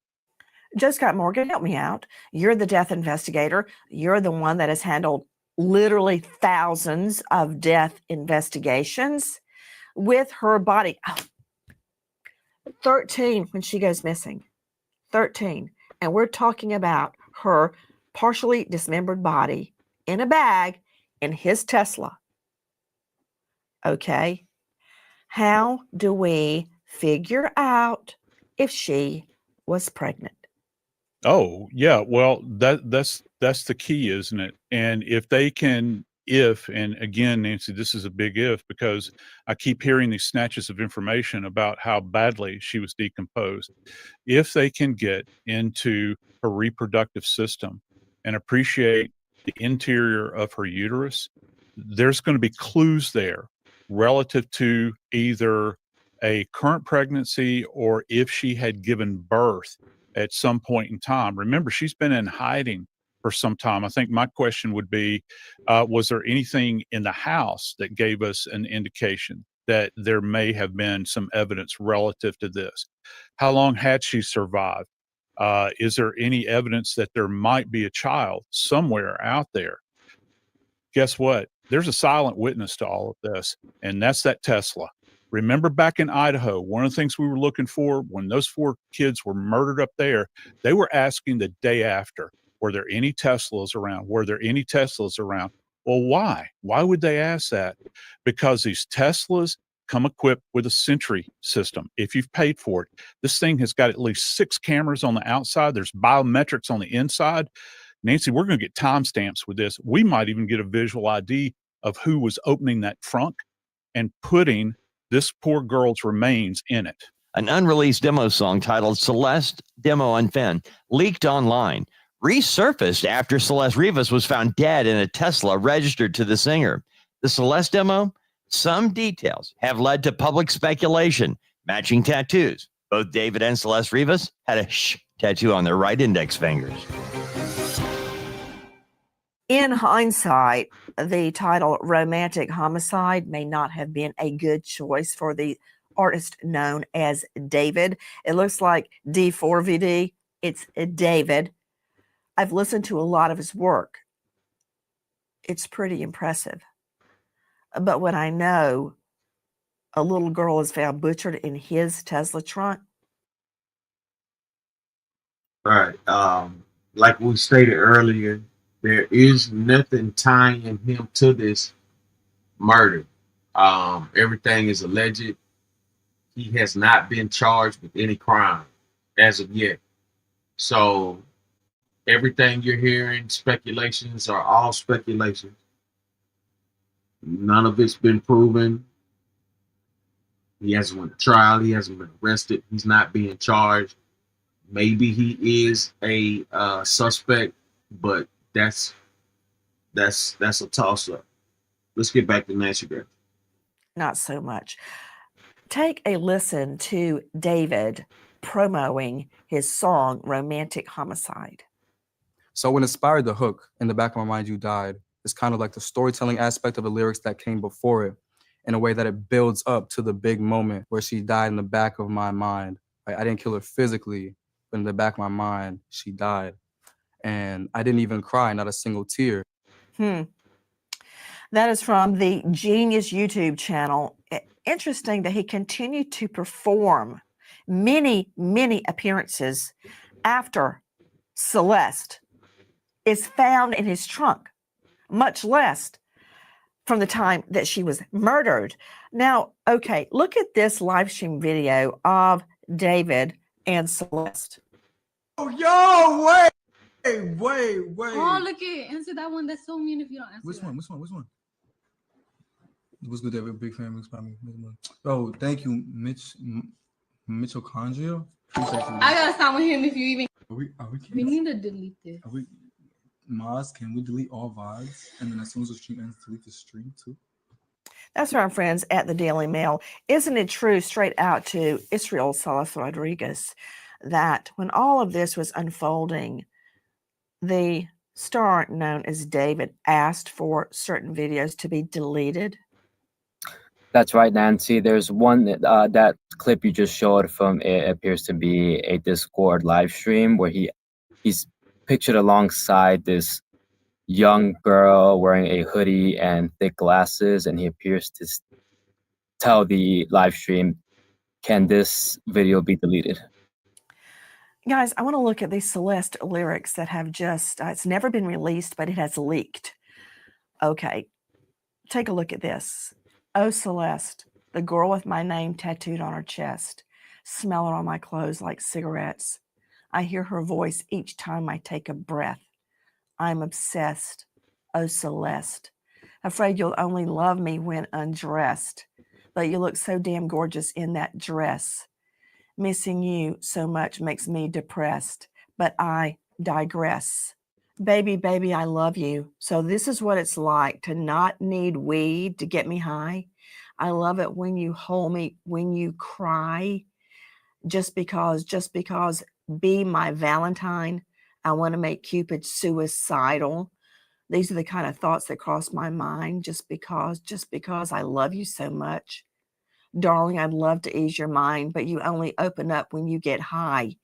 Joe Scott Morgan, help me out. You're the death investigator. You're the one that has handled literally thousands of death investigations with her body. 13 when she goes missing. 13. And we're talking about her partially dismembered body in a bag in his Tesla. Okay. How do we figure out if she was pregnant? Oh, yeah. Well, that's the key, isn't it? And if they can, and again, Nancy, this is a big if, because I keep hearing these snatches of information about how badly she was decomposed. If they can get into her reproductive system and appreciate the interior of her uterus, there's going to be clues there relative to either a current pregnancy or if she had given birth at some point in time. Remember, she's been in hiding for some time. I think my question would be, was there anything in the house that gave us an indication that there may have been some evidence relative to this? How long had she survived? Is there any evidence that there might be a child somewhere out there? Guess what? There's a silent witness to all of this, and that's that Tesla. Remember back in Idaho, one of the things we were looking for when those 4 kids were murdered up there, they were asking the day after, were there any Teslas around? Were there any Teslas around? Well, why? Why would they ask that? Because these Teslas come equipped with a Sentry system. If you've paid for it, this thing has got at least 6 cameras on the outside. There's biometrics on the inside. Nancy, we're going to get timestamps with this. We might even get a visual ID of who was opening that trunk and putting this poor girl's remains in it. An unreleased demo song titled Celeste Demo Unfin leaked online, resurfaced after Celeste Rivas was found dead in a Tesla registered to the singer. The Celeste demo? Some details have led to public speculation. Matching tattoos. Both David and Celeste Rivas had a shh tattoo on their right index fingers. In hindsight, the title Romantic Homicide may not have been a good choice for the artist known as David. It looks like D4VD. It's David. I've listened to a lot of his work. It's pretty impressive. But when I know a little girl is found butchered in his Tesla trunk. All right. Like we stated earlier, there is nothing tying him to this murder. Everything is alleged. He has not been charged with any crime as of yet. So everything you're hearing, speculations are all speculations. None of it's been proven. He hasn't went to trial. He hasn't been arrested. He's not being charged. Maybe he is a suspect, but that's a toss-up. Let's get back to Nancy Griffin. Not so much. Take a listen to David promoting his song Romantic Homicide. So what inspired the hook, In the Back of My Mind You Died, is kind of like the storytelling aspect of the lyrics that came before it, in a way that it builds up to the big moment where she died in the back of my mind. Like, I didn't kill her physically, but in the back of my mind, she died. And I didn't even cry, not a single tear. That is from the Genius YouTube channel. Interesting that he continued to perform many, many appearances after Celeste is found in his trunk, much less from the time that she was murdered. Now, okay, look at this live stream video of David and Celeste. Oh, yo, wait. Oh, look at answer that one. That's so mean if you don't answer. Which one? What's good, David? Big fan. Oh, thank you, Mitochondria. I gotta stop with him if you even. We need to delete this. Maz, can we delete all VODs? And then as soon as the stream ends, delete the stream too? That's from our friends at the Daily Mail. Isn't it true, straight out to Israel Salas Rodriguez, that when all of this was unfolding, the star known as David asked for certain videos to be deleted? That's right, Nancy. There's one that clip you just showed from it appears to be a Discord live stream where he's pictured alongside this young girl wearing a hoodie and thick glasses, and he appears to tell the live stream, "Can this video be deleted?" Guys, I want to look at these Celeste lyrics that have just, it's never been released, but it has leaked. Okay, take a look at this. Oh, Celeste, the girl with my name tattooed on her chest, smelling on my clothes like cigarettes. I hear her voice each time I take a breath. I'm obsessed. Oh, Celeste, afraid you'll only love me when undressed, but you look so damn gorgeous in that dress. Missing you so much makes me depressed, but I digress. Baby, baby, I love you. So this is what it's like to not need weed to get me high. I love it when you hold me, when you cry. Just because, be my Valentine. I want to make Cupid suicidal. These are the kind of thoughts that cross my mind just because I love you so much. Darling, I'd love to ease your mind, but you only open up when you get high.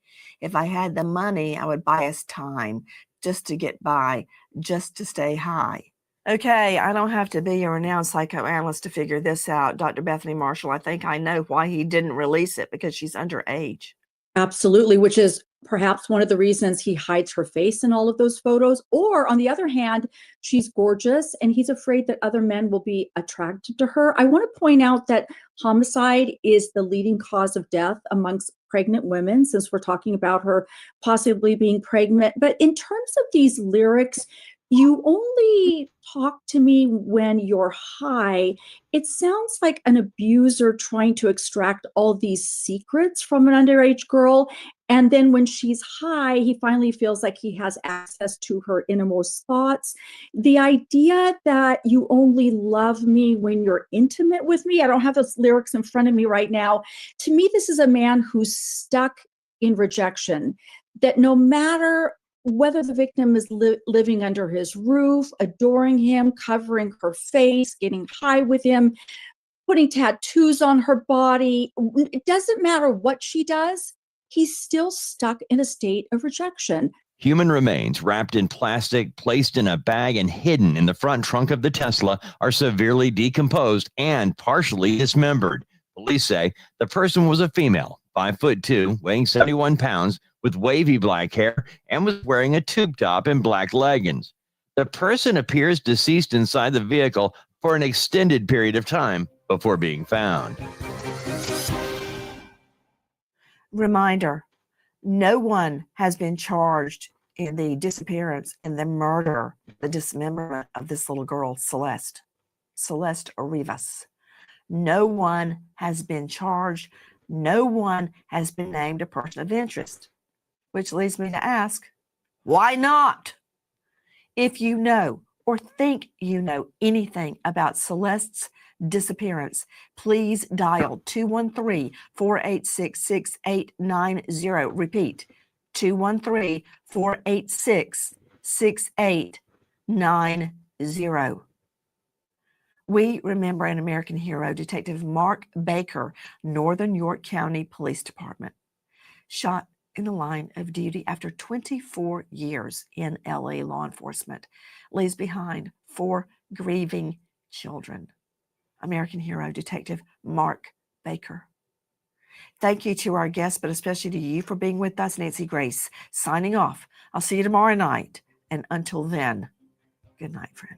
If I had the money, I would buy us time just to get by, just to stay high. Okay, I don't have to be a renowned psychoanalyst to figure this out. Dr. Bethany Marshall, I think I know why he didn't release it, because she's underage. Absolutely, which is perhaps one of the reasons he hides her face in all of those photos. Or on the other hand, she's gorgeous and he's afraid that other men will be attracted to her. I want to point out that homicide is the leading cause of death amongst pregnant women, since we're talking about her possibly being pregnant. But in terms of these lyrics, you only talk to me when you're high. It sounds like an abuser trying to extract all these secrets from an underage girl. And then when she's high, he finally feels like he has access to her innermost thoughts. The idea that you only love me when you're intimate with me, I don't have those lyrics in front of me right now. To me, this is a man who's stuck in rejection, that no matter whether the victim is living under his roof, adoring him, covering her face, getting high with him, putting tattoos on her body, it doesn't matter what she does, he's still stuck in a state of rejection. Human remains wrapped in plastic, placed in a bag, and hidden in the front trunk of the Tesla are severely decomposed and partially dismembered. Police say the person was a female, 5'2", weighing 71 pounds, with wavy black hair, and was wearing a tube top and black leggings. The person appears deceased inside the vehicle for an extended period of time before being found. Reminder, no one has been charged in the disappearance and the murder, the dismemberment of this little girl, Celeste Rivas. No one has been charged. No one has been named a person of interest, which leads me to ask, why not? If you know or think you know anything about Celeste's disappearance, please dial 213-486-6890. Repeat, 213-486-6890. We remember an American hero, Detective Mark Baker, Northern York County Police Department, shot in the line of duty after 24 years in LA law enforcement, leaves behind 4 grieving children. American hero, Detective Mark Baker. Thank you to our guests, but especially to you for being with us. Nancy Grace, signing off. I'll see you tomorrow night. And until then, good night, friend.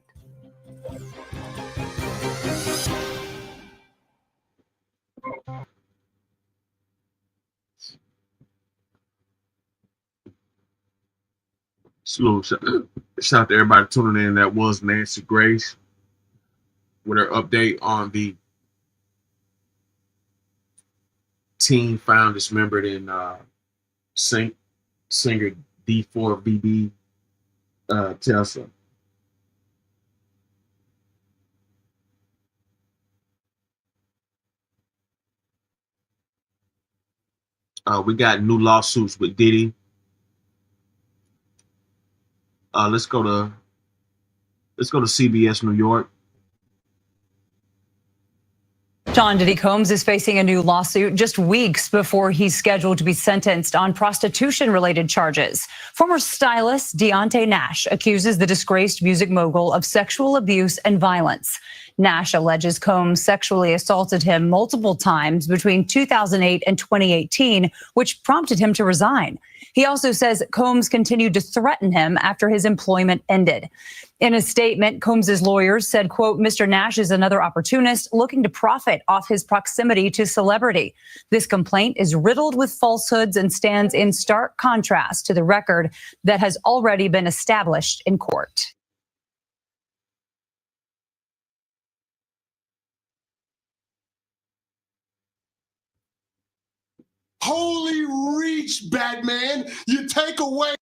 Salute. Shout out to everybody tuning in. That was Nancy Grace with her update on the teen found dismembered in singer D4VD Tesla. We got new lawsuits with Diddy. Let's go to CBS New York. John Diddy Combs is facing a new lawsuit just weeks before he's scheduled to be sentenced on prostitution-related charges. Former stylist Deontay Nash accuses the disgraced music mogul of sexual abuse and violence. Nash alleges Combs sexually assaulted him multiple times between 2008 and 2018, which prompted him to resign. He also says Combs continued to threaten him after his employment ended. In a statement, Combs's lawyers said, quote, Mr. Nash is another opportunist looking to profit off his proximity to celebrity. This complaint is riddled with falsehoods and stands in stark contrast to the record that has already been established in court. Holy reach, Batman! You take away.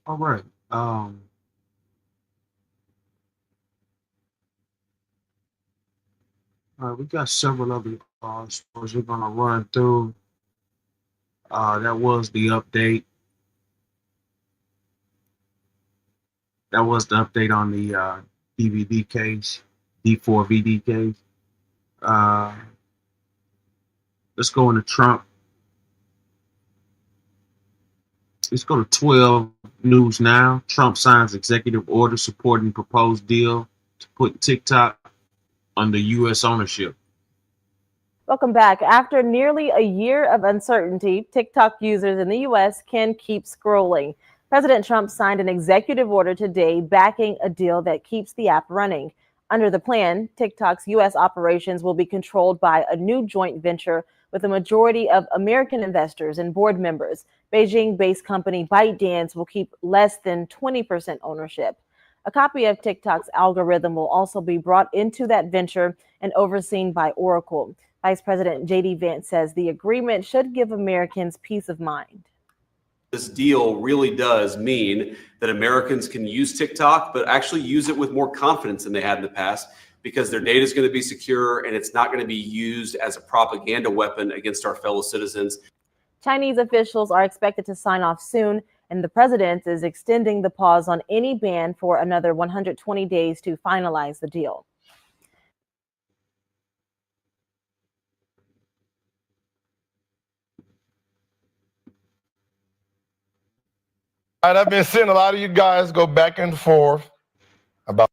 All right. We got several other stories we're gonna run through. That was the update. That was the update on the DVD case, D4VD case. Let's go into Trump. Let's go to 12 News Now. Trump signs executive order supporting proposed deal to put TikTok under U.S. ownership. Welcome back. After nearly a year of uncertainty, TikTok users in the U.S. can keep scrolling. President Trump signed an executive order today backing a deal that keeps the app running. Under the plan, TikTok's U.S. operations will be controlled by a new joint venture with a majority of American investors and board members. Beijing-based company ByteDance will keep less than 20% ownership. A copy of TikTok's algorithm will also be brought into that venture and overseen by Oracle. Vice President J.D. Vance says the agreement should give Americans peace of mind. This deal really does mean that Americans can use TikTok, but actually use it with more confidence than they had in the past, because their data is going to be secure and it's not going to be used as a propaganda weapon against our fellow citizens. Chinese officials are expected to sign off soon, and the president is extending the pause on any ban for another 120 days to finalize the deal. All right, I've been seeing a lot of you guys go back and forth about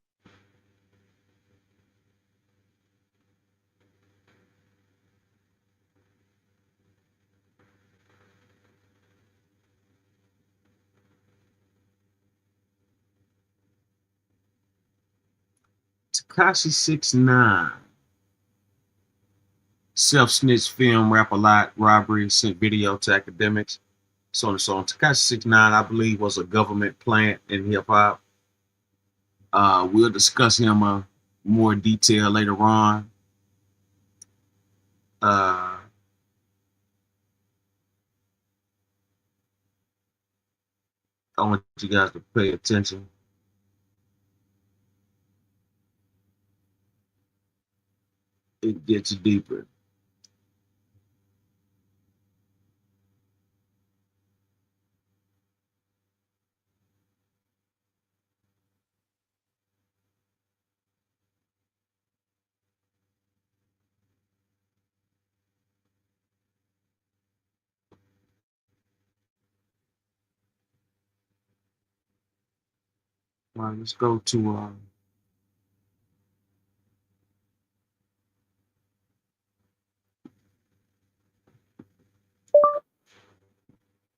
Tekashi 6ix9ine. Self-snitch film, rap-a-lot, robbery, sent video to academics, so on and so on. Tekashi 6ix9ine, I believe, was a government plant in hip-hop. We'll discuss him more detail later on. I want you guys to pay attention. It gets deeper. All right, let's go to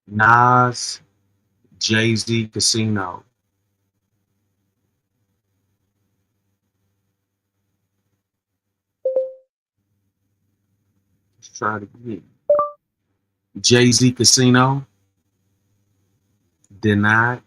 Nas, Jay-Z, Casino. Let's try it again. Jay-Z, Casino. Denied.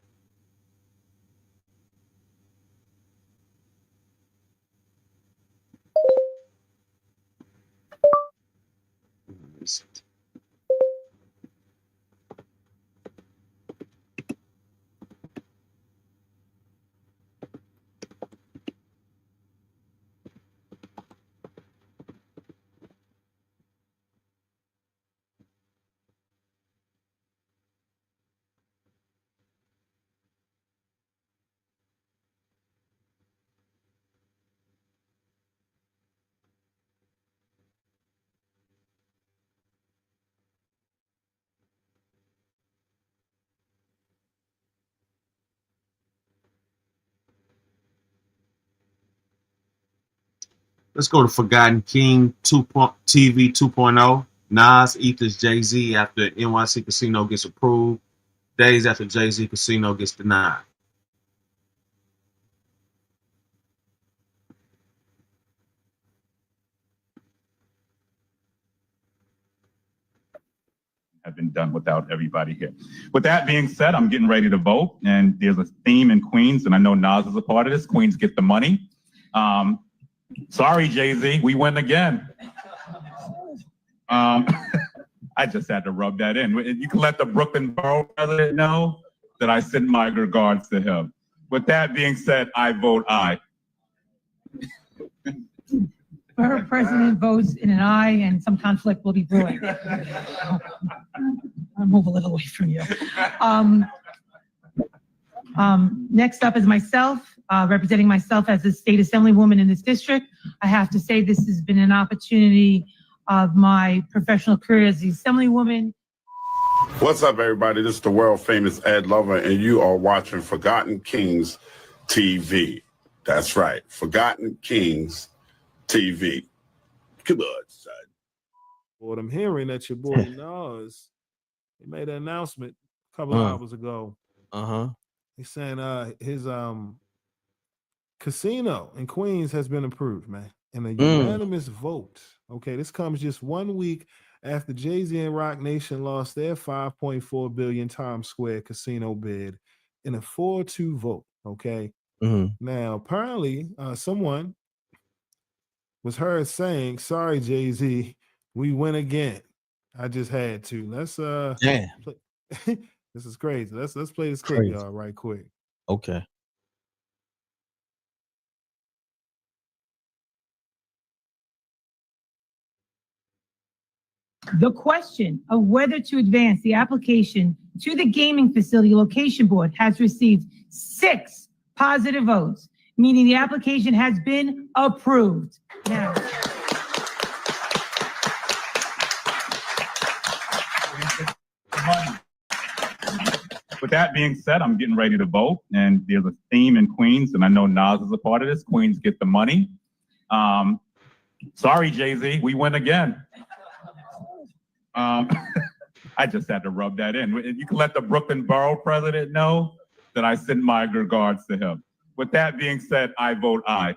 Let's go to Forgotten King TV 2.0. Nas Ethers Jay-Z after NYC Casino gets approved. Days after Jay-Z Casino gets denied. Have been done without everybody here. With that being said, I'm getting ready to vote, and there's a theme in Queens, and I know Nas is a part of this. Queens get the money. Sorry, Jay-Z, we win again. I just had to rub that in. You can let the Brooklyn Borough president know that I send my regards to him. With that being said, I vote aye. Borough president votes in an aye, and some conflict will be brewing. I'll move a little away from you. Next up is myself, representing myself as a state assemblywoman in this district. I have to say this has been an opportunity of my professional career as the assemblywoman. What's up, everybody? This is the world famous Ed Lover, and you are watching Forgotten Kings TV. That's right, Forgotten Kings TV. Come on, son. What I'm hearing that your boy Nas, he made an announcement a couple of hours ago. He's saying his casino in Queens has been approved, man, in a unanimous vote. Okay, this comes just 1 week after Jay-Z and Roc Nation lost their $5.4 billion Times Square casino bid in a 4-2 vote. Okay. Now, apparently, someone was heard saying, "Sorry, Jay-Z, we win again." I just had to. Let's play. This is crazy. Let's play this clip, y'all, right quick. Okay. The question of whether to advance the application to the Gaming Facility Location Board has received 6 positive votes, meaning the application has been approved. Now, With that being said, I'm getting ready to vote, and there's a theme in Queens, and I know Nas is a part of this. Queens get the money. Sorry, Jay-Z, we win again. I just had to rub that in. You can let the Brooklyn Borough president know that I send my regards to him. With that being said, I vote aye.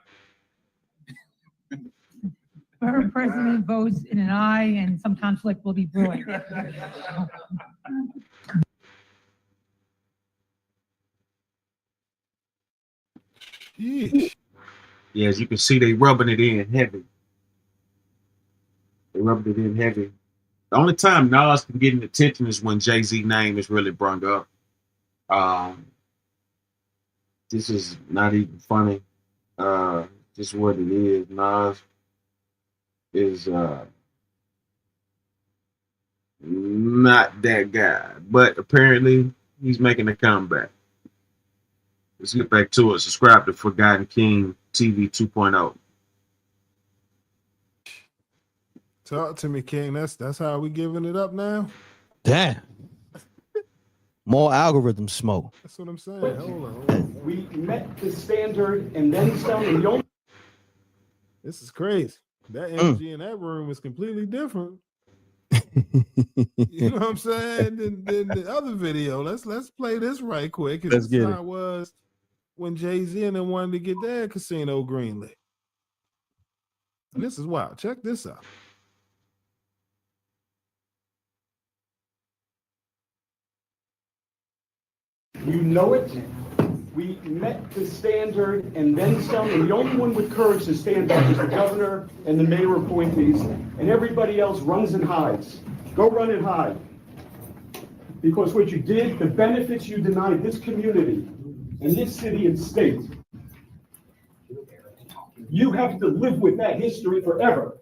borough president votes in an aye, and some conflict will be brewing. Yeah, as you can see, they rubbing it in heavy. They rubbing it in heavy. The only time Nas can get attention is when Jay-Z name is really brought up. This is not even funny. Just what it is. Nas is not that guy, but apparently he's making a comeback. Let's get back to it. Subscribe to Forgotten King TV 2.0. Talk to me, King. That's how we giving it up now. Damn. More algorithm smoke. That's what I'm saying. Hold on. We met the standard and then some. And the only This is crazy. That energy in that room is completely different. You know what I'm saying? Than the other video. Let's play this right quick. Let's This is get how it was when Jay-Z and them wanted to get their casino greenlit. And this is wild. Check this out. You know it. We met the standard and then some. And the only one with courage to stand up is the governor and the mayor appointees. And everybody else runs and hides. Go run and hide. Because what you did, the benefits you denied this community and this city and state, you have to live with that history forever.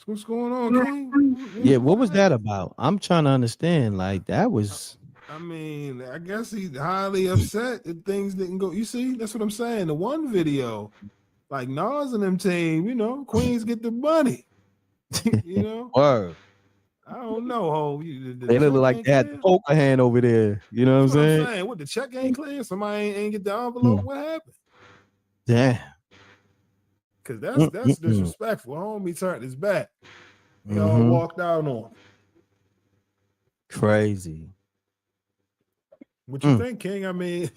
What's going on, King? Yeah, what was that about? I'm trying to understand. Like, that was. I mean, I guess he's highly upset that things didn't go. You see, that's what I'm saying. The one video, like Nas and them team, you know, Queens get the money. You know, Word. I don't know. Oh, They look like they had the poker hand over there. You know what I'm saying? What, the check ain't clear? Somebody ain't get the envelope. What happened? Damn. Because that's disrespectful. Homie turned his back. They all walked out on him. Crazy. What you think, King? I mean,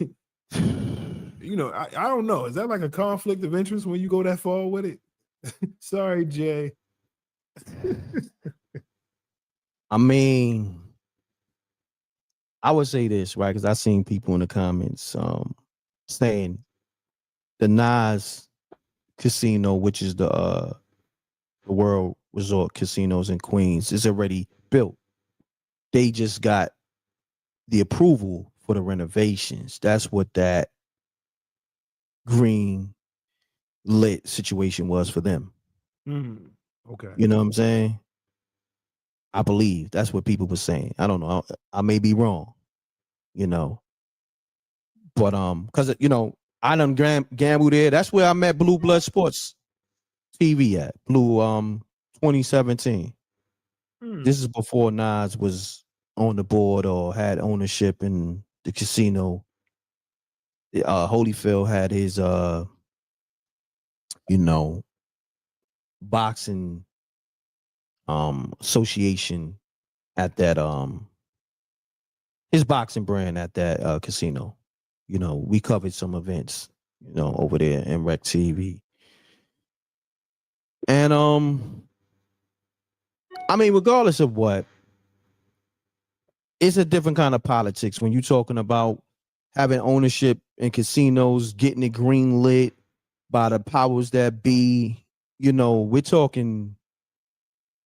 you know, I don't know. Is that like a conflict of interest when you go that far with it? Sorry, Jay. I mean, I would say this, right? Because I seen people in the comments saying the Nas casino, which is the World Resort Casinos in Queens, is already built. They just got the approval for the renovations. That's what that green lit situation was for them. Okay. You know what I'm saying? I believe that's what people were saying. I don't know. I may be wrong, you know. But because you know, I done gambled there. That's where I met Blue Blood Sports TV at Blue 2017. This is before Nas was on the board or had ownership in the casino. Holyfield had his boxing association at that his boxing brand at that casino. We covered some events, over there in Rec TV. And I mean, regardless of what, it's a different kind of politics when you're talking about having ownership in casinos, getting it green lit by the powers that be. We're talking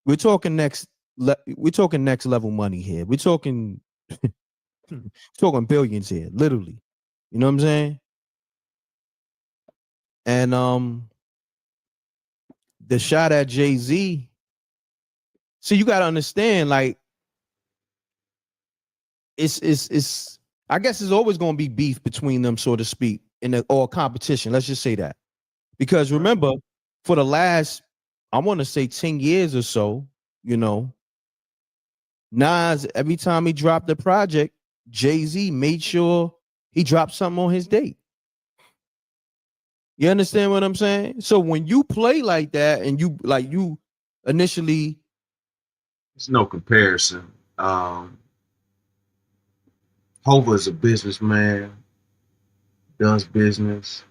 next level money here. We're talking talking billions here, literally. You know what I'm saying? And the shot at Jay-Z. See, you gotta understand, like, it's I guess it's always gonna be beef between them, so to speak, or competition. Let's just say that. Because remember, for the last, I want to say 10 years or so, Nas, every time he dropped a project, Jay-Z made sure he dropped something on his date. You understand what I'm saying? So when you play like that and you initially, There's no comparison. Hova is a businessman, does business.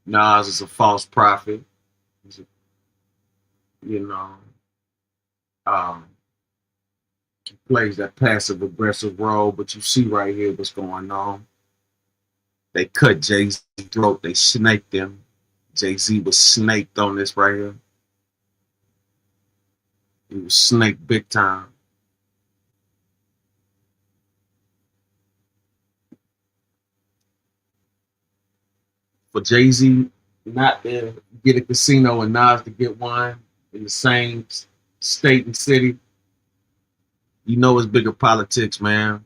Nas is a false prophet. He plays that passive aggressive role, but you see right here what's going on. They cut Jay-Z's throat. They snaked him. Jay-Z was snaked on this right here. He was snaked big time. For Jay-Z not to get a casino and Nas to get one in the same state and city, it's bigger politics, man.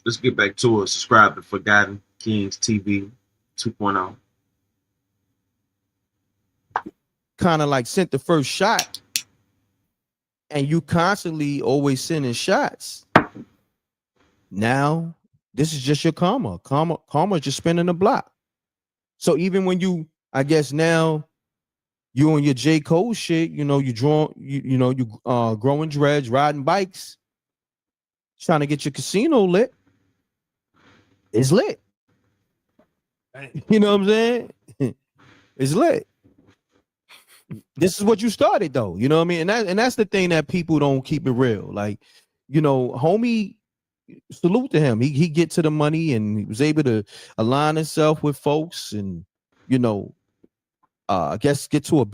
Let's get back to it. Subscribe to Forgotten Kings TV 2.0. kind of like sent the first shot, and you constantly always sending shots. Now this is just your karma. Karma just spinning the block. So even when you, I guess now you on your J. Cole shit, you growing dreads, riding bikes, trying to get your casino lit. It's lit. You know what I'm saying? It's lit. This is what you started though. You know what I mean? And that's the thing that people don't keep it real. Like, homie, salute to him. He get to the money and he was able to align himself with folks and, I guess get to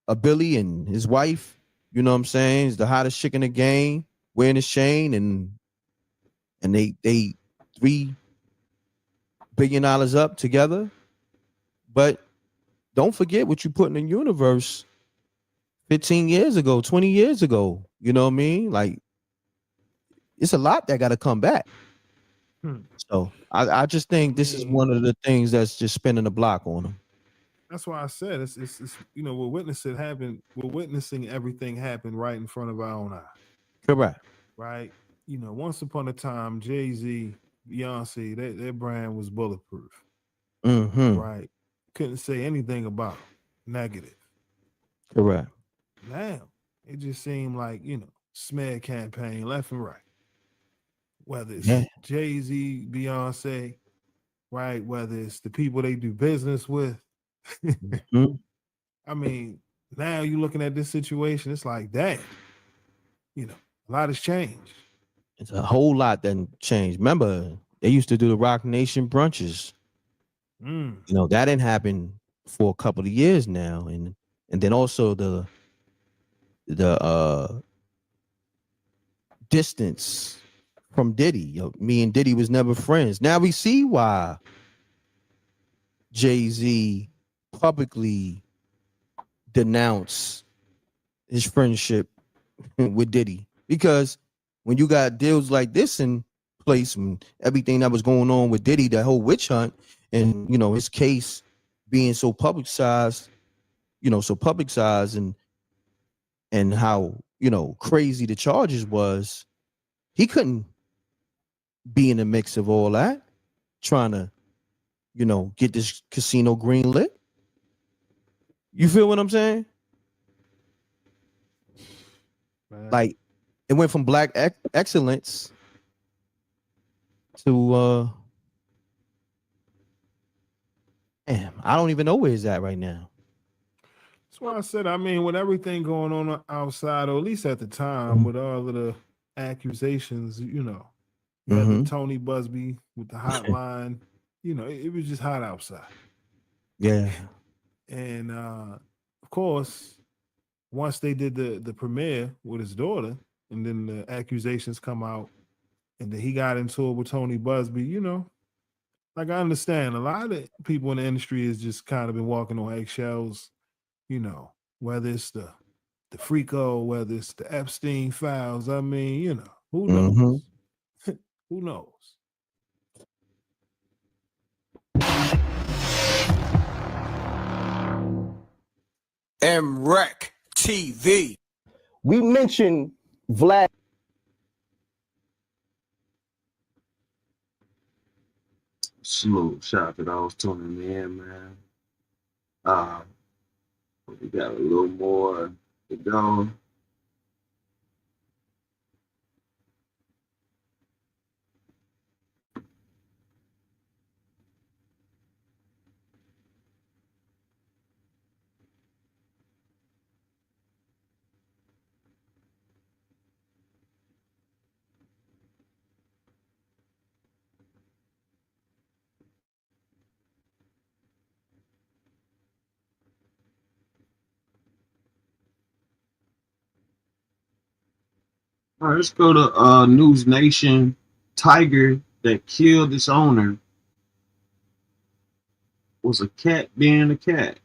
a Billy and his wife. You know what I'm saying? He's the hottest chick in the game, wearing his chain, and they $3 billion up together. But don't forget what you put in the universe 15 years ago, 20 years ago. You know what I mean? Like, it's a lot that got to come back. So I just think this is one of the things that's just spinning the block on them. That's why I said it's we're witnessing everything happen right in front of our own eyes. Correct. Right? Once upon a time, Jay-Z, Beyonce, their brand was bulletproof. Right? Couldn't say anything about negative. Correct. Now it just seemed like, smear campaign left and right. Whether it's Jay-Z, Beyonce, right? Whether it's the people they do business with. I mean, now you're looking at this situation, it's like, damn, a lot has changed. It's a whole lot that changed. Remember, they used to do the Rock Nation brunches. That didn't happen for a couple of years now. And then also the distance from Diddy. Me and Diddy was never friends. Now we see why Jay-Z publicly denounced his friendship with Diddy. Because when you got deals like this in place and everything that was going on with Diddy, that whole witch hunt, and his case being so publicized, and how crazy the charges was, he couldn't be in the mix of all that, trying to get this casino green lit. You feel what I'm saying? Man. Like, it went from black excellence to damn, I don't even know where it's at right now. That's why I said, I mean, with everything going on outside, or at least at the time, with all of the accusations, you had the Tony Busby with the hotline, it was just hot outside. Yeah. And of course, once they did the premiere with his daughter, and then the accusations come out, and then he got into it with Tony Busby, like, I understand a lot of people in the industry has just kind of been walking on eggshells, whether it's the Frico, whether it's the Epstein files. I mean, who knows? Who knows? MREC TV. We mentioned Vlad. Salute. Shout out to those tuning in, man. We got a little more to go. All right, let's go to News Nation. Tiger that killed its owner was a cat being a cat.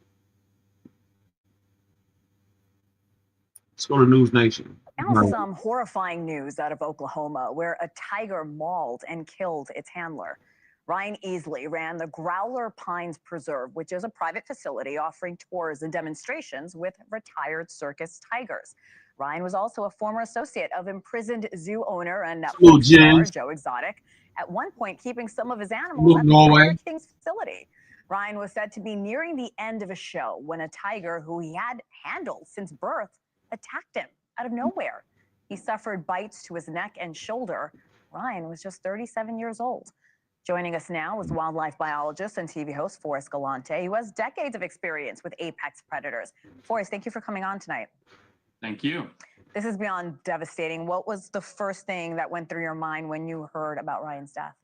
Let's go to News Nation. Now some horrifying news out of Oklahoma, where a tiger mauled and killed its handler. Ryan Easley ran the Growler Pines Preserve, which is a private facility offering tours and demonstrations with retired circus tigers. Ryan was also a former associate of imprisoned zoo owner and Netflix star Joe Exotic, at one point keeping some of his animals at the Tiger King's facility. Ryan was said to be nearing the end of a show when a tiger who he had handled since birth attacked him out of nowhere. He suffered bites to his neck and shoulder. Ryan was just 37 years old. Joining us now is wildlife biologist and TV host Forrest Galante, who has decades of experience with apex predators. Forrest, thank you for coming on tonight. Thank you. This is beyond devastating. What was the first thing that went through your mind when you heard about Ryan's death?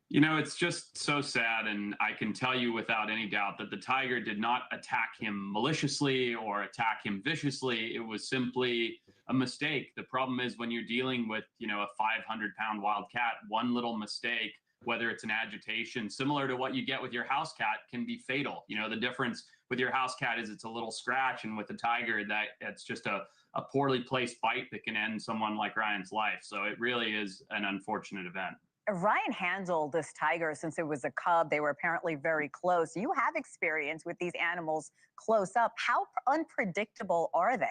You know, it's just so sad, and I can tell you without any doubt that the tiger did not attack him maliciously or attack him viciously. It was simply a mistake. The problem is when you're dealing with, a 500-pound wild cat, one little mistake, whether it's an agitation, similar to what you get with your house cat, can be fatal. The difference with your house cat is it's a little scratch, and with the tiger, it's just a poorly placed bite that can end someone like Ryan's life. So it really is an unfortunate event. Ryan handled this tiger since it was a cub. They were apparently very close. You have experience with these animals close up. How unpredictable are they?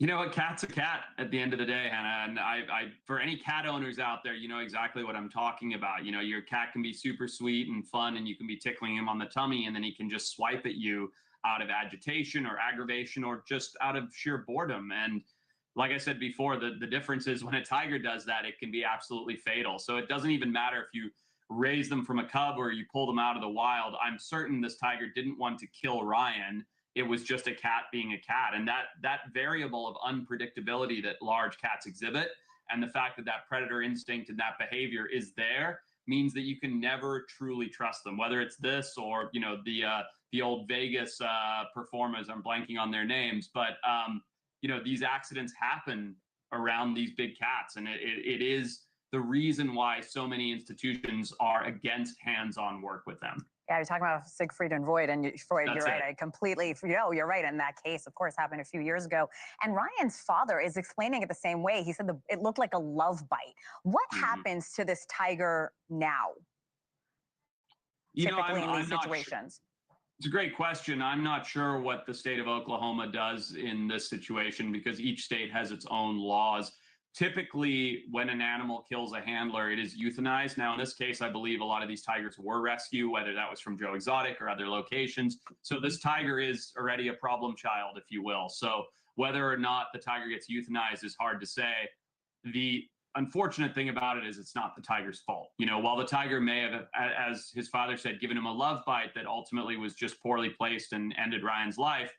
You know, a cat's a cat at the end of the day, Hannah. And I for any cat owners out there, you know exactly what I'm talking about. Your cat can be super sweet and fun, and you can be tickling him on the tummy, and then he can just swipe at you out of agitation or aggravation or just out of sheer boredom. And like I said before, the difference is when a tiger does that, it can be absolutely fatal. So it doesn't even matter if you raise them from a cub or you pull them out of the wild. I'm certain this tiger didn't want to kill Ryan. It was just a cat being a cat. And that variable of unpredictability that large cats exhibit, and the fact that that predator instinct and that behavior is there, means that you can never truly trust them, whether it's this or, the old Vegas performers. I'm blanking on their names, but these accidents happen around these big cats, and it is the reason why so many institutions are against hands-on work with them. Yeah, you're talking about Siegfried and Roy, and Freud. That's You're right. it. I completely, you're right. In that case, of course, happened a few years ago. And Ryan's father is explaining it the same way. He said it looked like a love bite. What happens to this tiger now? You know, Typically in these I'm not sure. situations. It's a great question. I'm not sure what the state of Oklahoma does in this situation because each state has its own laws. Typically, when an animal kills a handler, it is euthanized. Now, in this case, I believe a lot of these tigers were rescued, whether that was from Joe Exotic or other locations. So this tiger is already a problem child, if you will. So whether or not the tiger gets euthanized is hard to say. The unfortunate thing about it is it's not the tiger's fault. You know, while the tiger may have, as his father said, given him a love bite that ultimately was just poorly placed and ended Ryan's life,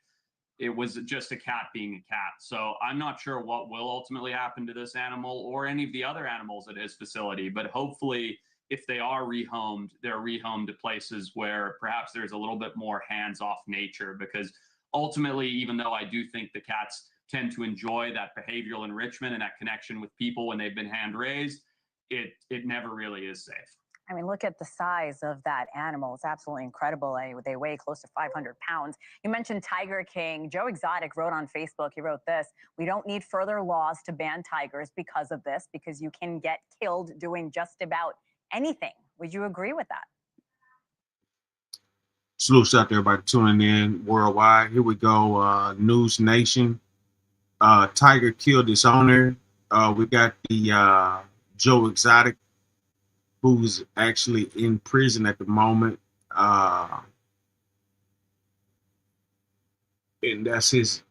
it was just a cat being a cat. So I'm not sure what will ultimately happen to this animal or any of the other animals at his facility, but hopefully if they are rehomed, they're rehomed to places where perhaps there's a little bit more hands-off nature, because ultimately, even though I do think the cats tend to enjoy that behavioral enrichment and that connection with people when they've been hand raised, it never really is safe. I mean, look at the size of that animal. It's absolutely incredible. They weigh close to 500 pounds. You mentioned Tiger King. Joe Exotic wrote on Facebook, he wrote this: "We don't need further laws to ban tigers because of this, because you can get killed doing just about anything." Would you agree with that? Salute out to everybody tuning in worldwide. Here we go. News Nation. Tiger killed its owner. We got the Joe Exotic, who's actually in prison at the moment. And that's his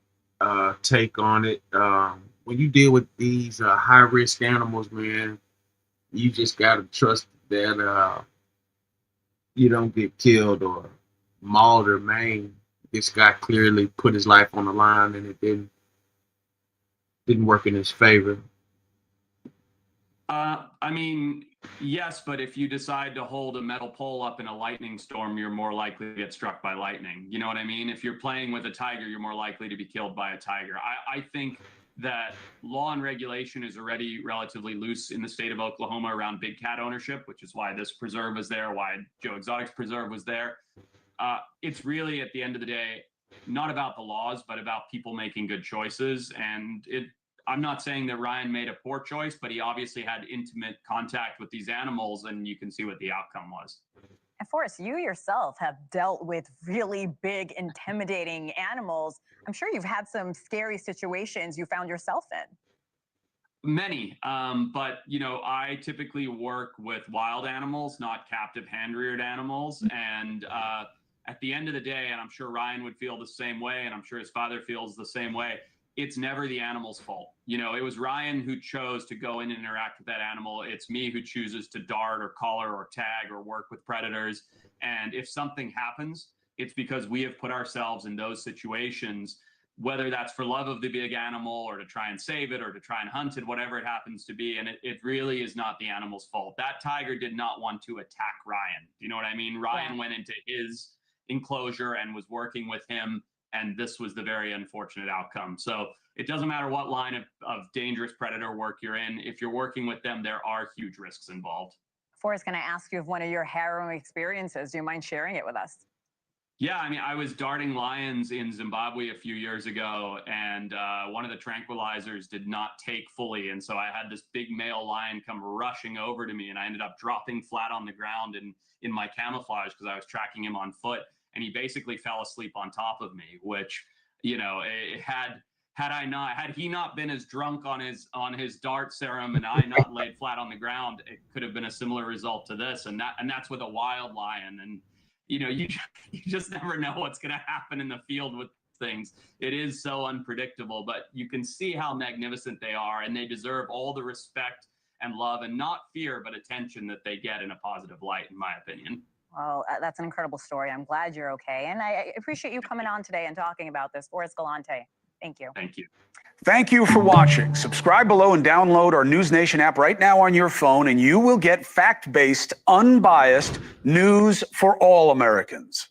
take on it. When you deal with these high-risk animals, man, you just got to trust that you don't get killed or mauled or maimed. This guy clearly put his life on the line, and it didn't work in his favor. I mean, yes, but if you decide to hold a metal pole up in a lightning storm, you're more likely to get struck by lightning. You know what I mean? If you're playing with a tiger, you're more likely to be killed by a tiger. I think that law and regulation is already relatively loose in the state of Oklahoma around big cat ownership, which is why this preserve was there, why Joe Exotic's preserve was there. It's really, at the end of the day, not about the laws, but about people making good choices. And I'm not saying that Ryan made a poor choice, but he obviously had intimate contact with these animals, and you can see what the outcome was. And Forrest, you yourself have dealt with really big, intimidating animals. I'm sure you've had some scary situations you found yourself in. Many, but you know, I typically work with wild animals, not captive hand-reared animals. And at the end of the day, and I'm sure Ryan would feel the same way, and I'm sure his father feels the same way, it's never the animal's fault. You know, it was Ryan who chose to go in and interact with that animal. It's me who chooses to dart or collar or tag or work with predators. And if something happens, it's because we have put ourselves in those situations, whether that's for love of the big animal or to try and save it or to try and hunt it, whatever it happens to be. And it really is not the animal's fault. That tiger did not want to attack Ryan. You know what I mean? Ryan went into his enclosure and was working with him, and this was the very unfortunate outcome. So it doesn't matter what line of dangerous predator work you're in. If you're working with them, there are huge risks involved. Forrest, can I ask you of one of your harrowing experiences? Do you mind sharing it with us? Yeah, I mean, I was darting lions in Zimbabwe a few years ago, and one of the tranquilizers did not take fully. And so I had this big male lion come rushing over to me, and I ended up dropping flat on the ground in my camouflage because I was tracking him on foot. And he basically fell asleep on top of me, which, you know, had he not been as drunk on his dart serum and I not laid flat on the ground, it could have been a similar result to this. And that's with a wild lion. And you know, you just never know what's going to happen in the field with things. It is so unpredictable, but you can see how magnificent they are, and they deserve all the respect and love and not fear, but attention that they get in a positive light, in my opinion. Well, that's an incredible story. I'm glad you're okay. And I appreciate you coming on today and talking about this. Forrest Galante, thank you. Thank you. Thank you for watching. Subscribe below and download our News Nation app right now on your phone, and you will get fact-based, unbiased news for all Americans.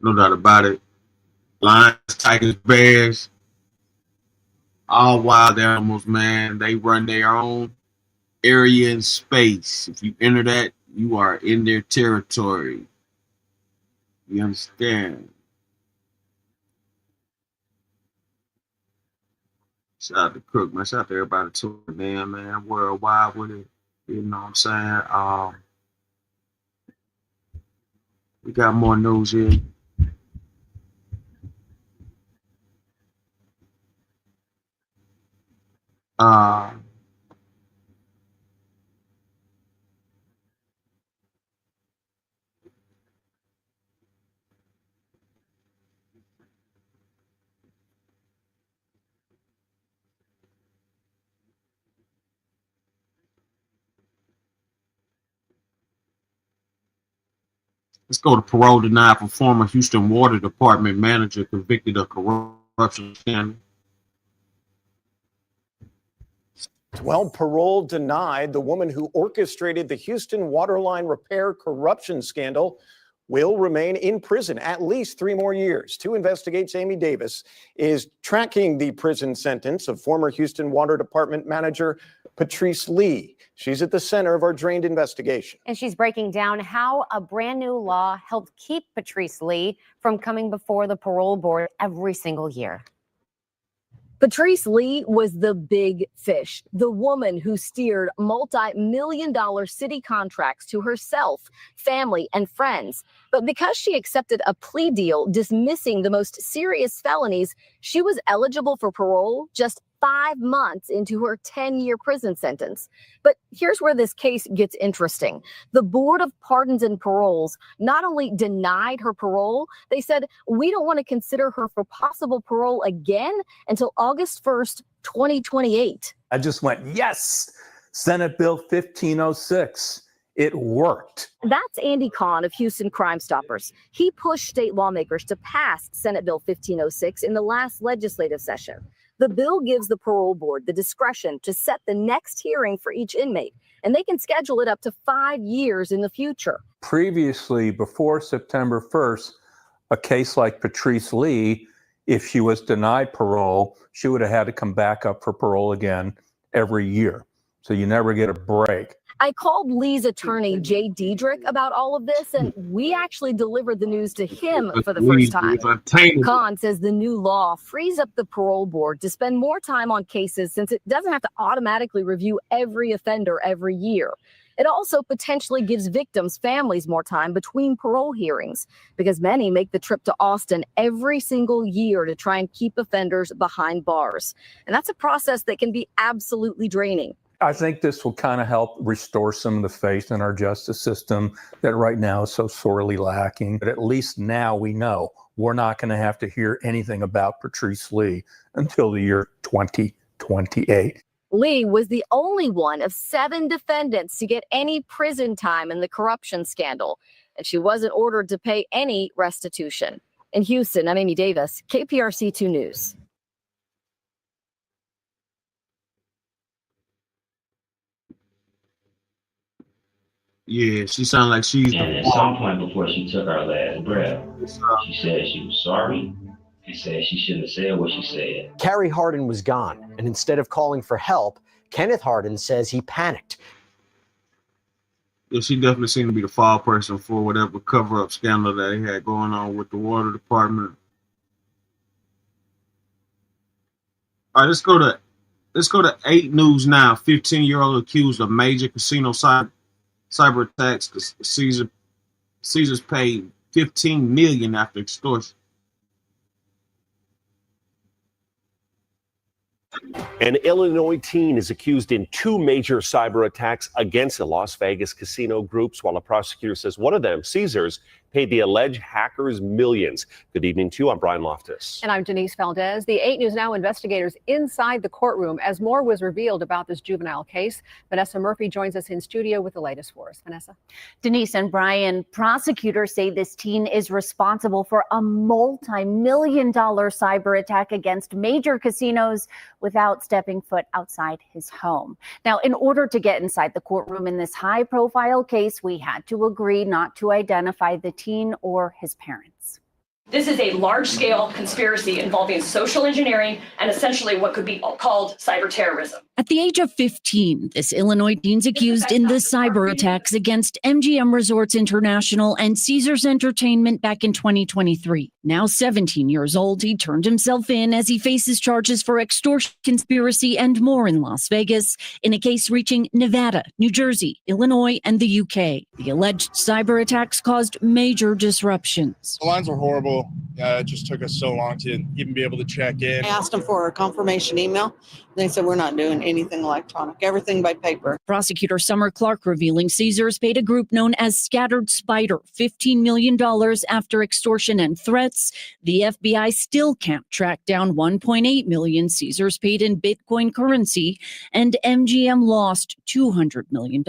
No doubt about it. Lions, Tigers, Bears. All wild animals, man. They run their own area in space. If you enter that, you are in their territory. You understand? Shout out to Crook, man. Shout out to everybody tuning in, man. Worldwide with it. You know what I'm saying? We got more news here. Let's go to parole denied for former Houston Water Department manager convicted of corruption scandal. Well, parole denied. The woman who orchestrated the Houston waterline repair corruption scandal will remain in prison at least 3 more years. 2 Investigates Amy Davis is tracking the prison sentence of former Houston Water Department manager Patrice Lee. She's at the center of our Drained investigation. And she's breaking down how a brand new law helped keep Patrice Lee from coming before the parole board every single year. Patrice Lee was the big fish, the woman who steered multi-million-dollar city contracts to herself, family, and friends. But because she accepted a plea deal dismissing the most serious felonies, she was eligible for parole just 5 months into her 10-year prison sentence. But here's where this case gets interesting. The Board of Pardons and Paroles not only denied her parole, they said, we don't want to consider her for possible parole again until August 1st, 2028. I just went, yes, Senate Bill 1506. It worked. That's Andy Kahn of Houston Crime Stoppers. He pushed state lawmakers to pass Senate Bill 1506 in the last legislative session. The bill gives the parole board the discretion to set the next hearing for each inmate, and they can schedule it up to 5 years in the future. Previously, before September 1st, a case like Patrice Lee, if she was denied parole, she would have had to come back up for parole again every year. So you never get a break. I called Lee's attorney, Jay Diedrich, about all of this, and we actually delivered the news to him for the first time. Khan says the new law frees up the parole board to spend more time on cases since it doesn't have to automatically review every offender every year. It also potentially gives victims' families more time between parole hearings because many make the trip to Austin every single year to try and keep offenders behind bars. And that's a process that can be absolutely draining. I think this will kind of help restore some of the faith in our justice system that right now is so sorely lacking. But at least now we know we're not going to have to hear anything about Patrice Lee until the year 2028. Lee was the only one of 7 defendants to get any prison time in the corruption scandal, and she wasn't ordered to pay any restitution. In Houston, I'm Amy Davis, KPRC 2 News. Yeah, she sounded like she's. And at some point before she took her last breath, she said she was sorry and said she shouldn't have said what she said. Carrie Hardin was gone, and instead of calling for help, Kenneth Hardin says he panicked. Yeah, she definitely seemed to be the fall person for whatever cover-up scandal that he had going on with the water department. All right, let's go to 8 News now. 15-year-old accused of major casino cyber attacks. Caesars paid $15 million after extortion. An Illinois teen is accused in 2 major cyber attacks against the Las Vegas casino groups, while a prosecutor says one of them, Caesars, paid the alleged hackers millions. Good evening to you. I'm Brian Loftus. And I'm Denise Valdez. The 8 News Now investigators inside the courtroom as more was revealed about this juvenile case. Vanessa Murphy joins us in studio with the latest for us. Vanessa. Denise and Brian, prosecutors say this teen is responsible for a multi-million-dollar cyber attack against major casinos without stepping foot outside his home. Now, in order to get inside the courtroom in this high-profile case, we had to agree not to identify the teen or his parents. This is a large-scale conspiracy involving social engineering and essentially what could be called cyber terrorism. At the age of 15, this Illinois teen's accused in the cyber attacks against MGM Resorts International and Caesars Entertainment back in 2023. Now 17 years old, he turned himself in as he faces charges for extortion, conspiracy, and more in Las Vegas in a case reaching Nevada, New Jersey, Illinois, and the UK. The alleged cyber attacks caused major disruptions. The lines were horrible. It just took us so long to even be able to check in. I asked them for a confirmation email. They said, we're not doing anything electronic, everything by paper. Prosecutor Summer Clark revealing Caesars paid a group known as Scattered Spider $15 million after extortion and threats. The FBI still can't track down $1.8 million Caesars paid in Bitcoin currency, and MGM lost $200 million.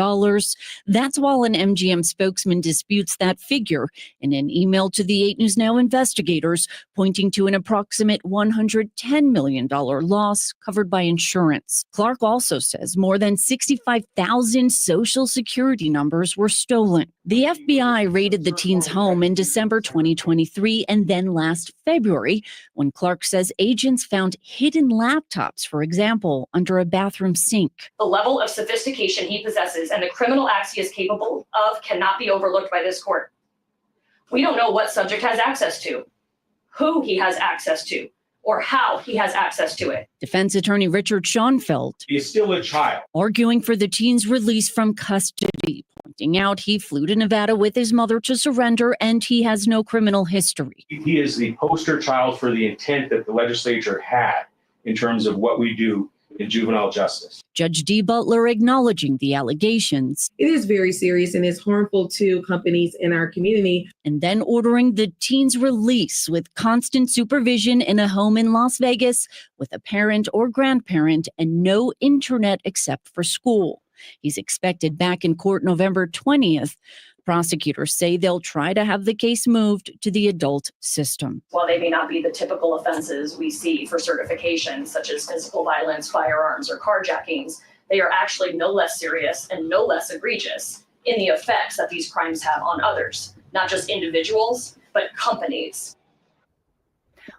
That's while an MGM spokesman disputes that figure in an email to the 8 News Now investigators, pointing to an approximate $110 million loss covered by insurance. Clark also says more than 65,000 Social Security numbers were stolen. The FBI raided the teen's home in December 2023 and then last February, when Clark says agents found hidden laptops, for example, under a bathroom sink. The level of sophistication he possesses and the criminal acts he is capable of cannot be overlooked by this court. We don't know what subject has access to, who he has access to, or how he has access to it. Defense attorney Richard Schoenfeld He's still a child. arguing for the teen's release from custody, pointing out he flew to Nevada with his mother to surrender and he has no criminal history. He is the poster child for the intent that the legislature had in terms of what we do in juvenile justice. Judge D. Butler acknowledging the allegations. It is very serious and is harmful to companies in our community. And then ordering the teen's release with constant supervision in a home in Las Vegas with a parent or grandparent and no internet except for school. He's expected back in court November 20th. Prosecutors say they'll try to have the case moved to the adult system. While they may not be the typical offenses we see for certification, such as physical violence, firearms, or carjackings, they are actually no less serious and no less egregious in the effects that these crimes have on others, not just individuals, but companies.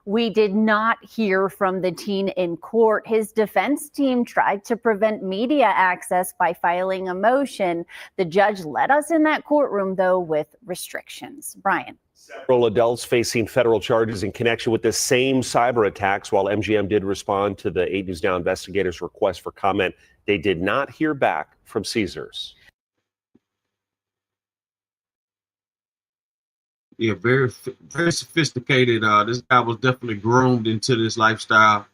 We did not hear from the teen in court. His defense team tried to prevent media access by filing a motion. The judge let us in that courtroom, though, with restrictions. Brian. Several adults facing federal charges in connection with the same cyber attacks. While MGM did respond to the 8 News Now investigators' request for comment, they did not hear back from Caesars. Yeah, very sophisticated. This guy was definitely groomed into this lifestyle.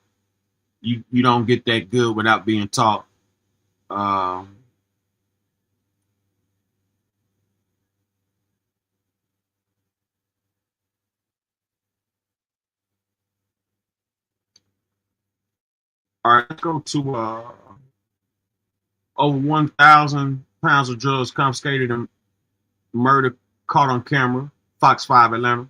You don't get that good without being taught. All right, let's go to over 1,000 pounds of drugs confiscated and murder caught on camera. Fox 5 Atlanta.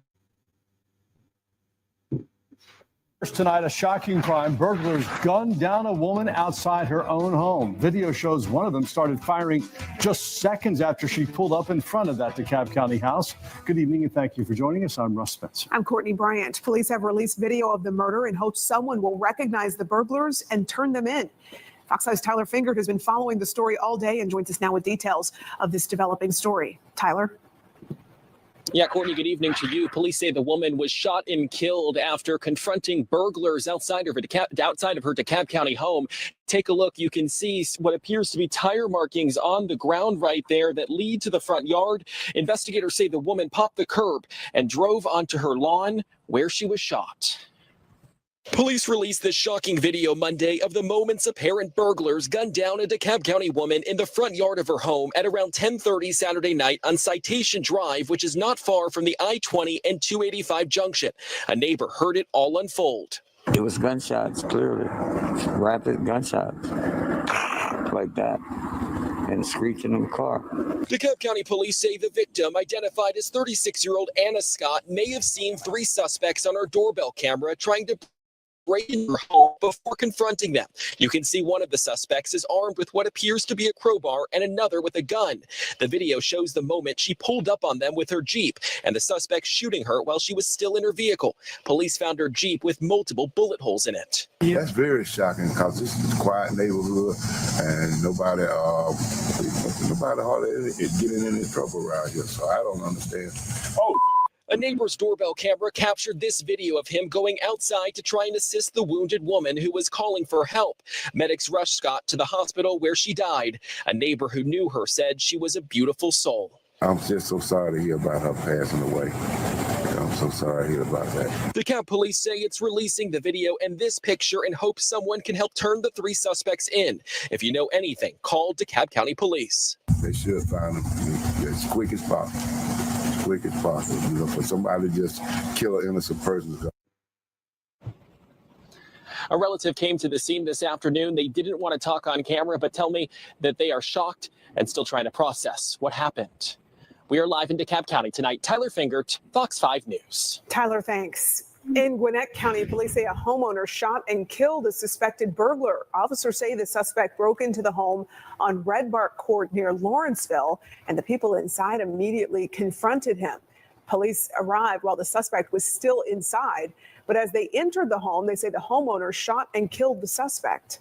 Tonight, a shocking crime. Burglars gunned down a woman outside her own home. Video shows one of them started firing just seconds after she pulled up in front of that DeKalb County house. Good evening and thank you for joining us. I'm Russ Spencer. I'm Courtney Bryant. Police have released video of the murder and hope someone will recognize the burglars and turn them in. Fox 5's Tyler Fingert has been following the story all day and joins us now with details of this developing story. Tyler? Yeah, Courtney, good evening to you. Police say the woman was shot and killed after confronting burglars outside of her DeKalb County home. Take a look. You can see what appears to be tire markings on the ground right there that lead to the front yard. Investigators say the woman popped the curb and drove onto her lawn where she was shot. Police released this shocking video Monday of the moments apparent burglars gunned down a DeKalb County woman in the front yard of her home at around 10:30 Saturday night on Citation Drive, which is not far from the I-20 and 285 junction. A neighbor heard it all unfold. It was gunshots, clearly. Rapid gunshots like that. And screeching in the car. DeKalb County police say the victim, identified as 36-year-old Anna Scott, may have seen 3 suspects on her doorbell camera trying to break into her home before confronting them. You can see one of the suspects is armed with what appears to be a crowbar and another with a gun. The video shows the moment she pulled up on them with her Jeep and the suspect shooting her while she was still in her vehicle. Police found her Jeep with multiple bullet holes in it. That's very shocking because this is a quiet neighborhood and nobody hardly is getting in any trouble around here, so I don't understand. A neighbor's doorbell camera captured this video of him going outside to try and assist the wounded woman who was calling for help. Medics rushed Scott to the hospital where she died. A neighbor who knew her said she was a beautiful soul. I'm just so sorry to hear about her passing away. I'm so sorry to hear about that. DeKalb police say it's releasing the video and this picture in hopes someone can help turn the 3 suspects in. If you know anything, call DeKalb County Police. They should find them as quick as possible. Quick as possible, for somebody to just kill an innocent person. A relative came to the scene this afternoon. They didn't want to talk on camera, but tell me that they are shocked and still trying to process what happened. We are live in DeKalb County tonight. Tyler Fingert, Fox 5 News. Tyler, thanks. In Gwinnett County, police say a homeowner shot and killed a suspected burglar. Officers say the suspect broke into the home on Red Bark Court near Lawrenceville, and the people inside immediately confronted him. Police arrived while the suspect was still inside, but as they entered the home, they say the homeowner shot and killed the suspect.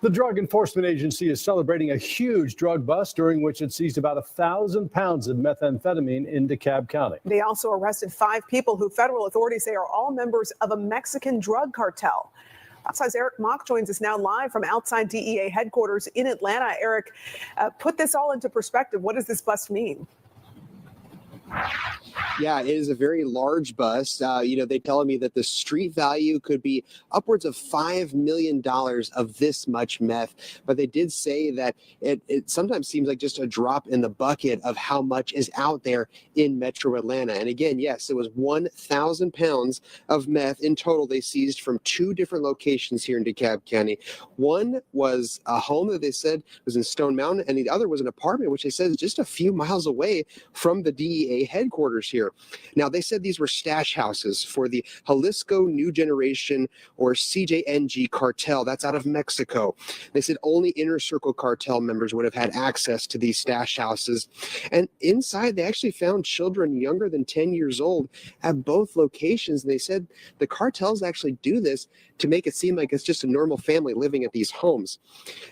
The Drug Enforcement Agency is celebrating a huge drug bust during which it seized about 1,000 pounds of methamphetamine in DeKalb County. They also arrested 5 people who federal authorities say are all members of a Mexican drug cartel. Outside's Eric Mock joins us now live from outside DEA headquarters in Atlanta. Eric, put this all into perspective. What does this bust mean? Yeah, it is a very large bust. They telling me that the street value could be upwards of $5 million of this much meth. But they did say that it sometimes seems like just a drop in the bucket of how much is out there in Metro Atlanta. And again, yes, it was 1,000 pounds of meth in total they seized from 2 different locations here in DeKalb County. One was a home that they said was in Stone Mountain, and the other was an apartment, which they said is just a few miles away from the DEA headquarters here. Now, they said these were stash houses for the Jalisco New Generation or CJNG cartel. That's out of Mexico. They said only Inner Circle cartel members would have had access to these stash houses. And inside, they actually found children younger than 10 years old at both locations. And they said the cartels actually do this to make it seem like it's just a normal family living at these homes.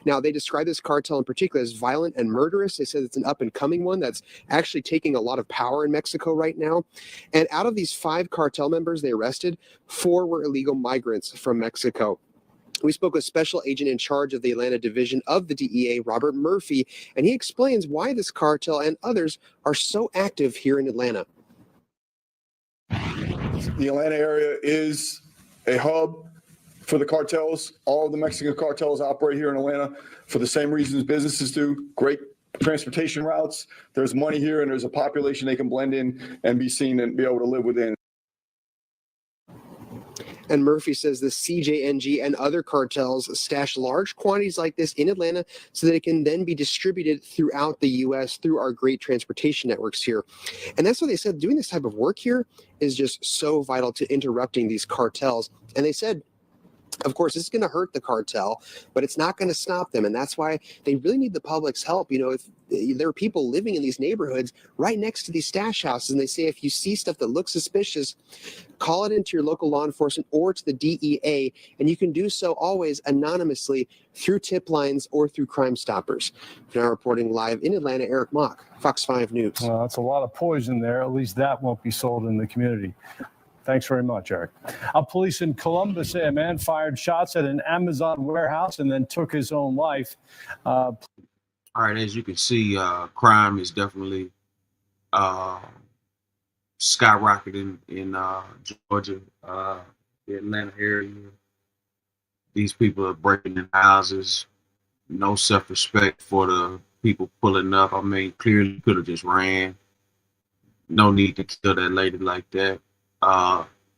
Now, they describe this cartel in particular as violent and murderous. They said it's an up-and-coming one that's actually taking a lot of power in Mexico right now. And out of these 5 cartel members they arrested, 4 were illegal migrants from Mexico. We spoke with Special Agent in charge of the Atlanta Division of the DEA, Robert Murphy, and he explains why this cartel and others are so active here in Atlanta. The Atlanta area is a hub for the cartels. All of the Mexican cartels operate here in Atlanta for the same reasons businesses do. Great transportation routes. There's money here and there's a population they can blend in and be seen and be able to live within. And Murphy says the CJNG and other cartels stash large quantities like this in Atlanta so that it can then be distributed throughout the U.S. through our great transportation networks here. And that's why they said doing this type of work here is just so vital to interrupting these cartels. And they said, of course, it's going to hurt the cartel, but it's not going to stop them. And that's why they really need the public's help. If there are people living in these neighborhoods right next to these stash houses, and they say if you see stuff that looks suspicious, call it into your local law enforcement or to the DEA. And you can do so always anonymously through tip lines or through Crime Stoppers. Now reporting live in Atlanta, Eric Mock, Fox 5 News. Well, that's a lot of poison there. At least that won't be sold in the community. Thanks very much, Eric. Police in Columbus say a man fired shots at an Amazon warehouse and then took his own life. All right, as you can see, crime is definitely skyrocketing in Georgia, the Atlanta area. These people are breaking in houses, no self-respect for the people pulling up. I mean, clearly could have just ran. No need to kill that lady like that.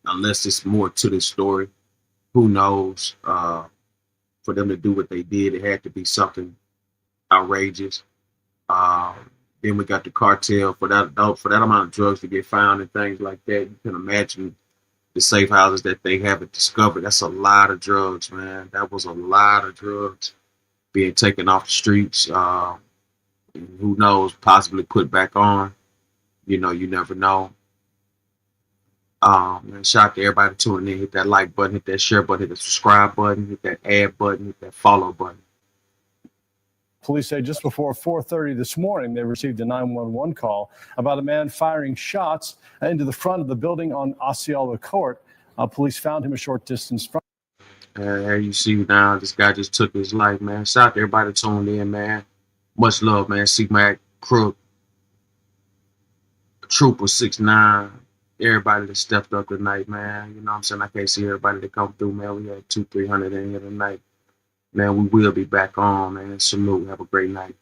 Unless it's more to this story, who knows? For them to do what they did, it had to be something outrageous. Then we got the cartel for that amount of drugs to get found and things like that. You can imagine the safe houses that they haven't discovered. That's a lot of drugs, man. That was a lot of drugs being taken off the streets. Who knows, possibly put back on. You know, you never know. Man, shout out to everybody tuning in. Hit that like button, hit that share button, hit the subscribe button, hit that add button, hit that follow button. Police say just before 4:30 this morning, they received a 911 call about a man firing shots into the front of the building on Osceola Court. Police found him a short distance from. Here you see now, this guy just took his life, man. Shout out to everybody tuned in, man. Much love, man. C-Mac, Crook, Trooper 6'9", everybody that stepped up tonight, man. You know what I'm saying? I can't see everybody that come through, man. We had 200-300 in here tonight. Man, we will be back on, man. Salute. Have a great night.